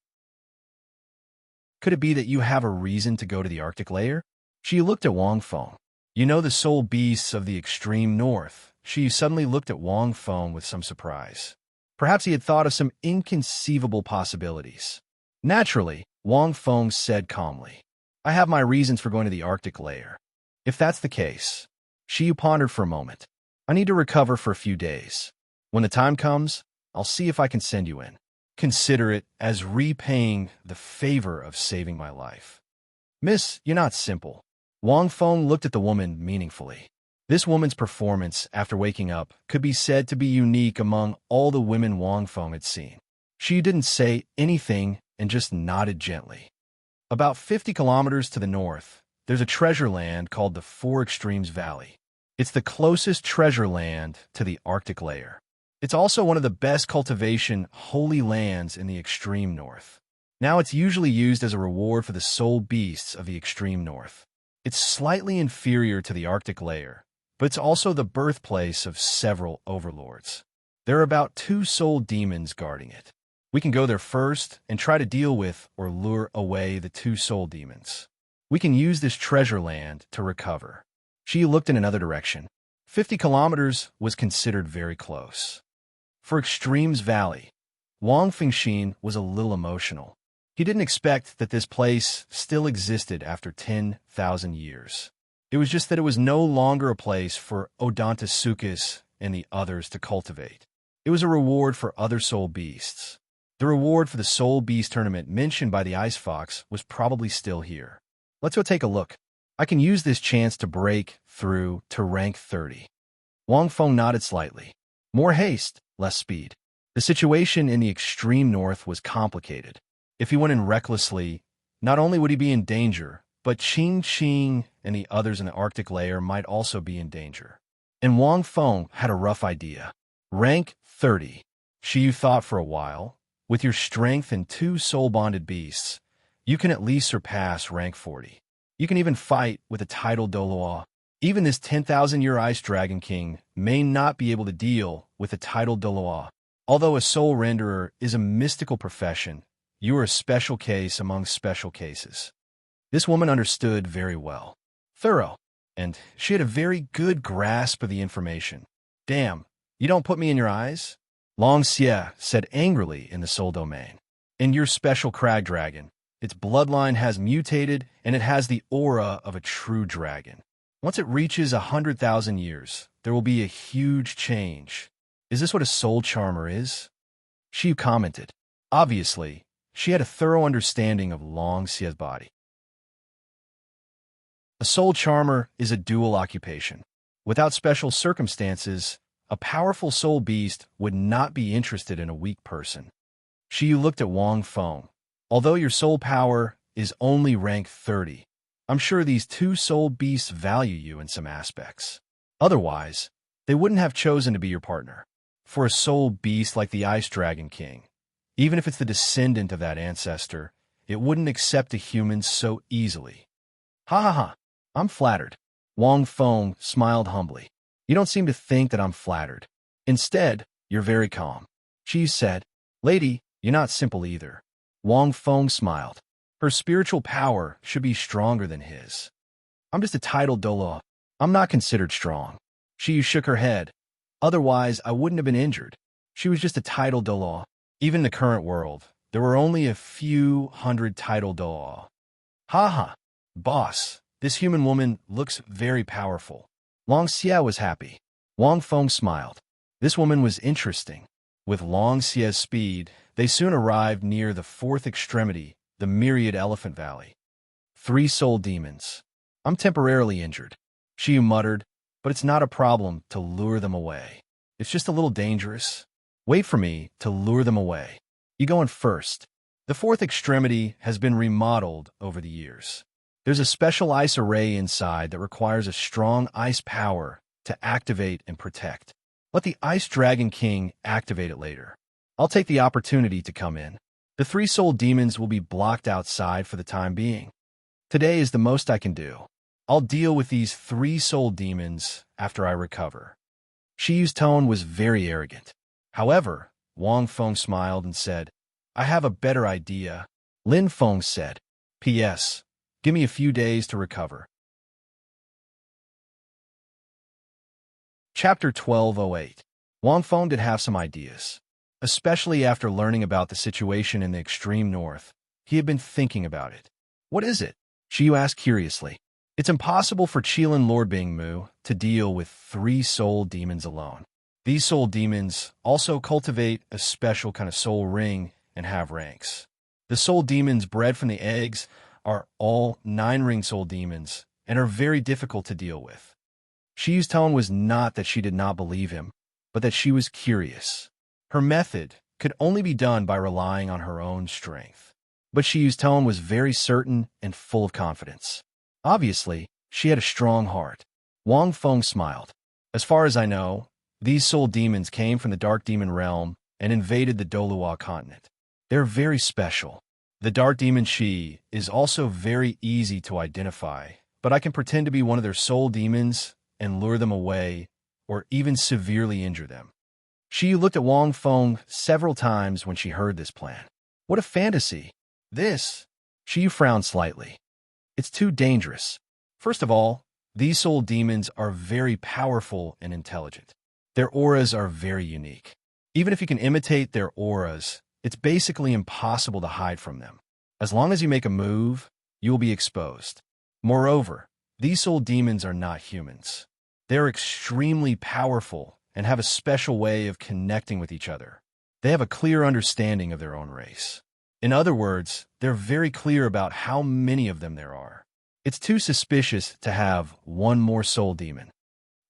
"Could it be that you have a reason to go to the Arctic layer?" She looked at Wang Feng. You know the soul beasts of the extreme north. She suddenly looked at Wang Feng with some surprise. Perhaps he had thought of some inconceivable possibilities. Naturally, Wang Feng said calmly, I have my reasons for going to the Arctic layer. If that's the case, Shi pondered for a moment. I need to recover for a few days. When the time comes, I'll see if I can send you in. Consider it as repaying the favor of saving my life. Miss, you're not simple. Wang Feng looked at the woman meaningfully. This woman's performance after waking up could be said to be unique among all the women Wang Feng had seen. She didn't say anything and just nodded gently. About 50 kilometers to the north, there's a treasure land called the Four Extremes Valley. It's the closest treasure land to the Arctic layer. It's also one of the best cultivation holy lands in the extreme north. Now it's usually used as a reward for the soul beasts of the extreme north. It's slightly inferior to the Arctic layer, but it's also the birthplace of several overlords. There are about 2 soul demons guarding it. We can go there first and try to deal with or lure away the 2 soul demons. We can use this treasure land to recover. She looked in another direction. 50 kilometers was considered very close. For Extremes Valley, Wang Fengxin was a little emotional. He didn't expect that this place still existed after 10,000 years. It was just that it was no longer a place for Odontosuchus and the others to cultivate. It was a reward for other soul beasts. The reward for the soul beast tournament mentioned by the ice fox was probably still here. Let's go take a look. I can use this chance to break through to rank 30. Wang Feng nodded slightly. More haste, less speed. The situation in the extreme north was complicated. If he went in recklessly, not only would he be in danger, but Qing and the others in the Arctic layer might also be in danger. And Wang Feng had a rough idea. Rank 30. Shiyu thought for a while. With your strength and 2 soul-bonded beasts, you can at least surpass rank 40. You can even fight with a titled Douluo. Even this 10,000-year Ice Dragon King may not be able to deal with a titled Douluo. Although a soul renderer is a mystical profession, you are a special case among special cases. This woman understood very well. Thorough. And she had a very good grasp of the information. Damn, you don't put me in your eyes? Long Xie said angrily in the soul domain. In your special crag dragon, its bloodline has mutated and it has the aura of a true dragon. Once it reaches 100,000 years, there will be a huge change. Is this what a soul charmer is? She commented. Obviously, she had a thorough understanding of Long Xie's body. A soul charmer is a dual occupation. Without special circumstances, a powerful soul beast would not be interested in a weak person. She looked at Wang Feng. Although your soul power is only rank 30, I'm sure these 2 soul beasts value you in some aspects. Otherwise, they wouldn't have chosen to be your partner. For a soul beast like the Ice Dragon King, even if it's the descendant of that ancestor, it wouldn't accept a human so easily. Ha ha ha, I'm flattered. Wang Feng smiled humbly. You don't seem to think that I'm flattered. Instead, you're very calm. She said, Lady, you're not simple either. Wang Feng smiled. Her spiritual power should be stronger than his. I'm just a titled Douluo. I'm not considered strong. She shook her head. Otherwise, I wouldn't have been injured. She was just a titled Douluo. Even in the current world, there were only a few hundred titled Douluo. Ha ha, boss, this human woman looks very powerful. Long Xie was happy. Wang Feng smiled. This woman was interesting. With Long Xie's speed, they soon arrived near the 4th extremity, the Myriad Elephant Valley. 3 soul demons. I'm temporarily injured. She muttered, but it's not a problem to lure them away. It's just a little dangerous. Wait for me to lure them away. You go in first. The 4th extremity has been remodeled over the years. There's a special ice array inside that requires a strong ice power to activate and protect. Let the Ice Dragon King activate it later. I'll take the opportunity to come in. The 3 soul demons will be blocked outside for the time being. Today is the most I can do. I'll deal with these 3 soul demons after I recover. Shiyu's tone was very arrogant. However, Wang Feng smiled and said, I have a better idea. Lin Feng said, P.S. Give me a few days to recover. Chapter 1208. Wang Feng did have some ideas. Especially after learning about the situation in the extreme north, he had been thinking about it. What is it? Xiyu asked curiously. It's impossible for Qilin Lord Bingmu to deal with 3 soul demons alone. These soul demons also cultivate a special kind of soul ring and have ranks. The soul demons bred from the eggs are all 9-ring soul demons and are very difficult to deal with. Xiyu's tone was not that she did not believe him, but that she was curious. Her method could only be done by relying on her own strength. But Xiyu's tone was very certain and full of confidence. Obviously, she had a strong heart. Wang Feng smiled. As far as I know, these soul demons came from the Dark Demon realm and invaded the Douluo continent. They're very special. The Dark Demon Shi is also very easy to identify, but I can pretend to be one of their soul demons and lure them away or even severely injure them. She looked at Wang Feng several times when she heard this plan. What a fantasy! This! Shi frowned slightly. It's too dangerous. First of all, these soul demons are very powerful and intelligent. Their auras are very unique. Even if you can imitate their auras, it's basically impossible to hide from them. As long as you make a move, you will be exposed. Moreover, these soul demons are not humans. They're extremely powerful and have a special way of connecting with each other. They have a clear understanding of their own race. In other words, they're very clear about how many of them there are. It's too suspicious to have one more soul demon.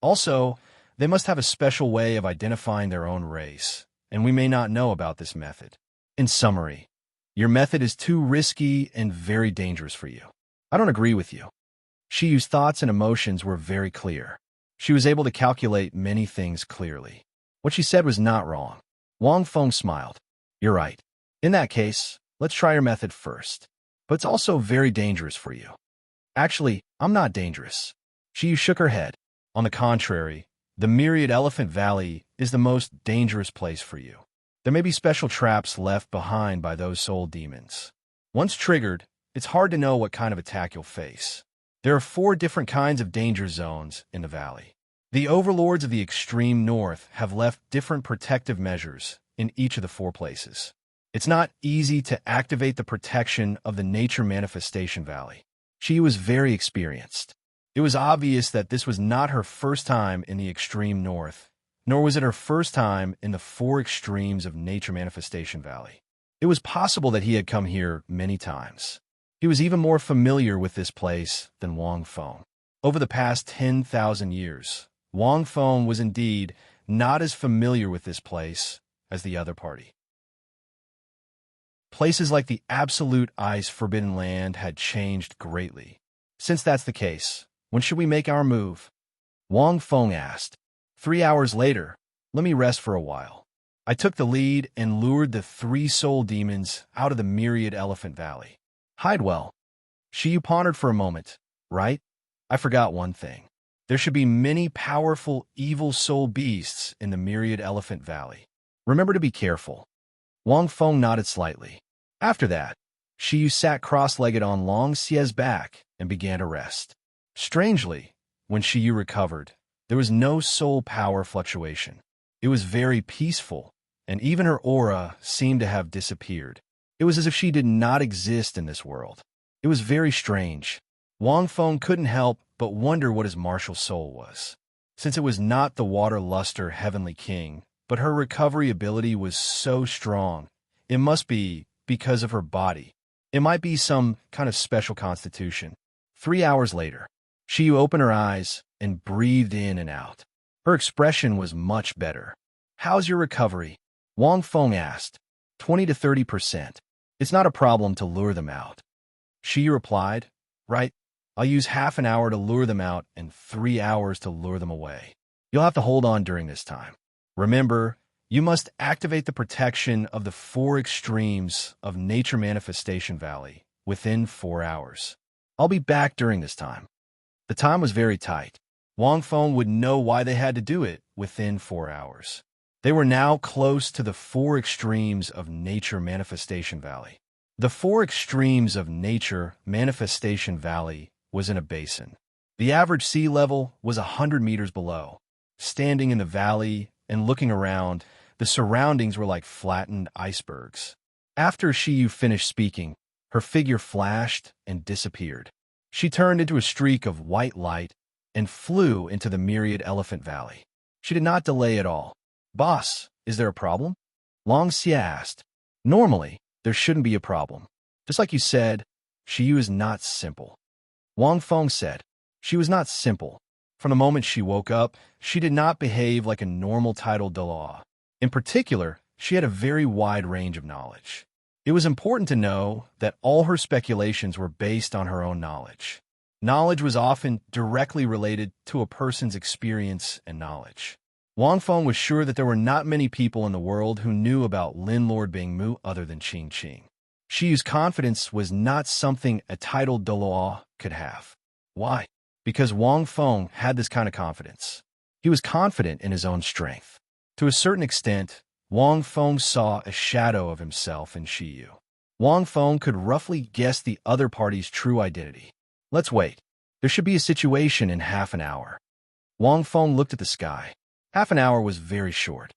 Also, they must have a special way of identifying their own race, and we may not know about this method. In summary, your method is too risky and very dangerous for you. I don't agree with you. Xiyu's thoughts and emotions were very clear. She was able to calculate many things clearly. What she said was not wrong. Wang Feng smiled. You're right. In that case, let's try your method first. But it's also very dangerous for you. Actually, I'm not dangerous. Xiyu shook her head. On the contrary, the Myriad Elephant Valley is the most dangerous place for you. There may be special traps left behind by those soul demons. Once triggered, it's hard to know what kind of attack you'll face. There are 4 different kinds of danger zones in the valley. The overlords of the extreme north have left different protective measures in each of the 4 places. It's not easy to activate the protection of the Nature Manifestation Valley. She was very experienced. It was obvious that this was not her first time in the extreme north, nor was it her first time in the 4 extremes of Nature Manifestation Valley. It was possible that he had come here many times. He was even more familiar with this place than Wang Feng. Over the past 10,000 years, Wang Feng was indeed not as familiar with this place as the other party. Places like the Absolute Ice Forbidden Land had changed greatly. Since that's the case, when should we make our move? Wang Feng asked. 3 hours later, let me rest for a while. I took the lead and lured the 3 soul demons out of the Myriad Elephant Valley. Hide well. Xiyu pondered for a moment. Right? I forgot one thing. There should be many powerful evil soul beasts in the Myriad Elephant Valley. Remember to be careful. Wang Feng nodded slightly. After that, Xiyu sat cross-legged on Long Xie's back and began to rest. Strangely, when Xiyu recovered, there was no soul power fluctuation. It was very peaceful, and even her aura seemed to have disappeared. It was as if she did not exist in this world. It was very strange. Wang Feng couldn't help but wonder what his martial soul was. Since it was not the Water Luster Heavenly King, but her recovery ability was so strong, it must be because of her body. It might be some kind of special constitution. 3 hours later, Xiyu opened her eyes and breathed in and out. Her expression was much better. How's your recovery? Wang Feng asked. 20 to 30%. It's not a problem to lure them out. Xiyu replied, right, I'll use half an hour to lure them out and 3 hours to lure them away. You'll have to hold on during this time. Remember, you must activate the protection of the 4 extremes of Nature Manifestation Valley within 4 hours. I'll be back during this time. The time was very tight. Wang Feng would know why they had to do it within 4 hours. They were now close to the 4 extremes of Nature Manifestation Valley. The 4 extremes of Nature Manifestation Valley was in a basin. The average sea level was 100 meters below. standing in the valley and looking around. The surroundings were like flattened icebergs. After Shiyu finished speaking, her figure flashed and disappeared. She turned into a streak of white light and flew into the myriad elephant valley. She did not delay at all. "Boss, is there a problem?" Long Xia asked. "Normally, there shouldn't be a problem. Just like you said, Shiyu is not simple." Wang Feng said. She was not simple. From the moment she woke up, she did not behave like a normal titled Dalu. In particular, she had a very wide range of knowledge. It was important to know that all her speculations were based on her own knowledge. Knowledge was often directly related to a person's experience and knowledge. Wang Feng was sure that there were not many people in the world who knew about Lin Lord Bingmu other than Qing Qing. Shiyu's confidence was not something a titled Dalu could have. Why? Because Wang Feng had this kind of confidence. He was confident in his own strength. To a certain extent, Wang Feng saw a shadow of himself in Shiyu. Wang Feng could roughly guess the other party's true identity. "Let's wait. There should be a situation in half an hour." Wang Feng looked at the sky. Half an hour was very short.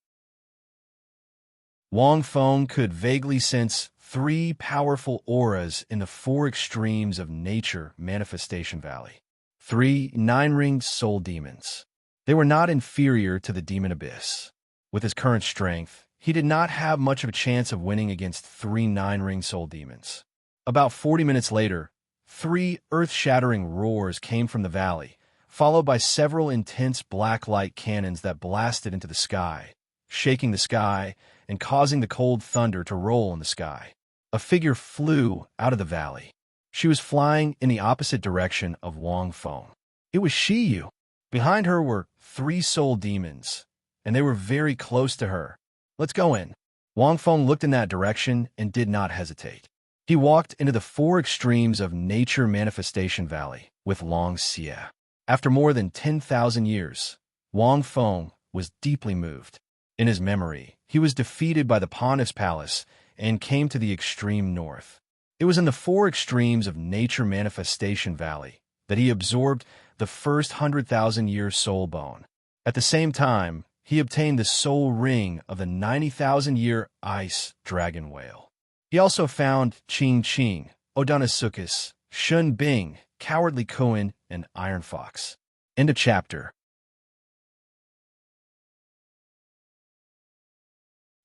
Wang Feng could vaguely sense 3 powerful auras in the 4 extremes of nature manifestation valley. 3 nine-ringed soul demons. They were not inferior to the demon abyss. With his current strength, he did not have much of a chance of winning against 3 nine-ringed soul demons. About 40 minutes later, 3 earth-shattering roars came from the valley, followed by several intense black light cannons that blasted into the sky, shaking the sky and causing the cold thunder to roll in the sky. A figure flew out of the valley. She was flying in the opposite direction of Wang Feng. It was Shiyu. Behind her were 3 soul demons, and they were very close to her. "Let's go in." Wang Feng looked in that direction and did not hesitate. He walked into the 4 extremes of nature manifestation valley with Long Xia. After more than 10,000 years, Wang Feng was deeply moved. In his memory, he was defeated by the Pontiff's palace and came to the extreme north. It was in the 4 extremes of nature manifestation valley that he absorbed the first 100,000-year soul bone. At the same time, he obtained the soul ring of the 90,000-year ice dragon whale. He also found Qing Qing, Odonosukis, Shun Bing, Cowardly Koan, and Iron Fox. End of chapter.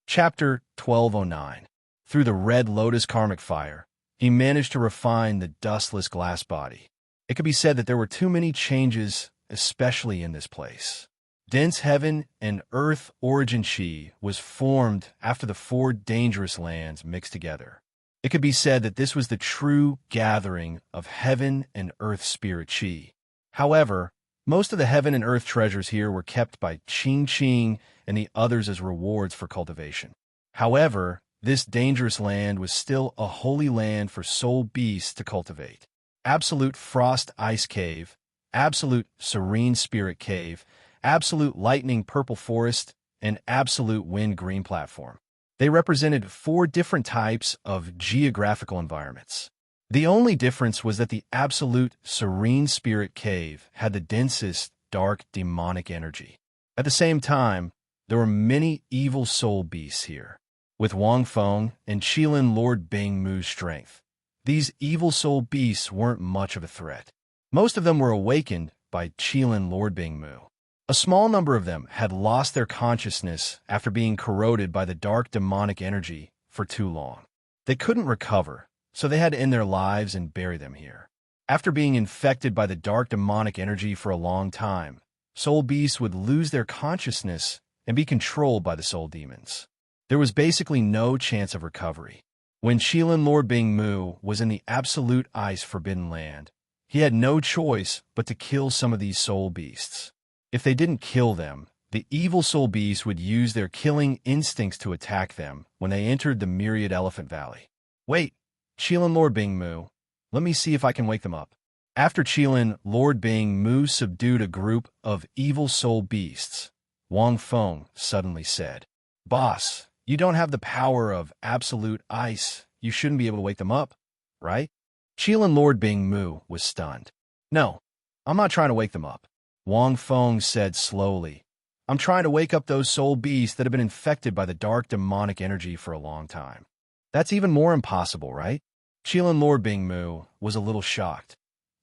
Chapter 1209. Through the red lotus karmic fire, he managed to refine the dustless glass body. It could be said that there were too many changes, especially in this place. Dense heaven and earth origin chi was formed after the 4 dangerous lands mixed together. It could be said that this was the true gathering of heaven and earth spirit chi. However, most of the heaven and earth treasures here were kept by Qing Qing and the others as rewards for cultivation. However, this dangerous land was still a holy land for soul beasts to cultivate. Absolute Frost Ice Cave, Absolute Serene Spirit Cave, Absolute Lightning Purple Forest, and Absolute Wind Green Platform. They represented 4 different types of geographical environments. The only difference was that the Absolute Serene Spirit Cave had the densest dark demonic energy. At the same time, there were many evil soul beasts here. With Wang Feng and Qilin Lord Bingmu's strength, these evil soul beasts weren't much of a threat. Most of them were awakened by Qilin Lord Bingmu. A small number of them had lost their consciousness after being corroded by the dark demonic energy for too long. They couldn't recover, so they had to end their lives and bury them here. After being infected by the dark demonic energy for a long time, soul beasts would lose their consciousness and be controlled by the soul demons. There was basically no chance of recovery. When Qilin Lord Bingmu was in the absolute ice forbidden land, he had no choice but to kill some of these soul beasts. If they didn't kill them, the evil soul beasts would use their killing instincts to attack them when they entered the myriad elephant valley. "Wait, Qilin Lord Bingmu, let me see if I can wake them up." After Qilin Lord Bingmu subdued a group of evil soul beasts, Wang Feng suddenly said, "Boss, you don't have the power of absolute ice. You shouldn't be able to wake them up, right?" Qilin Lord Bingmu was stunned. "No, I'm not trying to wake them up," Wang Feng said slowly. I'm trying to wake up those soul beasts that have been infected by the dark demonic energy for a long time. That's even more impossible, right? Qilin Lord Bingmu was a little shocked.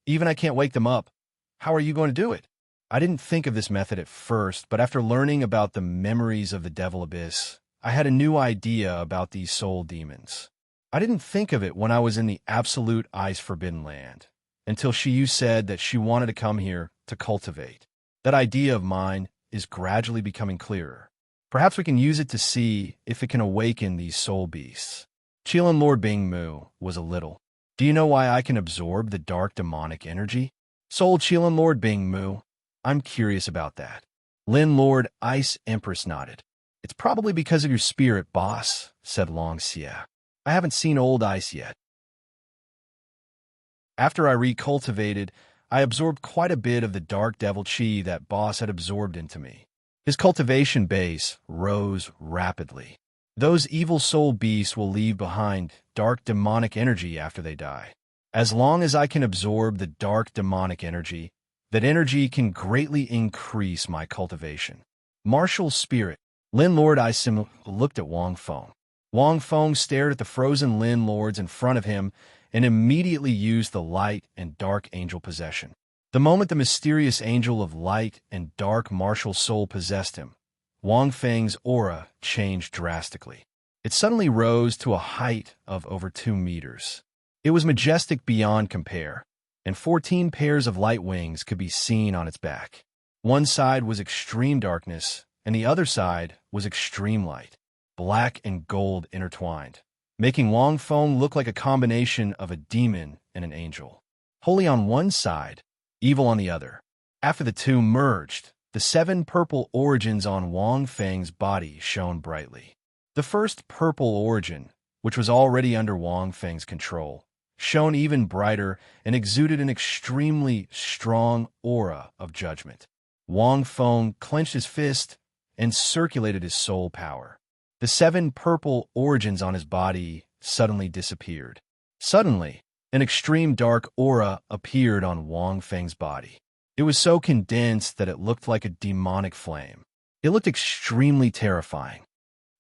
Even I can't wake them up. How are you going to do it? I didn't think of this method at first, but after learning about the memories of the Devil Abyss, I had a new idea about these soul demons. I didn't think of it when I was in the absolute ice forbidden land, until Shiyu said that she wanted to come here to cultivate. That idea of mine is gradually becoming clearer. Perhaps we can use it to see if it can awaken these soul beasts. Qilin Lord Bingmu was a little. Do you know why I can absorb the dark demonic energy? Soul Qilin Lord Bingmu. I'm curious about that. Lin Lord Ice Empress nodded. It's probably because of your spirit, boss, said Long Xie. I haven't seen old ice yet. After I recultivated, I absorbed quite a bit of the dark devil chi that boss had absorbed into me. His cultivation base rose rapidly. Those evil soul beasts will leave behind dark demonic energy after they die. As long as I can absorb the dark demonic energy, that energy can greatly increase my cultivation. Martial spirit. Lin Lord Isim looked at Wang Feng. Wang Feng stared at the frozen Lin Lords in front of him and immediately used the light and dark angel possession. The moment the mysterious angel of light and dark martial soul possessed him, Wang Feng's aura changed drastically. It suddenly rose to a height of over 2 meters. It was majestic beyond compare, and 14 pairs of light wings could be seen on its back. One side was extreme darkness, and the other side was extreme light, black and gold intertwined, making Wang Feng look like a combination of a demon and an angel. Holy on one side, evil on the other. After the two merged, the 7 purple origins on Wang Feng's body shone brightly. The first purple origin, which was already under Wang Feng's control, shone even brighter and exuded an extremely strong aura of judgment. Wang Feng clenched his fist and circulated his soul power. The 7 purple origins on his body suddenly disappeared. Suddenly, an extreme dark aura appeared on Wang Feng's body. It was so condensed that it looked like a demonic flame. It looked extremely terrifying.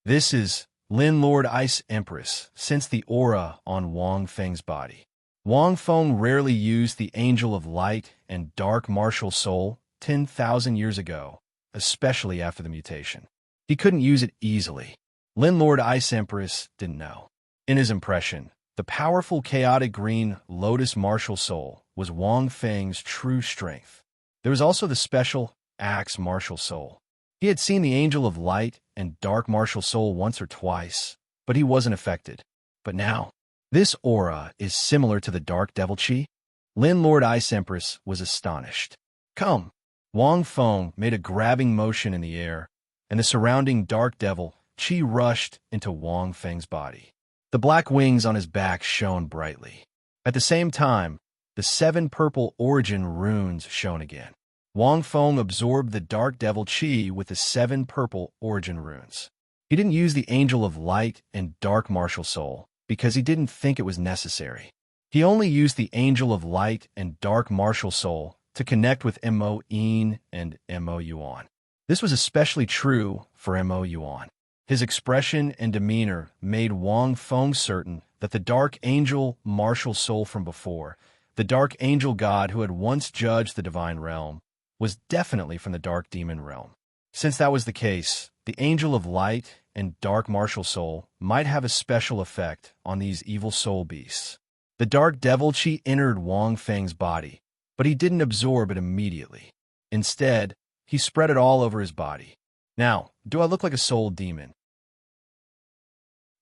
This is Lin Lord Ice Empress, sensed the aura on Wang Feng's body. Wang Feng rarely used the angel of light and dark martial soul 10,000 years ago, especially after the mutation. He couldn't use it easily. Lin Lord Ice Empress didn't know. In his impression, the powerful chaotic green lotus martial soul was Wang Feng's true strength. There was also the special axe martial soul. He had seen the angel of light and dark martial soul once or twice, but he wasn't affected. But now, this aura is similar to the dark devil chi. Lin Lord Ice Empress was astonished. Come! Wang Feng made a grabbing motion in the air, and the surrounding dark devil chi rushed into Wang Feng's body. The black wings on his back shone brightly. At the same time, the 7 purple origin runes shone again. Wang Feng absorbed the dark devil chi with the 7 purple origin runes. He didn't use the angel of light and dark martial soul because he didn't think it was necessary. He only used the angel of light and dark martial soul to connect with Mo Yin and Mo Yuan. This was especially true for Mo Yuan. His expression and demeanor made Wang Feng certain that the dark angel martial soul from before, the dark angel god who had once judged the divine realm, was definitely from the dark demon realm. Since that was the case, the angel of light and dark martial soul might have a special effect on these evil soul beasts. The dark devil chi entered Wang Feng's body, but he didn't absorb it immediately. Instead, he spread it all over his body. Now, do I look like a soul demon?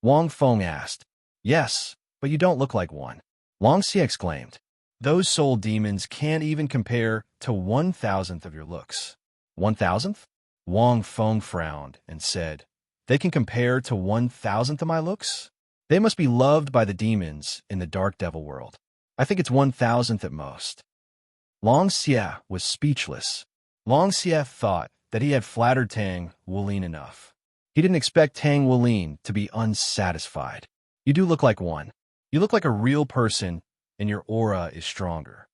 Wang Feng asked. Yes, but you don't look like one. Long Xie exclaimed. Those soul demons can't even compare to 1,000th of your looks. 1,000th? Wang Feng frowned and said, they can compare to 1,000th of my looks? They must be loved by the demons in the dark devil world. I think it's 1,000th at most. Long Xie was speechless. Long Xie thought that he had flattered Tang Wulin enough. He didn't expect Tang Wulin to be unsatisfied. You do look like one. You look like a real person, and your aura is stronger.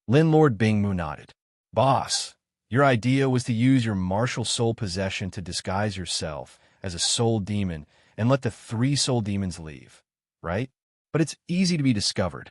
Lin Lord Bingmu nodded. Boss, Your idea was to use your martial soul possession to disguise yourself as a soul demon and let the 3 soul demons leave, right? But it's easy to be discovered.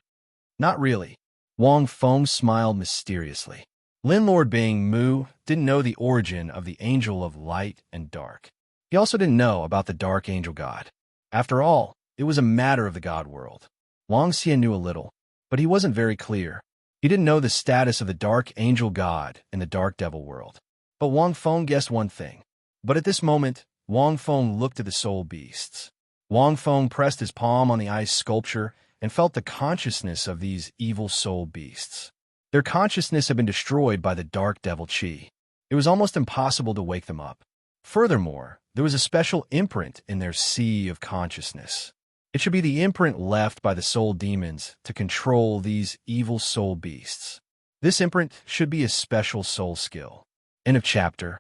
Not really. Wang Feng smiled mysteriously. Landlord Bing Mu didn't know the origin of the angel of light and dark. He also didn't know about the dark angel god. After all, it was a matter of the god world. Wang Xian knew a little, but he wasn't very clear. He didn't know the status of the dark angel god in the dark devil world. But Wang Feng guessed one thing. But at this moment, Wang Feng looked at the soul beasts. Wang Feng pressed his palm on the ice sculpture and felt the consciousness of these evil soul beasts. Their consciousness had been destroyed by the dark devil chi. It was almost impossible to wake them up. Furthermore, there was a special imprint in their sea of consciousness. It should be the imprint left by the soul demons to control these evil soul beasts. This imprint should be a special soul skill. End of chapter.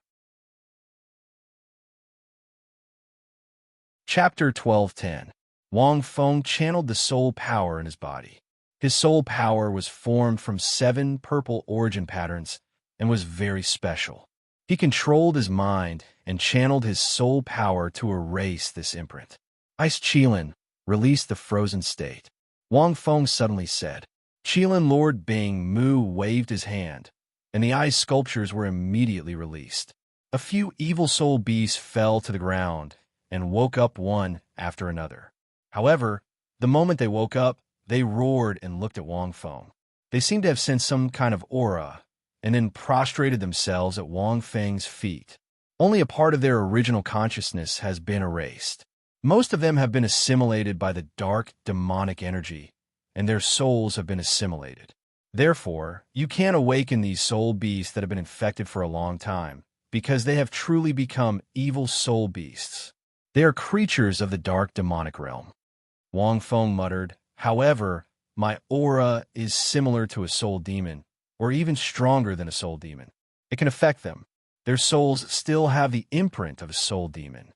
Chapter 12:10. Wang Feng channeled the soul power in his body. His soul power was formed from 7 purple origin patterns and was very special. He controlled his mind and channeled his soul power to erase this imprint. Ice Qilin, release the frozen state. Wang Feng suddenly said. Qilin Lord Bing Mu waved his hand, and the ice sculptures were immediately released. A few evil soul beasts fell to the ground and woke up one after another. However, the moment they woke up, they roared and looked at Wang Feng. They seemed to have sensed some kind of aura, and then prostrated themselves at Wang Feng's feet. Only a part of their original consciousness has been erased. Most of them have been assimilated by the dark, demonic energy, and their souls have been assimilated. Therefore, you can't awaken these soul beasts that have been infected for a long time, because they have truly become evil soul beasts. They are creatures of the dark demonic realm. Wang Feng muttered, however, my aura is similar to a soul demon, or even stronger than a soul demon. It can affect them. Their souls still have the imprint of a soul demon.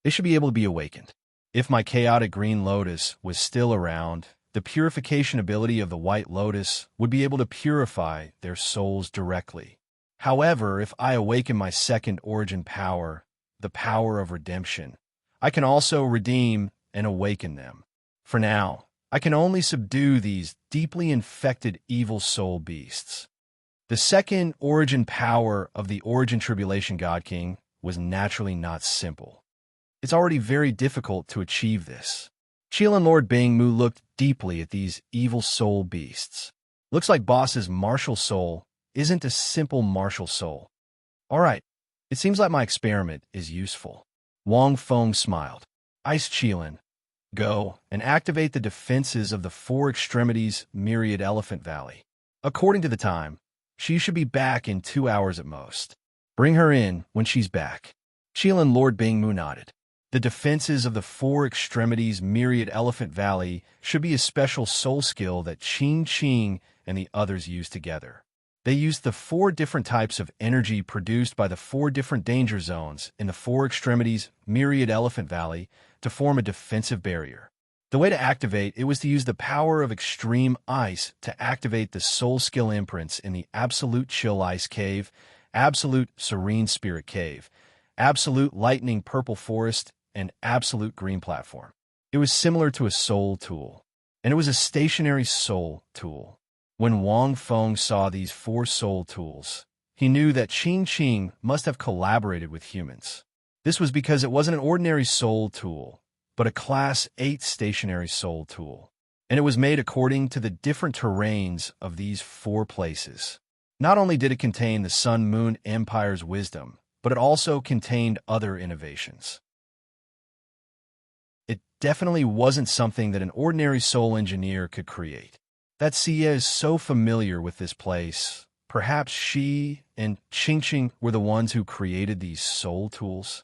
They should be able to be awakened. If my chaotic green lotus was still around, the purification ability of the white lotus would be able to purify their souls directly. However, if I awaken my second origin power, the power of redemption, I can also redeem and awaken them. For now, I can only subdue these deeply infected evil soul beasts. The second origin power of the Origin Tribulation God King was naturally not simple. It's already very difficult to achieve this. Qilin Lord Bing Mu looked deeply at these evil soul beasts. Looks like boss's martial soul isn't a simple martial soul. All right, it seems like my experiment is useful. Wang Feng smiled. Ice Qilin, go and activate the defenses of the 4 extremities Myriad Elephant Valley. According to the time, she should be back in 2 hours at most. Bring her in when she's back. Qilin Lord Bing Mu nodded. The defenses of the 4 extremities Myriad Elephant Valley should be a special soul skill that Qing and the others use together. They used the 4 different types of energy produced by the 4 different danger zones in the 4 extremities Myriad Elephant Valley to form a defensive barrier. The way to activate it was to use the power of extreme ice to activate the soul skill imprints in the Absolute Chill Ice Cave, Absolute Serene Spirit Cave, Absolute Lightning Purple Forest, and Absolute Green Platform. It was similar to a soul tool, and it was a stationary soul tool. When Wang Feng saw these 4 soul tools, he knew that Qing must have collaborated with humans. This was because it wasn't an ordinary soul tool, but a Class 8 stationary soul tool, and it was made according to the different terrains of these 4 places. Not only did it contain the Sun Moon Empire's wisdom, but it also contained other innovations. It definitely wasn't something that an ordinary soul engineer could create. That Xie is so familiar with this place. Perhaps she and Qing were the ones who created these soul tools.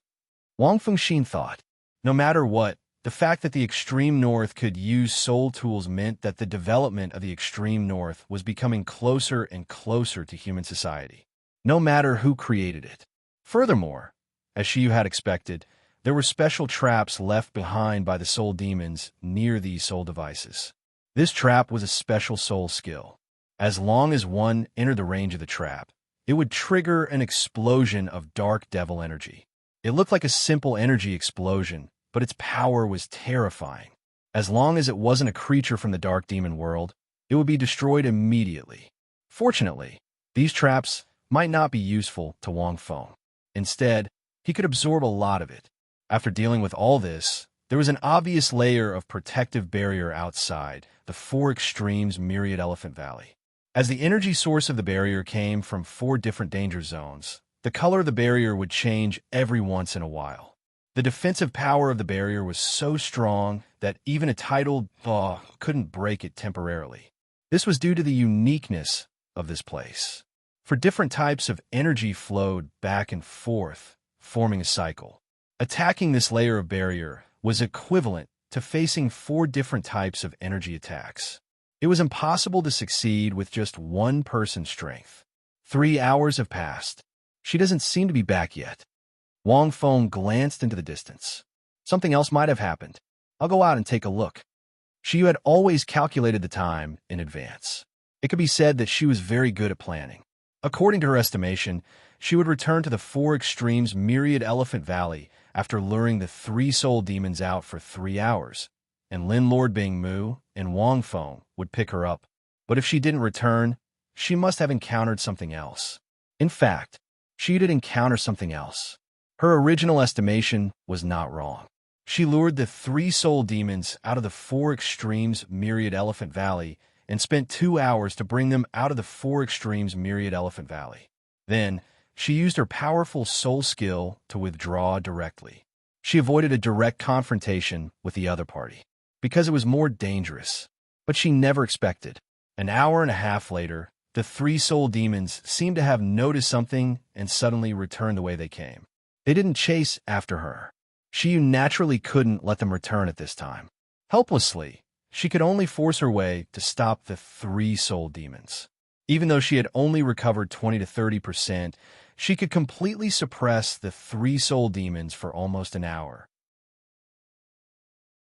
Wang Fengxin thought, no matter what, the fact that the Extreme North could use soul tools meant that the development of the Extreme North was becoming closer and closer to human society, no matter who created it. Furthermore, as Shiyu had expected, there were special traps left behind by the soul demons near these soul devices. This trap was a special soul skill. As long as one entered the range of the trap, it would trigger an explosion of dark devil energy. It looked like a simple energy explosion, but its power was terrifying. As long as it wasn't a creature from the dark demon world, it would be destroyed immediately. Fortunately, these traps might not be useful to Wang Feng. Instead, he could absorb a lot of it. After dealing with all this, there was an obvious layer of protective barrier outside the Four Extremes Myriad Elephant Valley. As the energy source of the barrier came from 4 different danger zones, the color of the barrier would change every once in a while. The defensive power of the barrier was so strong that even a tidal thaw couldn't break it temporarily. This was due to the uniqueness of this place. For different types of energy flowed back and forth, forming a cycle. Attacking this layer of barrier was equivalent to facing 4 different types of energy attacks. It was impossible to succeed with just one person's strength. 3 hours have passed. She doesn't seem to be back yet. Wang Feng glanced into the distance. Something else might have happened. I'll go out and take a look. She had always calculated the time in advance. It could be said that she was very good at planning. According to her estimation, she would return to the Four Extremes Myriad Elephant Valley after luring the 3 soul demons out for 3 hours, and Lin Lord Bing Mu and Wang Feng would pick her up. But if she didn't return, she must have encountered something else. In fact, she did encounter something else. Her original estimation was not wrong. She lured the 3 soul demons out of the Four Extremes Myriad Elephant Valley and spent 2 hours to bring them out of the Four Extremes Myriad Elephant Valley. Then, she used her powerful soul skill to withdraw directly. She avoided a direct confrontation with the other party, because it was more dangerous. But she never expected. An hour and a half later, the 3 soul demons seemed to have noticed something and suddenly returned the way they came. They didn't chase after her. She naturally couldn't let them return at this time. Helplessly, she could only force her way to stop the 3 soul demons. Even though she had only recovered 20 to 30%, she could completely suppress the 3 soul demons for almost an hour.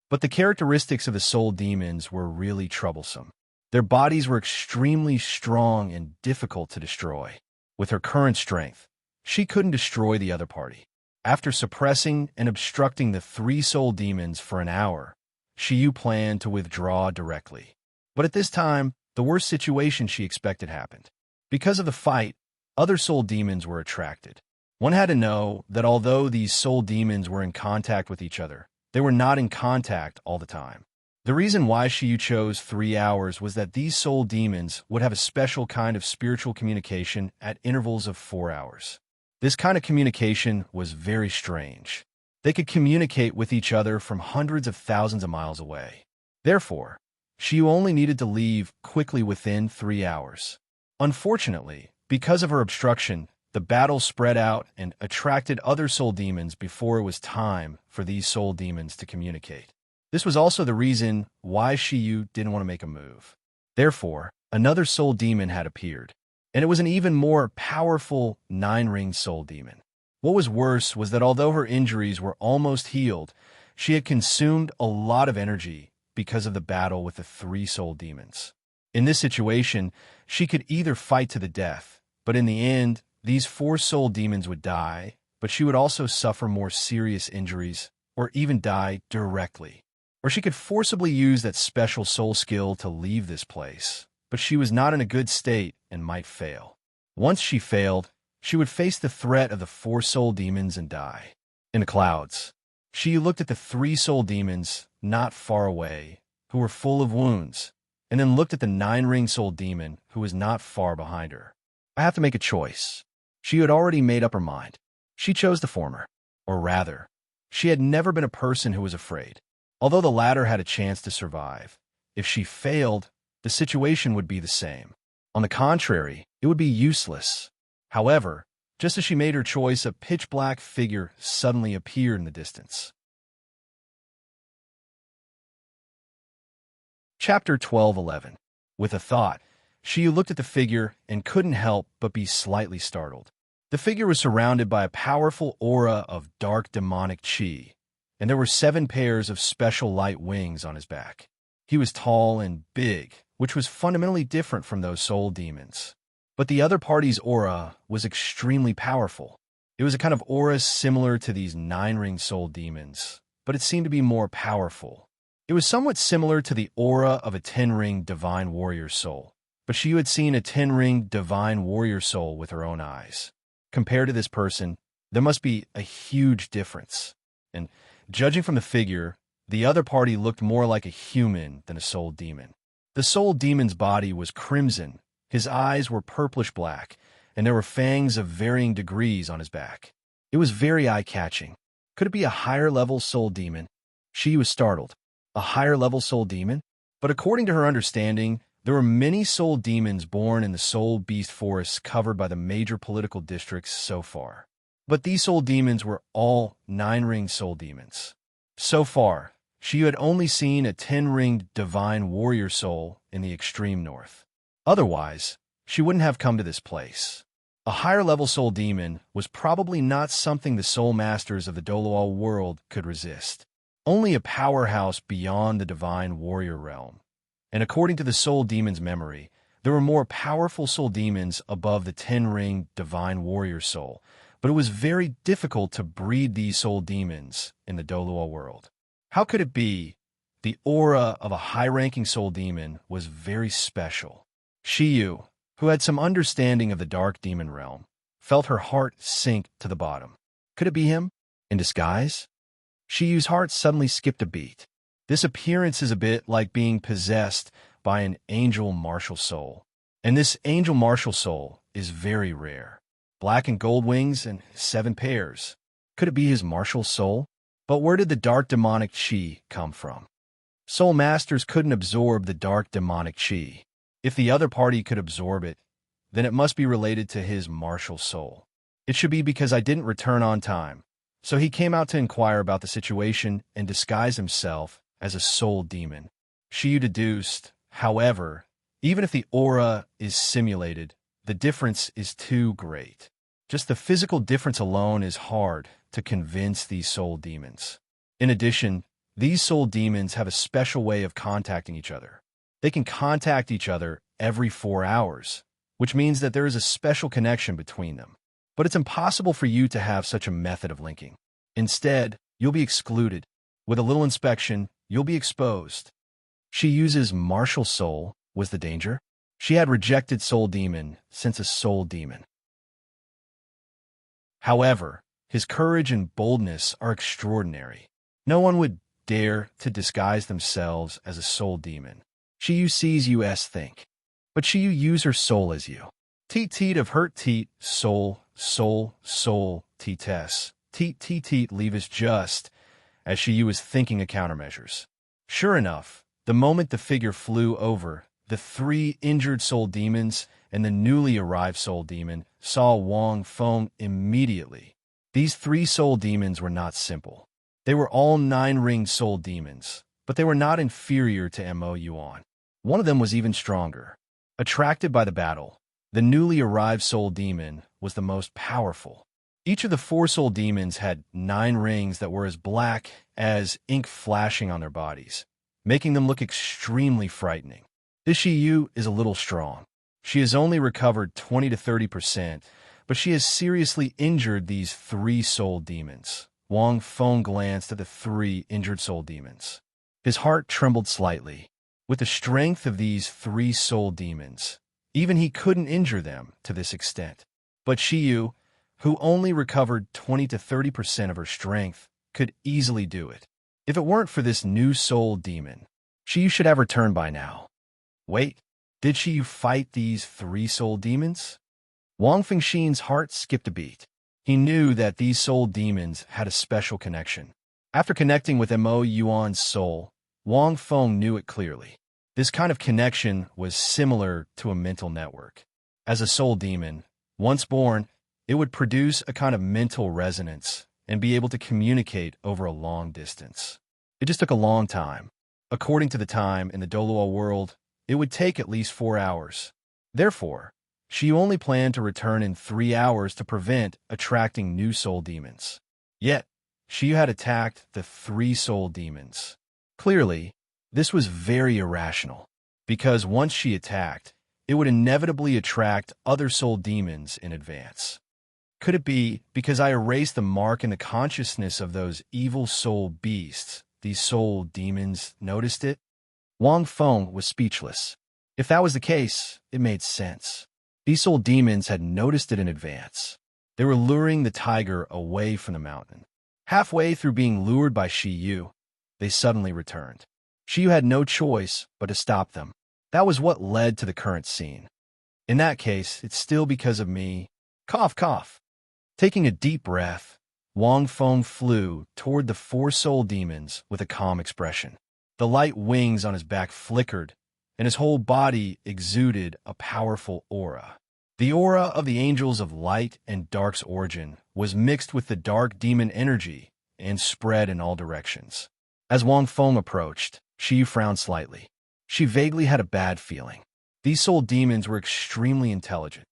But the characteristics of the soul demons were really troublesome. Their bodies were extremely strong and difficult to destroy. With her current strength, she couldn't destroy the other party. After suppressing and obstructing the 3 soul demons for an hour, Shiyu planned to withdraw directly. But at this time, the worst situation she expected happened. Because of the fight, other soul demons were attracted. One had to know that although these soul demons were in contact with each other, they were not in contact all the time. The reason why Shiyu chose 3 hours was that these soul demons would have a special kind of spiritual communication at intervals of 4 hours. This kind of communication was very strange. They could communicate with each other from hundreds of thousands of miles away. Therefore, Shiyu only needed to leave quickly within 3 hours. Unfortunately, because of her obstruction, the battle spread out and attracted other soul demons before it was time for these soul demons to communicate. This was also the reason why Shiyu didn't want to make a move. Therefore, another soul demon had appeared, and it was an even more powerful 9-ring soul demon. What was worse was that although her injuries were almost healed, she had consumed a lot of energy because of the battle with the 3 soul demons. In this situation, she could either fight to the death, but in the end, these 4 soul demons would die, but she would also suffer more serious injuries or even die directly. Or she could forcibly use that special soul skill to leave this place, but she was not in a good state and might fail. Once she failed, she would face the threat of the 4 soul demons and die. In the clouds, she looked at the 3 soul demons not far away, who were full of wounds, and then looked at the 9-ring soul demon who was not far behind her. I have to make a choice. She had already made up her mind. She chose the former. Or rather, she had never been a person who was afraid. Although the latter had a chance to survive, if she failed, the situation would be the same. On the contrary, it would be useless. However, just as she made her choice, a pitch-black figure suddenly appeared in the distance. Chapter 12:11. With a thought, she looked at the figure and couldn't help but be slightly startled. The figure was surrounded by a powerful aura of dark demonic chi, and there were 7 pairs of special light wings on his back. He was tall and big, which was fundamentally different from those soul demons. But the other party's aura was extremely powerful. It was a kind of aura similar to these nine-ringed soul demons, but it seemed to be more powerful. It was somewhat similar to the aura of a 10-ringed divine warrior soul, but she had seen a 10-ringed divine warrior soul with her own eyes. Compared to this person, there must be a huge difference. And judging from the figure, the other party looked more like a human than a soul demon. The soul demon's body was crimson, his eyes were purplish-black, and there were fangs of varying degrees on his back. It was very eye-catching. Could it be a higher-level soul demon? She was startled. A higher-level soul demon? But according to her understanding, there were many soul demons born in the soul beast forests covered by the major political districts so far. But these soul demons were all nine-ringed soul demons. So far, she had only seen a 10-ringed divine warrior soul in the extreme north. Otherwise, she wouldn't have come to this place. A higher-level soul demon was probably not something the soul masters of the Douluo world could resist. Only a powerhouse beyond the divine warrior realm. And according to the soul demon's memory, there were more powerful soul demons above the 10-ringed divine warrior soul, but it was very difficult to breed these soul demons in the Douluo world. How could it be? The aura of a high-ranking soul demon was very special. Shiyu, who had some understanding of the dark demon realm, felt her heart sink to the bottom. Could it be him? In disguise? Shiyu's heart suddenly skipped a beat. This appearance is a bit like being possessed by an angel martial soul. And this angel martial soul is very rare. Black and gold wings and 7 pairs. Could it be his martial soul? But where did the dark demonic chi come from? Soul masters couldn't absorb the dark demonic chi. If the other party could absorb it, then it must be related to his martial soul. It should be because I didn't return on time. So he came out to inquire about the situation and disguise himself as a soul demon. Shiyu deduced, however, even if the aura is simulated, the difference is too great. Just the physical difference alone is hard to convince these soul demons. In addition, these soul demons have a special way of contacting each other. They can contact each other every 4 hours, which means that there is a special connection between them. But it's impossible for you to have such a method of linking. Instead, you'll be excluded. With a little inspection, you'll be exposed. She uses martial soul, was the danger. She had rejected soul demon since a soul demon. However, his courage and boldness are extraordinary. No one would dare to disguise themselves as a soul demon. Shiyu sees you as think. But Shiyu use her soul as you. Teet of hurt teet, soul, teet-tess. Teet leave us just, as Shiyu was thinking of countermeasures. Sure enough, the moment the figure flew over, the 3 injured soul demons and the newly arrived soul demon saw Wang Feng immediately. These 3 soul demons were not simple. They were all 9-ringed soul demons, but they were not inferior to Mo Yuan. One of them was even stronger. Attracted by the battle, the newly arrived soul demon was the most powerful. Each of the 4 soul demons had 9 rings that were as black as ink flashing on their bodies, making them look extremely frightening. This Shiyu is a little strong. She has only recovered 20 to 30%, but she has seriously injured these 3 soul demons. Wang Feng glanced at the 3 injured soul demons. His heart trembled slightly. With the strength of these 3 soul demons, even he couldn't injure them to this extent. But Shiyu, who only recovered 20 to 30% of her strength, could easily do it. If it weren't for this new soul demon, Shiyu should have returned by now. Wait, did Shiyu fight these 3 soul demons? Wang Fengxin's heart skipped a beat. He knew that these soul demons had a special connection. After connecting with Mo Yuan's soul, Wang Feng knew it clearly. This kind of connection was similar to a mental network. As a soul demon, once born, it would produce a kind of mental resonance and be able to communicate over a long distance. It just took a long time. According to the time in the Douluo world, it would take at least 4 hours. Therefore, she only planned to return in 3 hours to prevent attracting new soul demons. Yet, she had attacked the 3 soul demons. Clearly, this was very irrational, because once she attacked, it would inevitably attract other soul demons in advance. Could it be because I erased the mark in the consciousness of those evil soul beasts, these soul demons noticed it? Wang Feng was speechless. If that was the case, it made sense. These soul demons had noticed it in advance. They were luring the tiger away from the mountain. Halfway through being lured by Shi Yu, they suddenly returned. Shi Yu had no choice but to stop them. That was what led to the current scene. In that case, it's still because of me. Cough, cough. Taking a deep breath, Wang Feng flew toward the 4 soul demons with a calm expression. The light wings on his back flickered, and his whole body exuded a powerful aura. The aura of the angels of light and dark's origin was mixed with the dark demon energy and spread in all directions. As Wang Feng approached, Shi frowned slightly. She vaguely had a bad feeling. These soul demons were extremely intelligent.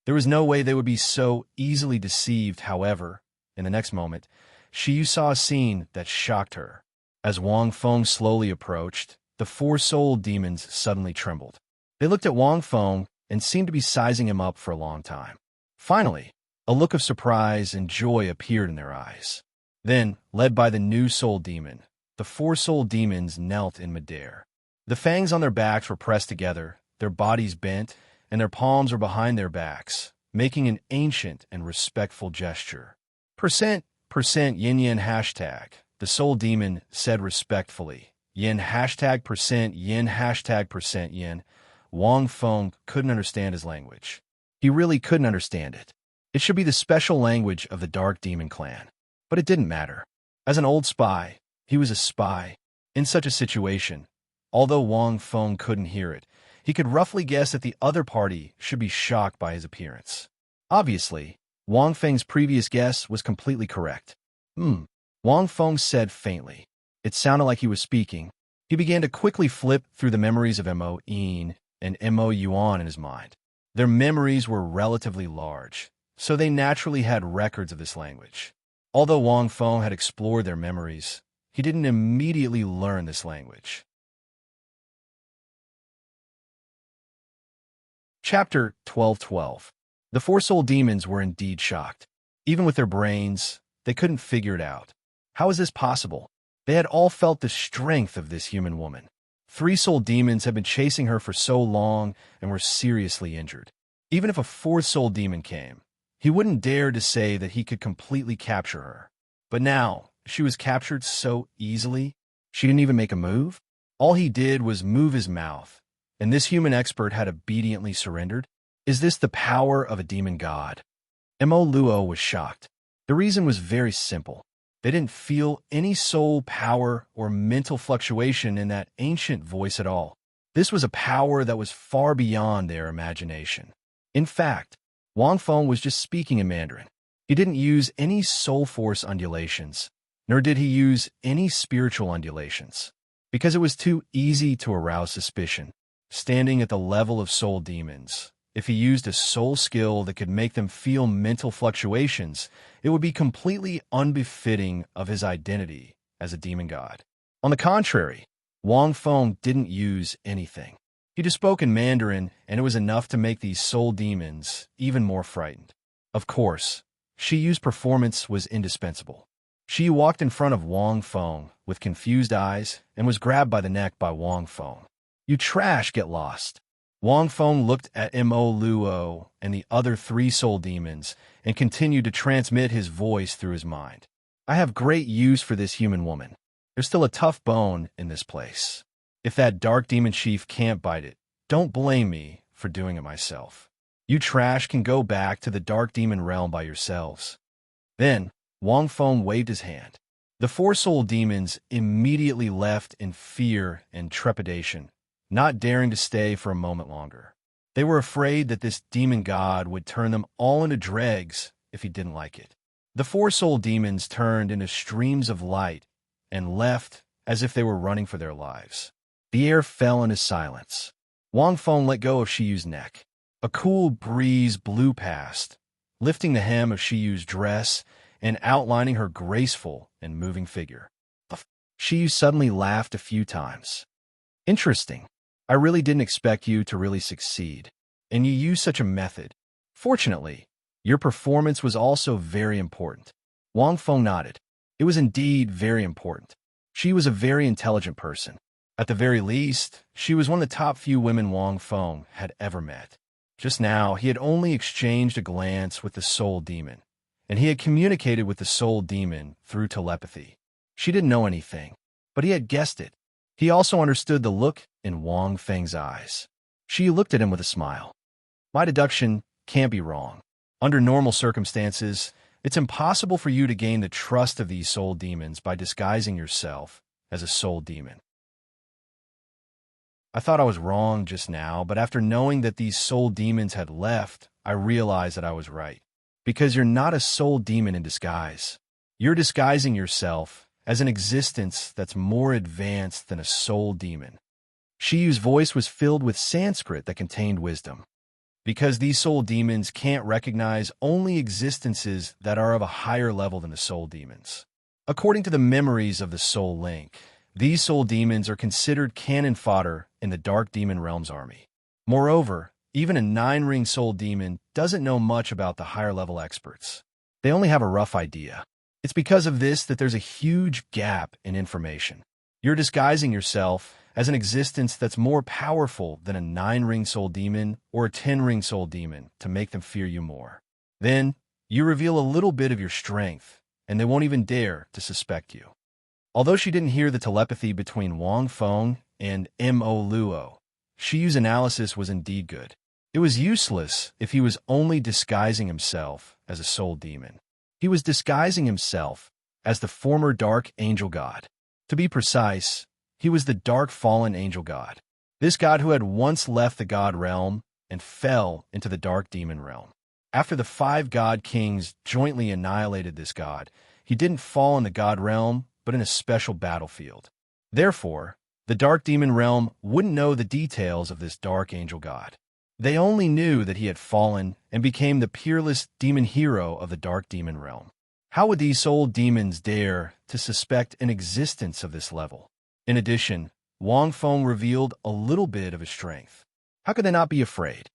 There was no way they would be so easily deceived. However, in the next moment, Shi saw a scene that shocked her. As Wang Feng slowly approached, the 4 soul demons suddenly trembled. They looked at Wang Feng and seemed to be sizing him up for a long time. Finally, a look of surprise and joy appeared in their eyes. Then, led by the new soul demon, the 4 soul demons knelt in midair. The fangs on their backs were pressed together, their bodies bent, and their palms were behind their backs, making an ancient and respectful gesture. Percent yin hashtag, the soul demon said respectfully. Yin hashtag percent yin. Wang Feng couldn't understand his language. He really couldn't understand it. It should be the special language of the Dark Demon Clan. But it didn't matter. As an old spy, he was a spy. In such a situation, although Wang Feng couldn't hear it, he could roughly guess that the other party should be shocked by his appearance. Obviously, Wang Feng's previous guess was completely correct. Wang Feng said faintly. It sounded like he was speaking. He began to quickly flip through the memories of Mo Yin and Mo Yuan in his mind. Their memories were relatively large, so they naturally had records of this language. Although Wang Feng had explored their memories, he didn't immediately learn this language. Chapter 12:12. The 4 soul demons were indeed shocked. Even with their brains, they couldn't figure it out. How is this possible? They had all felt the strength of this human woman. 3 soul demons had been chasing her for so long and were seriously injured. Even if a 4th soul demon came, he wouldn't dare to say that he could completely capture her. But now, she was captured so easily, she didn't even make a move. All he did was move his mouth, and this human expert had obediently surrendered. Is this the power of a demon god? Mo Luo was shocked. The reason was very simple. They didn't feel any soul power or mental fluctuation in that ancient voice at all. This was a power that was far beyond their imagination. In fact, Wang Feng was just speaking in Mandarin. He didn't use any soul force undulations, nor did he use any spiritual undulations, because it was too easy to arouse suspicion. Standing at the level of soul demons, if he used a soul skill that could make them feel mental fluctuations, it would be completely unbefitting of his identity as a demon god. On the contrary, Wang Feng didn't use anything. He just spoke in Mandarin, and it was enough to make these soul demons even more frightened. Of course, Shi Yu's performance was indispensable. Shi Yu walked in front of Wang Feng with confused eyes and was grabbed by the neck by Wang Feng. "You trash, get lost." Wang Feng looked at Mo Luo and the other 3 soul demons and continued to transmit his voice through his mind. "I have great use for this human woman. There's still a tough bone in this place. If that dark demon chief can't bite it, don't blame me for doing it myself. You trash can go back to the dark demon realm by yourselves." Then, Wang Feng waved his hand. The 4 soul demons immediately left in fear and trepidation, not daring to stay for a moment longer. They were afraid that this demon god would turn them all into dregs if he didn't like it. The 4 soul demons turned into streams of light and left as if they were running for their lives. The air fell into silence. Wang Feng let go of Shi Yu's neck. A cool breeze blew past, lifting the hem of Shi Yu's dress and outlining her graceful and moving figure. Shi Yu suddenly laughed a few times. "Interesting. I really didn't expect you to really succeed, and you used such a method. Fortunately, your performance was also very important. Wang Feng nodded. It was indeed very important. She was a very intelligent person. At the very least, she was one of the top few women Wang Feng had ever met. Just now, he had only exchanged a glance with the soul demon, and he had communicated with the soul demon through telepathy. She didn't know anything, but he had guessed it. He also understood the look in Wang Feng's eyes. She looked at him with a smile. My deduction can't be wrong. Under normal circumstances, it's impossible for you to gain the trust of these soul demons by disguising yourself as a soul demon. I thought I was wrong just now, but after knowing that these soul demons had left, I realized that I was right. Because you're not a soul demon in disguise. You're disguising yourself as an existence that's more advanced than a soul demon. Shiyu's voice was filled with Sanskrit that contained wisdom. Because these soul demons can't recognize only existences that are of a higher level than the soul demons. According to the memories of the Soul Link, these soul demons are considered cannon fodder in the Dark Demon Realm's army. Moreover, even a 9-ring soul demon doesn't know much about the higher-level experts. They only have a rough idea. It's because of this that there's a huge gap in information. You're disguising yourself as an existence that's more powerful than a 9-ring soul demon or a 10-ring soul demon to make them fear you more. Then, you reveal a little bit of your strength, and they won't even dare to suspect you. Although she didn't hear the telepathy between Wang Feng and Mo Luo, Shiyu's analysis was indeed good. It was useless if he was only disguising himself as a soul demon. He was disguising himself as the former dark angel god. To be precise, he was the dark fallen angel god. This god who had once left the god realm and fell into the dark demon realm. After the 5 god kings jointly annihilated this god, he didn't fall in the god realm, but in a special battlefield. Therefore, the dark demon realm wouldn't know the details of this dark angel god. They only knew that he had fallen and became the peerless demon hero of the dark demon realm. How would these soul demons dare to suspect an existence of this level? In addition, Wang Feng revealed a little bit of his strength. How could they not be afraid?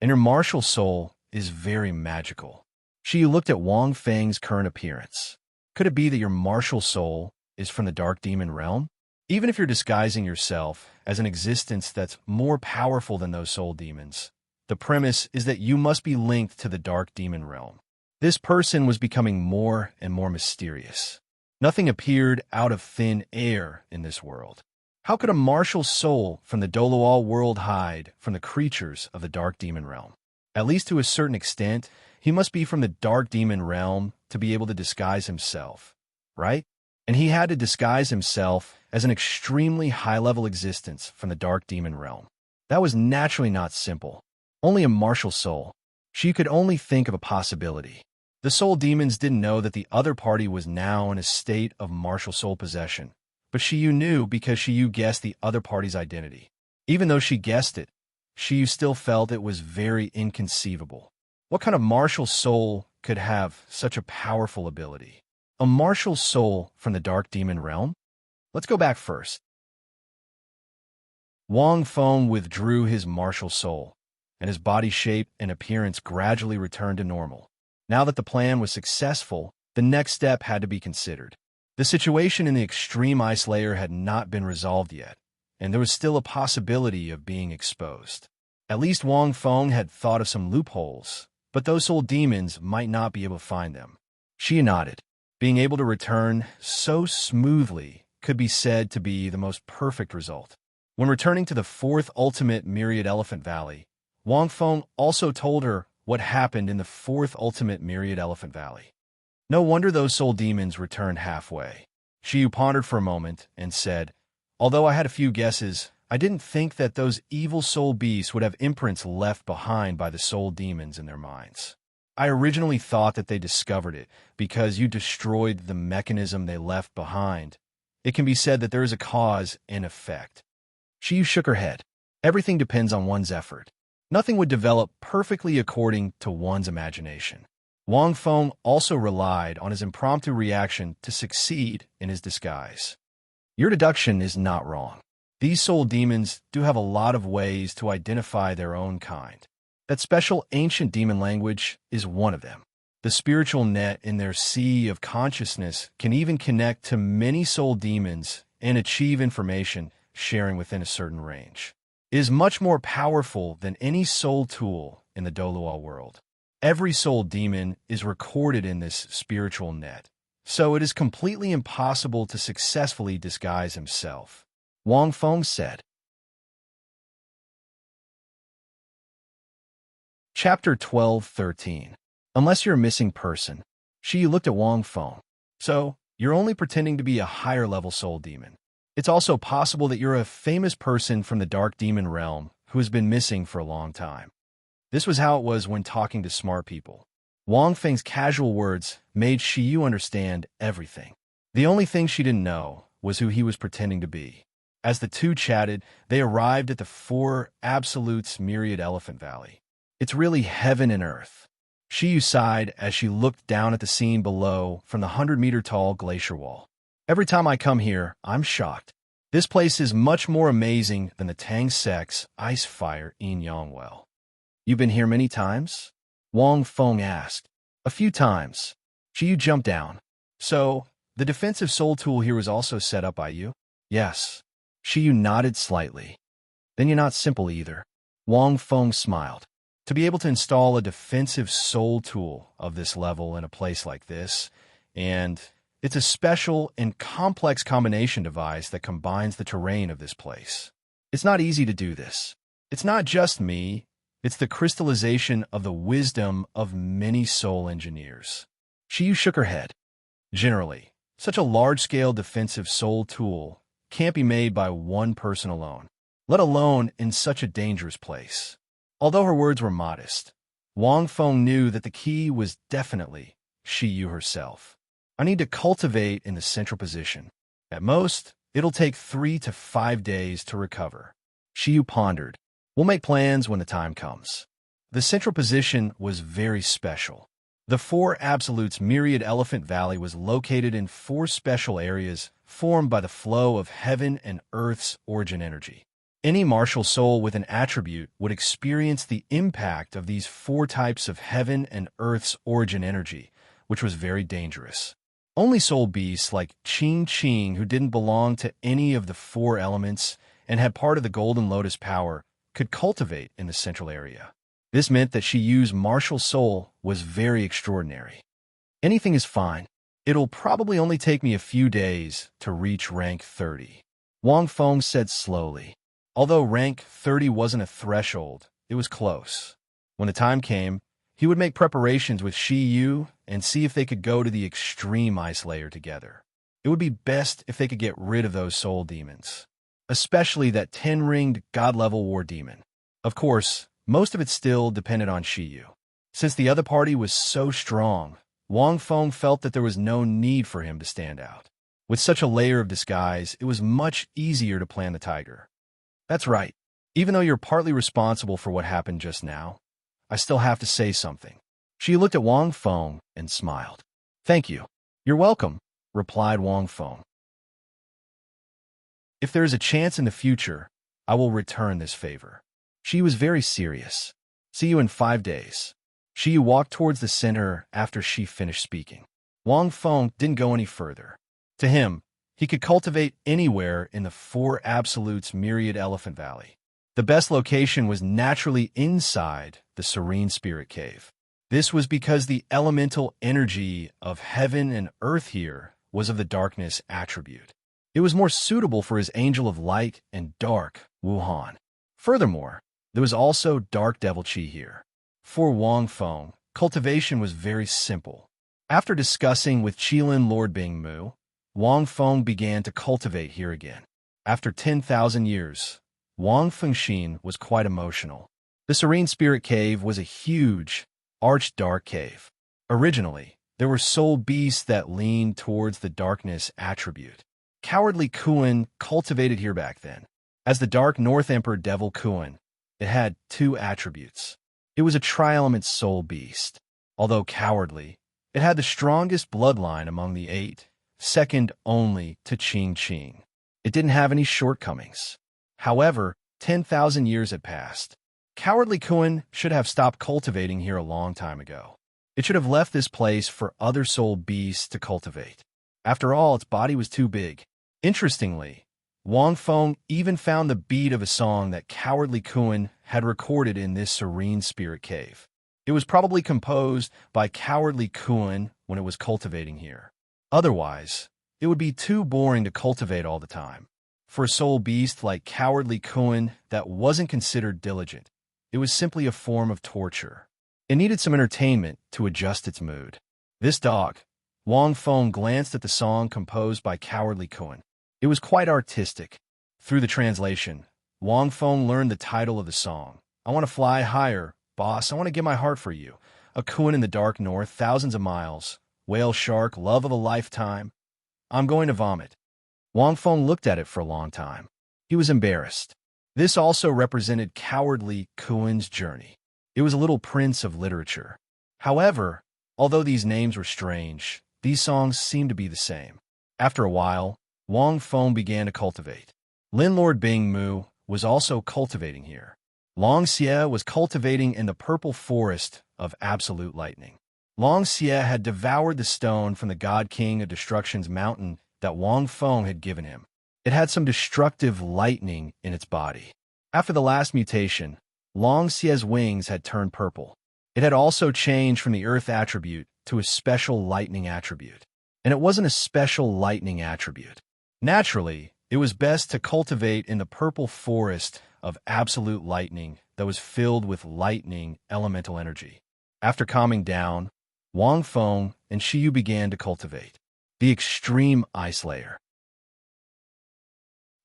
And her martial soul is very magical. She looked at Wang Feng's current appearance. Could it be that your martial soul is from the dark demon realm? Even if you're disguising yourself as an existence that's more powerful than those soul demons, the premise is that you must be linked to the dark demon realm. This person was becoming more and more mysterious. Nothing appeared out of thin air in this world. How could a martial soul from the Douluo world hide from the creatures of the dark demon realm? At least to a certain extent, he must be from the dark demon realm to be able to disguise himself, right? And he had to disguise himself as an extremely high-level existence from the dark demon realm. That was naturally not simple. Only a martial soul. She could only think of a possibility. The soul demons didn't know that the other party was now in a state of martial soul possession, but Shiyu knew because Shiyu guessed the other party's identity. Even though she guessed it, Shiyu still felt it was very inconceivable. What kind of martial soul could have such a powerful ability? A martial soul from the dark demon realm? Let's go back first. Wang Feng withdrew his martial soul, and his body shape and appearance gradually returned to normal. Now that the plan was successful, the next step had to be considered. The situation in the extreme ice layer had not been resolved yet, and there was still a possibility of being exposed. At least Wang Feng had thought of some loopholes, but those soul demons might not be able to find them. She nodded. Being able to return so smoothly could be said to be the most perfect result. When returning to the 4th ultimate Myriad Elephant Valley, Wang Feng also told her what happened in the 4th ultimate Myriad Elephant Valley. No wonder those soul demons returned halfway. Shiyu pondered for a moment and said, although I had a few guesses, I didn't think that those evil soul beasts would have imprints left behind by the soul demons in their minds. I originally thought that they discovered it because you destroyed the mechanism they left behind. It can be said that there is a cause and effect. Shiyu shook her head. Everything depends on one's effort. Nothing would develop perfectly according to one's imagination. Wang Feng also relied on his impromptu reaction to succeed in his disguise. Your deduction is not wrong. These soul demons do have a lot of ways to identify their own kind. That special ancient demon language is one of them. The spiritual net in their sea of consciousness can even connect to many soul demons and achieve information sharing within a certain range. It is much more powerful than any soul tool in the Douluo world. Every soul demon is recorded in this spiritual net, so it is completely impossible to successfully disguise himself. Wang Feng said. Chapter 12:13. Unless you're a missing person. She looked at Wang Feng. So, you're only pretending to be a higher-level soul demon. It's also possible that you're a famous person from the dark demon realm who has been missing for a long time. This was how it was when talking to smart people. Wang Feng's casual words made Shiyu understand everything. The only thing she didn't know was who he was pretending to be. As the two chatted, they arrived at the Four Absolutes Myriad Elephant Valley. It's really heaven and earth. Shiyu sighed as she looked down at the scene below from the 100-meter-tall glacier wall. Every time I come here, I'm shocked. This place is much more amazing than the Tang Sec's ice fire Yin Yang well. You've been here many times? Wang Feng asked. A few times. Shiyu jumped down. So, the defensive soul tool here was also set up by you? Yes. Shiyu nodded slightly. Then you're not simple either. Wang Feng smiled. To be able to install a defensive soul tool of this level in a place like this, and it's a special and complex combination device that combines the terrain of this place. It's not easy to do this. It's not just me, it's the crystallization of the wisdom of many soul engineers. Shiyu shook her head. Generally, such a large-scale defensive soul tool can't be made by one person alone, let alone in such a dangerous place. Although her words were modest, Wang Feng knew that the key was definitely Shiyu herself. I need to cultivate in the central position. At most, it'll take 3 to 5 days to recover. Shiyu pondered. We'll make plans when the time comes. The central position was very special. The Four Absolutes Myriad Elephant Valley was located in 4 special areas formed by the flow of heaven and earth's origin energy. Any martial soul with an attribute would experience the impact of these 4 types of heaven and earth's origin energy, which was very dangerous. Only soul beasts like Qing, who didn't belong to any of the 4 elements and had part of the Golden Lotus power, could cultivate in the central area. This meant that Shiyu's martial soul was very extraordinary. Anything is fine. It'll probably only take me a few days to reach rank 30. Wang Feng said slowly. Although rank 30 wasn't a threshold, it was close. When the time came, he would make preparations with Shiyu and see if they could go to the extreme ice layer together. It would be best if they could get rid of those soul demons, especially that 10-ringed god-level war demon. Of course, most of it still depended on Shiyu. Since the other party was so strong, Wang Feng felt that there was no need for him to stand out. With such a layer of disguise, it was much easier to plan the tiger. That's right. Even though you're partly responsible for what happened just now, I still have to say something. She looked at Wang Feng and smiled. Thank you. You're welcome, replied Wang Feng. If there is a chance in the future, I will return this favor. She was very serious. See you in 5 days. She walked towards the center after she finished speaking. Wang Feng didn't go any further. To him, he could cultivate anywhere in the Four Absolutes Myriad Elephant Valley. The best location was naturally inside the Serene Spirit Cave. This was because the elemental energy of heaven and earth here was of the darkness attribute. It was more suitable for his angel of light and dark, Wuhan. Furthermore, there was also dark devil chi here. For Wang Feng, cultivation was very simple. After discussing with Qilin Lord Bingmu, Wang Feng began to cultivate here again. After 10,000 years, Wang Fengxin was quite emotional. The Serene Spirit Cave was a huge, arched dark cave. Originally, there were soul beasts that leaned towards the darkness attribute. Cowardly Kuan cultivated here back then. As the Dark North Emperor Devil Kuan, it had 2 attributes. It was a tri-element soul beast. Although cowardly, it had the strongest bloodline among the 8, second only to Qing. It didn't have any shortcomings. However, 10,000 years had passed. Cowardly Kuan should have stopped cultivating here a long time ago. It should have left this place for other soul beasts to cultivate. After all, its body was too big. Interestingly, Wang Feng even found the beat of a song that Cowardly Kuan had recorded in this serene spirit cave. It was probably composed by Cowardly Kuan when it was cultivating here. Otherwise, it would be too boring to cultivate all the time. For a soul beast like Cowardly Kuan that wasn't considered diligent, it was simply a form of torture. It needed some entertainment to adjust its mood. This dog, Wang Feng glanced at the song composed by Cowardly Kuan. It was quite artistic. Through the translation, Wang Feng learned the title of the song. I want to fly higher, boss. I want to give my heart for you. A Kuan in the dark north, thousands of miles. Whale shark, love of a lifetime. I'm going to vomit. Wang Feng looked at it for a long time. He was embarrassed. This also represented Cowardly Kuan's journey. It was a little prince of literature. However, although these names were strange, these songs seemed to be the same. After a while, Wang Feng began to cultivate. Landlord Bing Mu was also cultivating here. Long Xie was cultivating in the purple forest of absolute lightning. Long Xie had devoured the stone from the God King of Destruction's mountain that Wang Feng had given him. It had some destructive lightning in its body. After the last mutation, Long Xie's wings had turned purple. It had also changed from the earth attribute to a special lightning attribute. And it wasn't a special lightning attribute. Naturally, it was best to cultivate in the purple forest of absolute lightning that was filled with lightning elemental energy. After calming down, Wang Feng and Shiyu began to cultivate the extreme ice layer.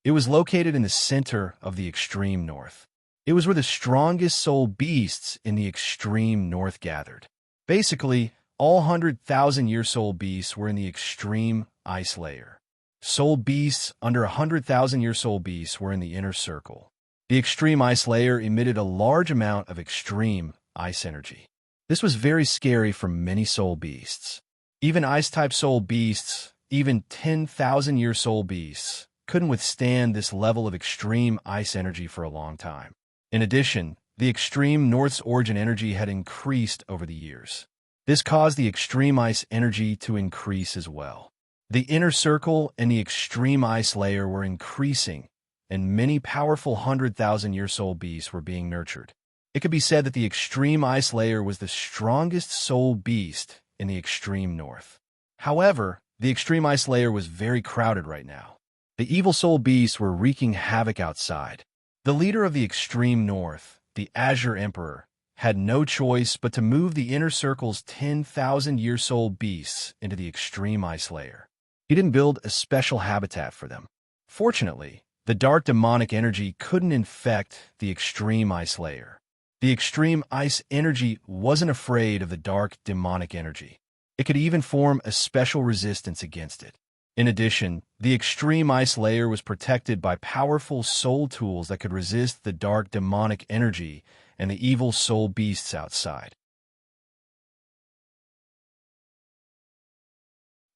It was located in the center of the extreme north. It was where the strongest soul beasts in the extreme north gathered. Basically, all 100,000-year soul beasts were in the extreme ice layer. Soul beasts under 100,000-year soul beasts were in the inner circle. The extreme ice layer emitted a large amount of extreme ice energy. This was very scary for many soul beasts. Even ice-type soul beasts, even 10,000-year soul beasts, couldn't withstand this level of extreme ice energy for a long time. In addition, the extreme north's origin energy had increased over the years. This caused the extreme ice energy to increase as well. The inner circle and the extreme ice layer were increasing, and many powerful 100,000-year soul beasts were being nurtured. It could be said that the extreme ice layer was the strongest soul beast in the extreme north. However, the extreme ice layer was very crowded right now. The evil soul beasts were wreaking havoc outside. The leader of the extreme north, the Azure Emperor, had no choice but to move the inner circle's 10,000-year soul beasts into the extreme ice layer. He didn't build a special habitat for them. Fortunately, the dark demonic energy couldn't infect the extreme ice layer. The extreme ice energy wasn't afraid of the dark demonic energy. It could even form a special resistance against it. In addition, the extreme ice layer was protected by powerful soul tools that could resist the dark demonic energy and the evil soul beasts outside.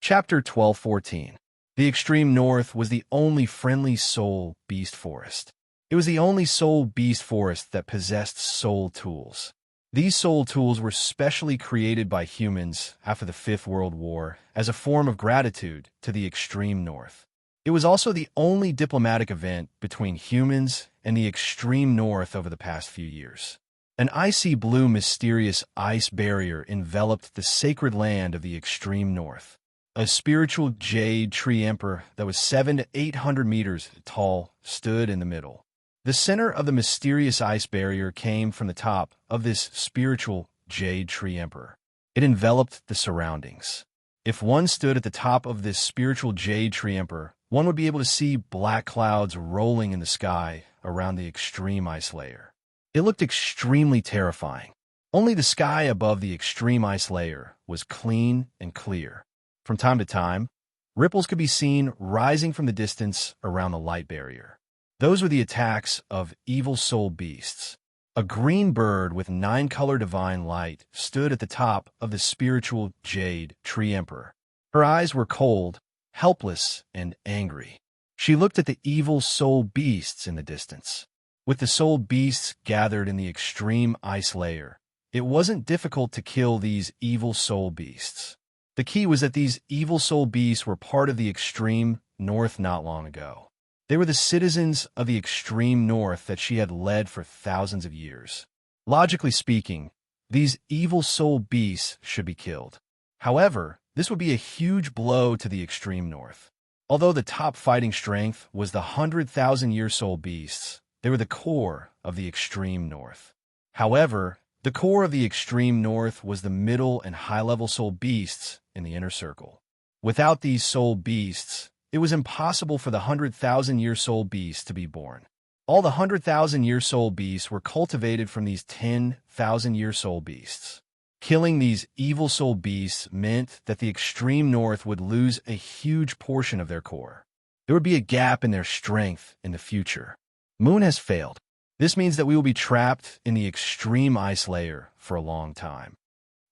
Chapter 12:14. The extreme north was the only friendly soul beast forest. It was the only soul beast forest that possessed soul tools. These soul tools were specially created by humans after the Fifth World War as a form of gratitude to the extreme north. It was also the only diplomatic event between humans and the extreme north over the past few years. An icy blue mysterious ice barrier enveloped the sacred land of the extreme north. A spiritual jade tree emperor that was 700 to 800 meters tall stood in the middle. The center of the mysterious ice barrier came from the top of this spiritual jade tree emperor. It enveloped the surroundings. If one stood at the top of this spiritual jade tree emperor, one would be able to see black clouds rolling in the sky around the extreme ice layer. It looked extremely terrifying. Only the sky above the extreme ice layer was clean and clear. From time to time, ripples could be seen rising from the distance around the light barrier. Those were the attacks of evil soul beasts. A green bird with 9-color divine light stood at the top of the spiritual jade tree emperor. Her eyes were cold, helpless, and angry. She looked at the evil soul beasts in the distance. With the soul beasts gathered in the extreme ice layer, it wasn't difficult to kill these evil soul beasts. The key was that these evil soul beasts were part of the extreme north not long ago. They were the citizens of the extreme north that she had led for thousands of years. Logically speaking, these evil soul beasts should be killed. However, this would be a huge blow to the extreme north. Although the top fighting strength was the 100,000-year soul beasts, they were the core of the extreme north. However, the core of the extreme north was the middle and high-level soul beasts in the inner circle. Without these soul beasts, it was impossible for the 100,000-year soul beasts to be born. All the 100,000-year soul beasts were cultivated from these 10,000-year soul beasts. Killing these evil soul beasts meant that the extreme north would lose a huge portion of their core. There would be a gap in their strength in the future. Moon has failed. This means that we will be trapped in the extreme ice layer for a long time.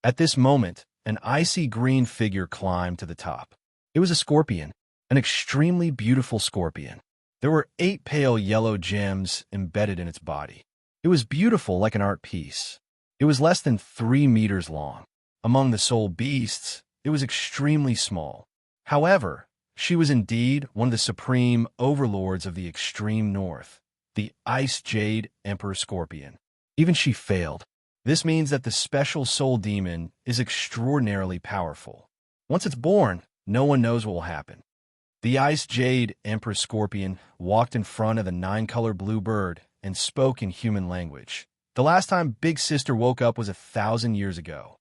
At this moment, an icy green figure climbed to the top. It was a scorpion, an extremely beautiful scorpion. There were 8 pale yellow gems embedded in its body. It was beautiful like an art piece. It was less than 3 meters long. Among the soul beasts, it was extremely small. However, she was indeed one of the supreme overlords of the extreme north, the Ice Jade Emperor Scorpion. Even she failed. This means that the special soul demon is extraordinarily powerful. Once it's born, no one knows what will happen. The Ice Jade Emperor Scorpion walked in front of the 9-color blue bird and spoke in human language. The last time Big Sister woke up was 1,000 years ago.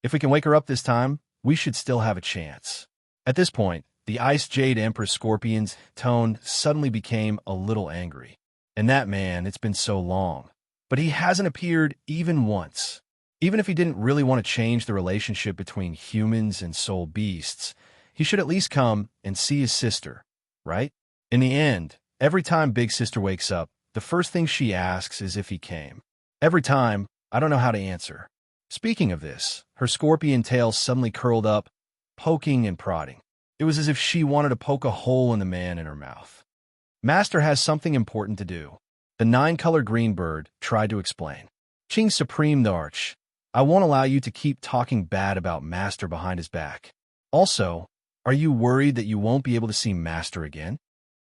If we can wake her up this time, we should still have a chance. At this point, the Ice Jade Emperor Scorpion's tone suddenly became a little angry. And that man, it's been so long. But he hasn't appeared even once. Even if he didn't really want to change the relationship between humans and soul beasts, he should at least come and see his sister, right? In the end, every time Big Sister wakes up, the first thing she asks is if he came. Every time, I don't know how to answer. Speaking of this, her scorpion tail suddenly curled up, poking and prodding. It was as if she wanted to poke a hole in the man in her mouth. Master has something important to do. The 9-color green bird tried to explain. Qing Supreme the Arch, I won't allow you to keep talking bad about Master behind his back. Also, are you worried that you won't be able to see Master again?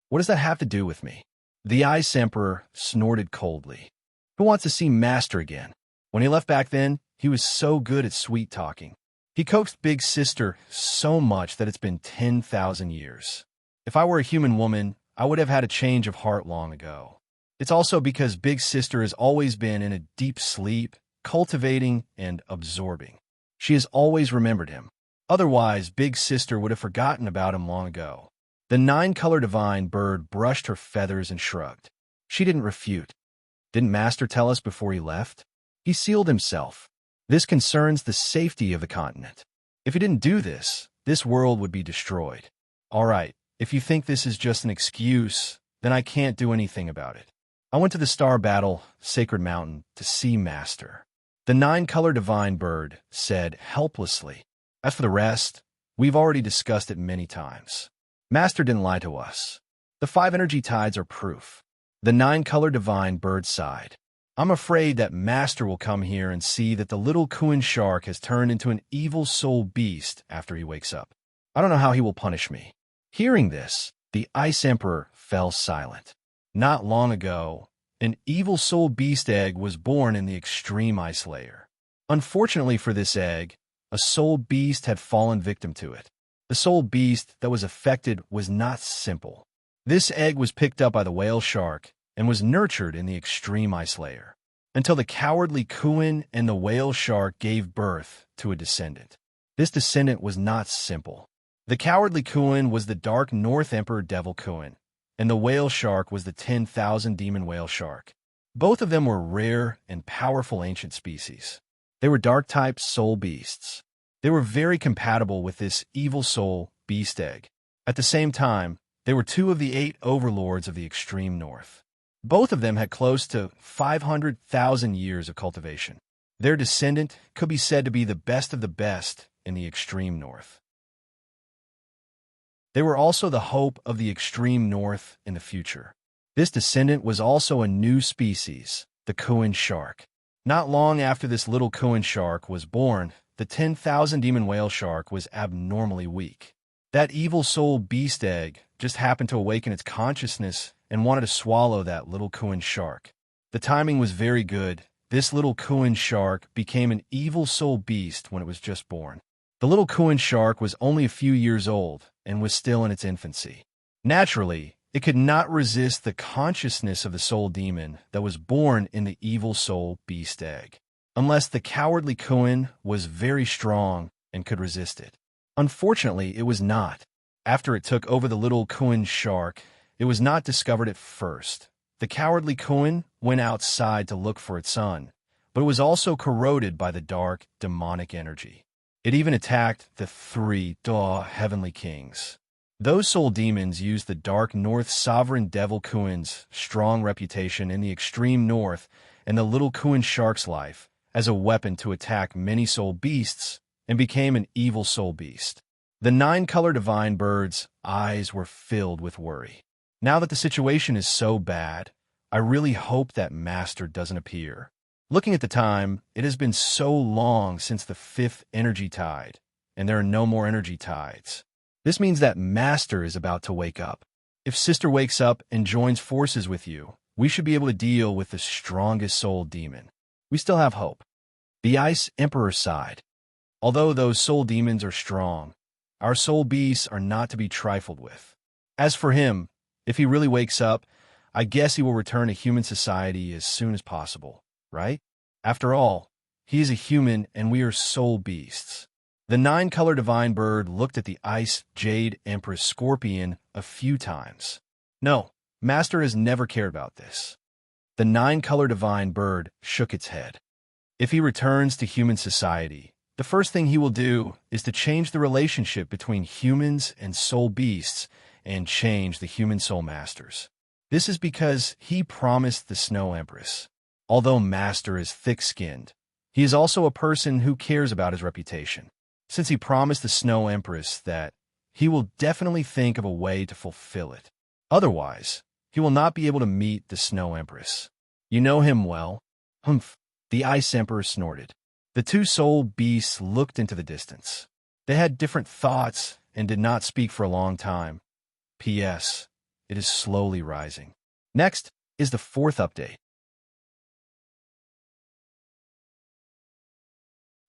What does that have to do with me? The Ice Emperor snorted coldly. Who wants to see Master again? When he left back then, he was so good at sweet-talking. He coaxed Big Sister so much that it's been 10,000 years. If I were a human woman, I would have had a change of heart long ago. It's also because Big Sister has always been in a deep sleep, cultivating and absorbing. She has always remembered him. Otherwise, Big Sister would have forgotten about him long ago. The 9-color divine bird brushed her feathers and shrugged. She didn't refute. Didn't Master tell us before he left? He sealed himself. This concerns the safety of the continent. If he didn't do this, this world would be destroyed. All right, if you think this is just an excuse, then I can't do anything about it. I went to the Star Battle, Sacred Mountain, to see Master. The 9-color divine bird said helplessly. As for the rest, we've already discussed it many times. Master didn't lie to us. The 5 energy tides are proof. The 9-color divine bird sighed. I'm afraid that Master will come here and see that the little Kuan shark has turned into an evil soul beast after he wakes up. I don't know how he will punish me. Hearing this, the Ice Emperor fell silent. Not long ago, an evil soul beast egg was born in the extreme ice layer. Unfortunately for this egg, a soul beast had fallen victim to it. The soul beast that was affected was not simple. This egg was picked up by the whale shark and was nurtured in the extreme ice layer, until the cowardly Kuan and the whale shark gave birth to a descendant. This descendant was not simple. The cowardly Kuan was the Dark North Emperor Devil Kuan, and the whale shark was the 10,000 demon whale shark. Both of them were rare and powerful ancient species. They were dark-type soul beasts. They were very compatible with this evil soul beast egg. At the same time, they were 2 of the 8 overlords of the extreme north. Both of them had close to 500,000 years of cultivation. Their descendant could be said to be the best of the best in the extreme north. They were also the hope of the extreme north in the future. This descendant was also a new species, the Kuan shark. Not long after this little Kuan shark was born, the 10,000 demon whale shark was abnormally weak. That evil soul beast egg just happened to awaken its consciousness and wanted to swallow that little Kuan shark. The timing was very good. This little Kuan shark became an evil soul beast when it was just born. The little Kuan shark was only a few years old and was still in its infancy. Naturally, it could not resist the consciousness of the soul demon that was born in the evil soul beast egg, unless the cowardly Kuan was very strong and could resist it. Unfortunately, it was not. After it took over the little Kuan shark, it was not discovered at first. The cowardly Kuan went outside to look for its son, but it was also corroded by the dark, demonic energy. It even attacked the three heavenly kings. Those soul demons used the dark north sovereign devil Kuan's strong reputation in the extreme north and the little Kuan shark's life as a weapon to attack many soul beasts and became an evil soul beast. The 9-color divine bird's eyes were filled with worry. Now that the situation is so bad, I really hope that Master doesn't appear. Looking at the time, it has been so long since the 5th energy tide, and there are no more energy tides. This means that Master is about to wake up. If Sister wakes up and joins forces with you, we should be able to deal with the strongest soul demon. We still have hope. The Ice Emperor sighed. Although those soul demons are strong, our soul beasts are not to be trifled with. As for him, if he really wakes up, I guess he will return to human society as soon as possible, right? After all, he is a human and we are soul beasts. The 9-color divine bird looked at the Ice Jade Empress Scorpion a few times. No, Master has never cared about this. The 9-color divine bird shook its head. If he returns to human society, the first thing he will do is to change the relationship between humans and soul beasts and change the human soul masters. This is because he promised the Snow Empress. Although Master is thick-skinned, he is also a person who cares about his reputation. Since he promised the Snow Empress that, he will definitely think of a way to fulfill it. Otherwise, he will not be able to meet the Snow Empress. You know him well. Humph, the Ice Emperor snorted. The two soul beasts looked into the distance. They had different thoughts and did not speak for a long time. P.S. It is slowly rising. Next is the 4th update.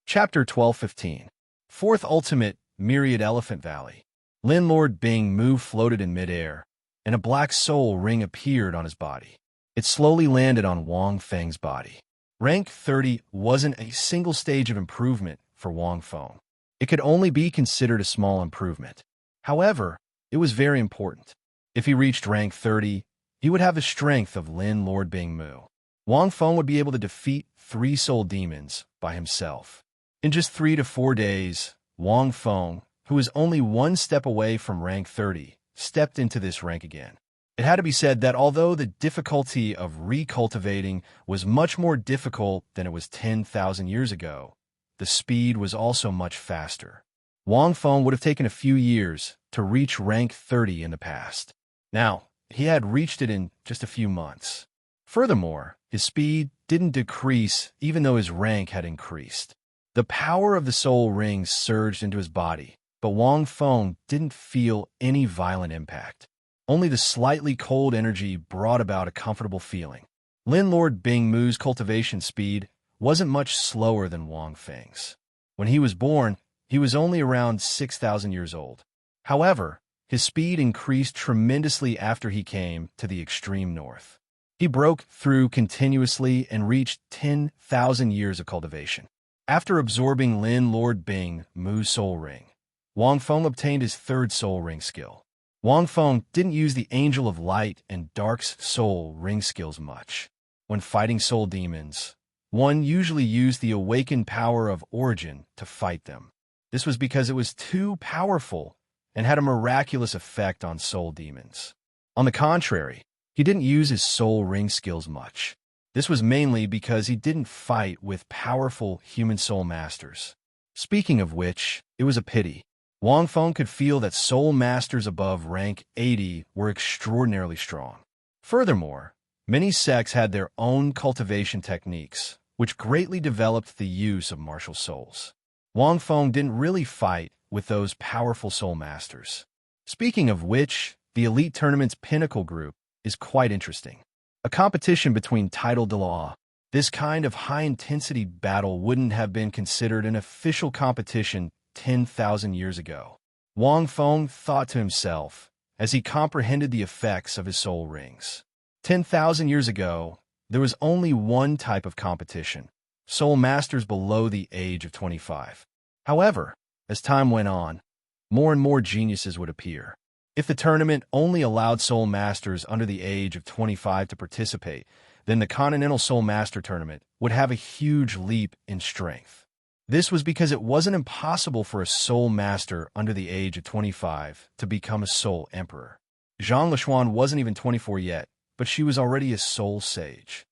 Chapter 12:15. 4th Ultimate Myriad Elephant Valley. Lin Lord Bing Mu floated in midair, and a black soul ring appeared on his body. It slowly landed on Wang Feng's body. Rank 30 wasn't a single stage of improvement for Wang Feng. It could only be considered a small improvement. However, it was very important. If he reached rank 30, he would have the strength of Lin Lord Bing Mu. Wang Feng would be able to defeat 3 soul demons by himself. In just 3 to 4 days, Wang Feng, who was only 1 step away from rank 30, stepped into this rank again. It had to be said that although the difficulty of recultivating was much more difficult than it was 10,000 years ago, the speed was also much faster. Wang Feng would have taken a few years to reach rank 30 in the past. Now, he had reached it in just a few months. Furthermore, his speed didn't decrease even though his rank had increased. The power of the soul ring surged into his body, but Wang Feng didn't feel any violent impact. Only the slightly cold energy brought about a comfortable feeling. Lin Lord Bing Mu's cultivation speed wasn't much slower than Wang Feng's. When he was born, he was only around 6,000 years old. However, his speed increased tremendously after he came to the extreme north. He broke through continuously and reached 10,000 years of cultivation. After absorbing Lin Lord Bing Mu's soul ring, Wang Feng obtained his 3rd soul ring skill. Wang Feng didn't use the Angel of Light and Dark's soul ring skills much. When fighting soul demons, one usually used the awakened power of origin to fight them. This was because it was too powerful and had a miraculous effect on soul demons. On the contrary, he didn't use his soul ring skills much. This was mainly because he didn't fight with powerful human soul masters. Speaking of which, it was a pity. Wang Feng could feel that soul masters above rank 80 were extraordinarily strong. Furthermore, many sects had their own cultivation techniques, which greatly developed the use of martial souls. Wang Feng didn't really fight with those powerful soul masters. Speaking of which, the elite tournament's pinnacle group is quite interesting. A competition between titled Dalu. This kind of high-intensity battle wouldn't have been considered an official competition 10,000 years ago. Wang Feng thought to himself as he comprehended the effects of his soul rings. 10,000 years ago, there was only one type of competition, soul masters below the age of 25. However, as time went on, more and more geniuses would appear. If the tournament only allowed soul masters under the age of 25 to participate, then the Continental Soul Master Tournament would have a huge leap in strength. This was because it wasn't impossible for a soul master under the age of 25 to become a soul emperor. Zhang Lishuan wasn't even 24 yet, but she was already a soul sage.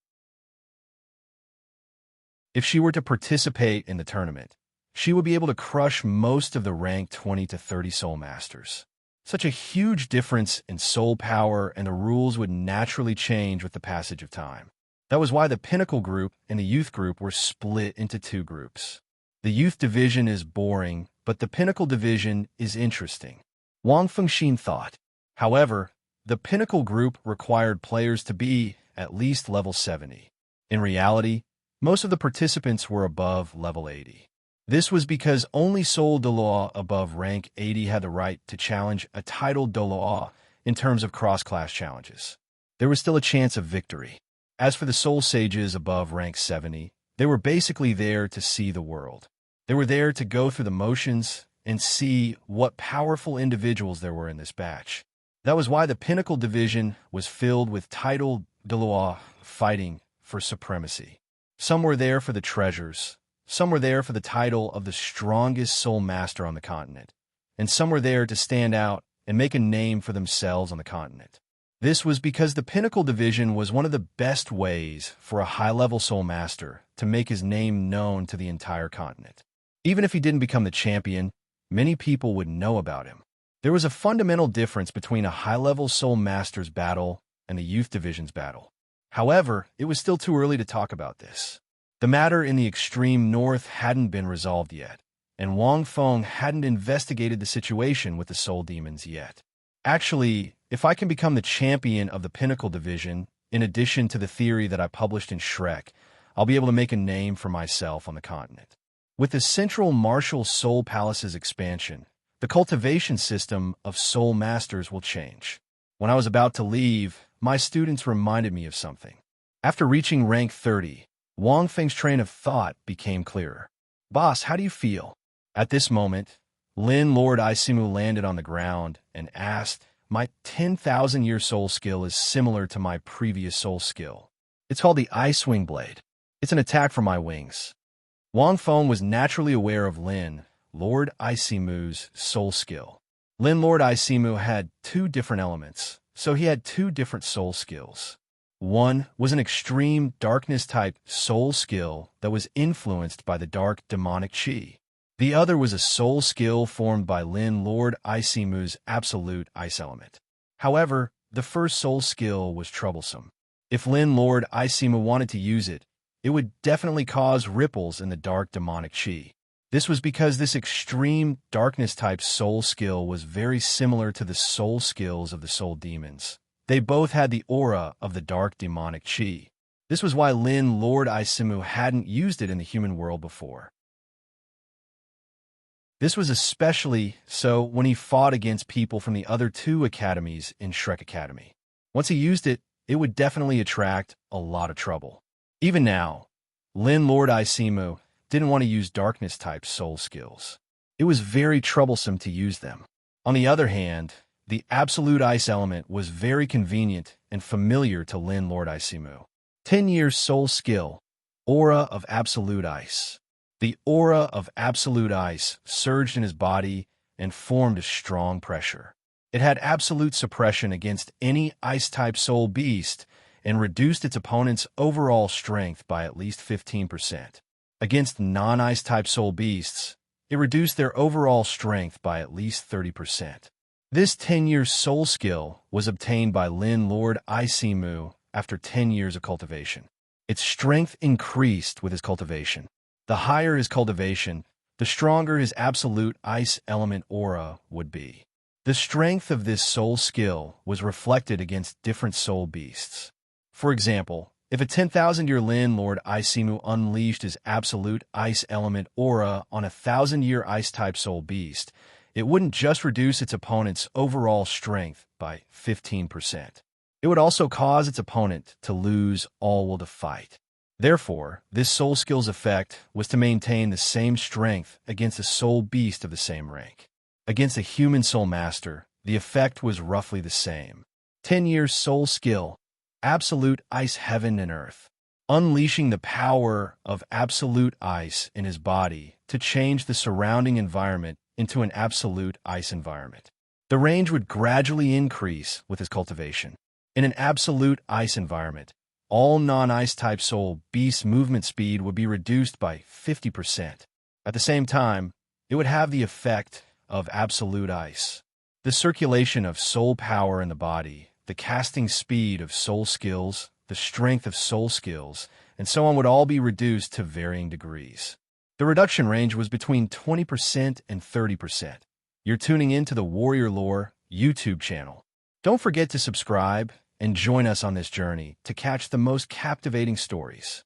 If she were to participate in the tournament, she would be able to crush most of the rank 20 to 30 soul masters. Such a huge difference in soul power, and the rules would naturally change with the passage of time. That was why the Pinnacle group and the Youth group were split into two groups. The Youth division is boring, but the Pinnacle division is interesting, Wang Fengxin thought. However, the Pinnacle group required players to be at least level 70. In reality, most of the participants were above level 80. This was because only Soul Douluo above rank 80 had the right to challenge a titled Douluo in terms of cross-class challenges. There was still a chance of victory. As for the Soul Sages above rank 70, they were basically there to see the world. They were there to go through the motions and see what powerful individuals there were in this batch. That was why the Pinnacle division was filled with titled Douluo fighting for supremacy. Some were there for the treasures. Some were there for the title of the strongest soul master on the continent, and some were there to stand out and make a name for themselves on the continent. This was because the Pinnacle division was one of the best ways for a high-level soul master to make his name known to the entire continent. Even if he didn't become the champion, many people would know about him. There was a fundamental difference between a high-level soul master's battle and the Youth division's battle. However, it was still too early to talk about this. The matter in the extreme north hadn't been resolved yet, and Wang Feng hadn't investigated the situation with the soul demons yet. Actually, if I can become the champion of the Pinnacle division, in addition to the theory that I published in Shrek, I'll be able to make a name for myself on the continent. With the Central Martial Soul Palace's expansion, the cultivation system of soul masters will change. When I was about to leave, my students reminded me of something. After reaching rank 30, Wang Feng's train of thought became clearer. Boss, how do you feel? At this moment, Lin Lord Isimu landed on the ground and asked, my 10,000-year soul skill is similar to my previous soul skill. It's called the Ice Wing Blade. It's an attack from my wings. Wang Feng was naturally aware of Lin Lord Isimu's soul skill. Lin Lord Isimu had two different elements, so he had two different soul skills. One was an extreme darkness-type soul skill that was influenced by the dark demonic chi. The other was a soul skill formed by Lin Lord Isimu's absolute ice element. However, the first soul skill was troublesome. If Lin Lord Isimu wanted to use it, it would definitely cause ripples in the dark demonic chi. This was because this extreme darkness-type soul skill was very similar to the soul skills of the soul demons. They both had the aura of the dark demonic chi. This was why Lin Lord Isimu hadn't used it in the human world before. This was especially so when he fought against people from the other two academies in Shrek Academy. Once he used it, it would definitely attract a lot of trouble. Even now, Lin Lord Isimu didn't want to use darkness-type soul skills. It was very troublesome to use them. On the other hand, the absolute ice element was very convenient and familiar to Lin Lord Isimu. 10-year soul skill, aura of absolute ice. The aura of absolute ice surged in his body and formed a strong pressure. It had absolute suppression against any ice-type soul beast and reduced its opponent's overall strength by at least 15%. Against non-ice-type soul beasts, it reduced their overall strength by at least 30%. This 10-year soul skill was obtained by Lin Lord Isimu after 10 years of cultivation. Its strength increased with his cultivation. The higher his cultivation, the stronger his absolute ice element aura would be. The strength of this soul skill was reflected against different soul beasts. For example, if a 10,000-year Lin Lord Isimu unleashed his absolute ice element aura on a 1,000-year ice-type soul beast, it wouldn't just reduce its opponent's overall strength by 15%. It would also cause its opponent to lose all will to fight. Therefore, this soul skill's effect was to maintain the same strength against a soul beast of the same rank. Against a human soul master, the effect was roughly the same. 10 years soul skill, absolute ice heaven and earth, unleashing the power of absolute ice in his body to change the surrounding environment into an absolute ice environment. The range would gradually increase with his cultivation. In an absolute ice environment, all non-ice type soul beasts' movement speed would be reduced by 50%. At the same time, it would have the effect of absolute ice. The circulation of soul power in the body, the casting speed of soul skills, the strength of soul skills, and so on would all be reduced to varying degrees. The reduction range was between 20% and 30%. You're tuning into the Warrior Lore YouTube channel. Don't forget to subscribe and join us on this journey to catch the most captivating stories.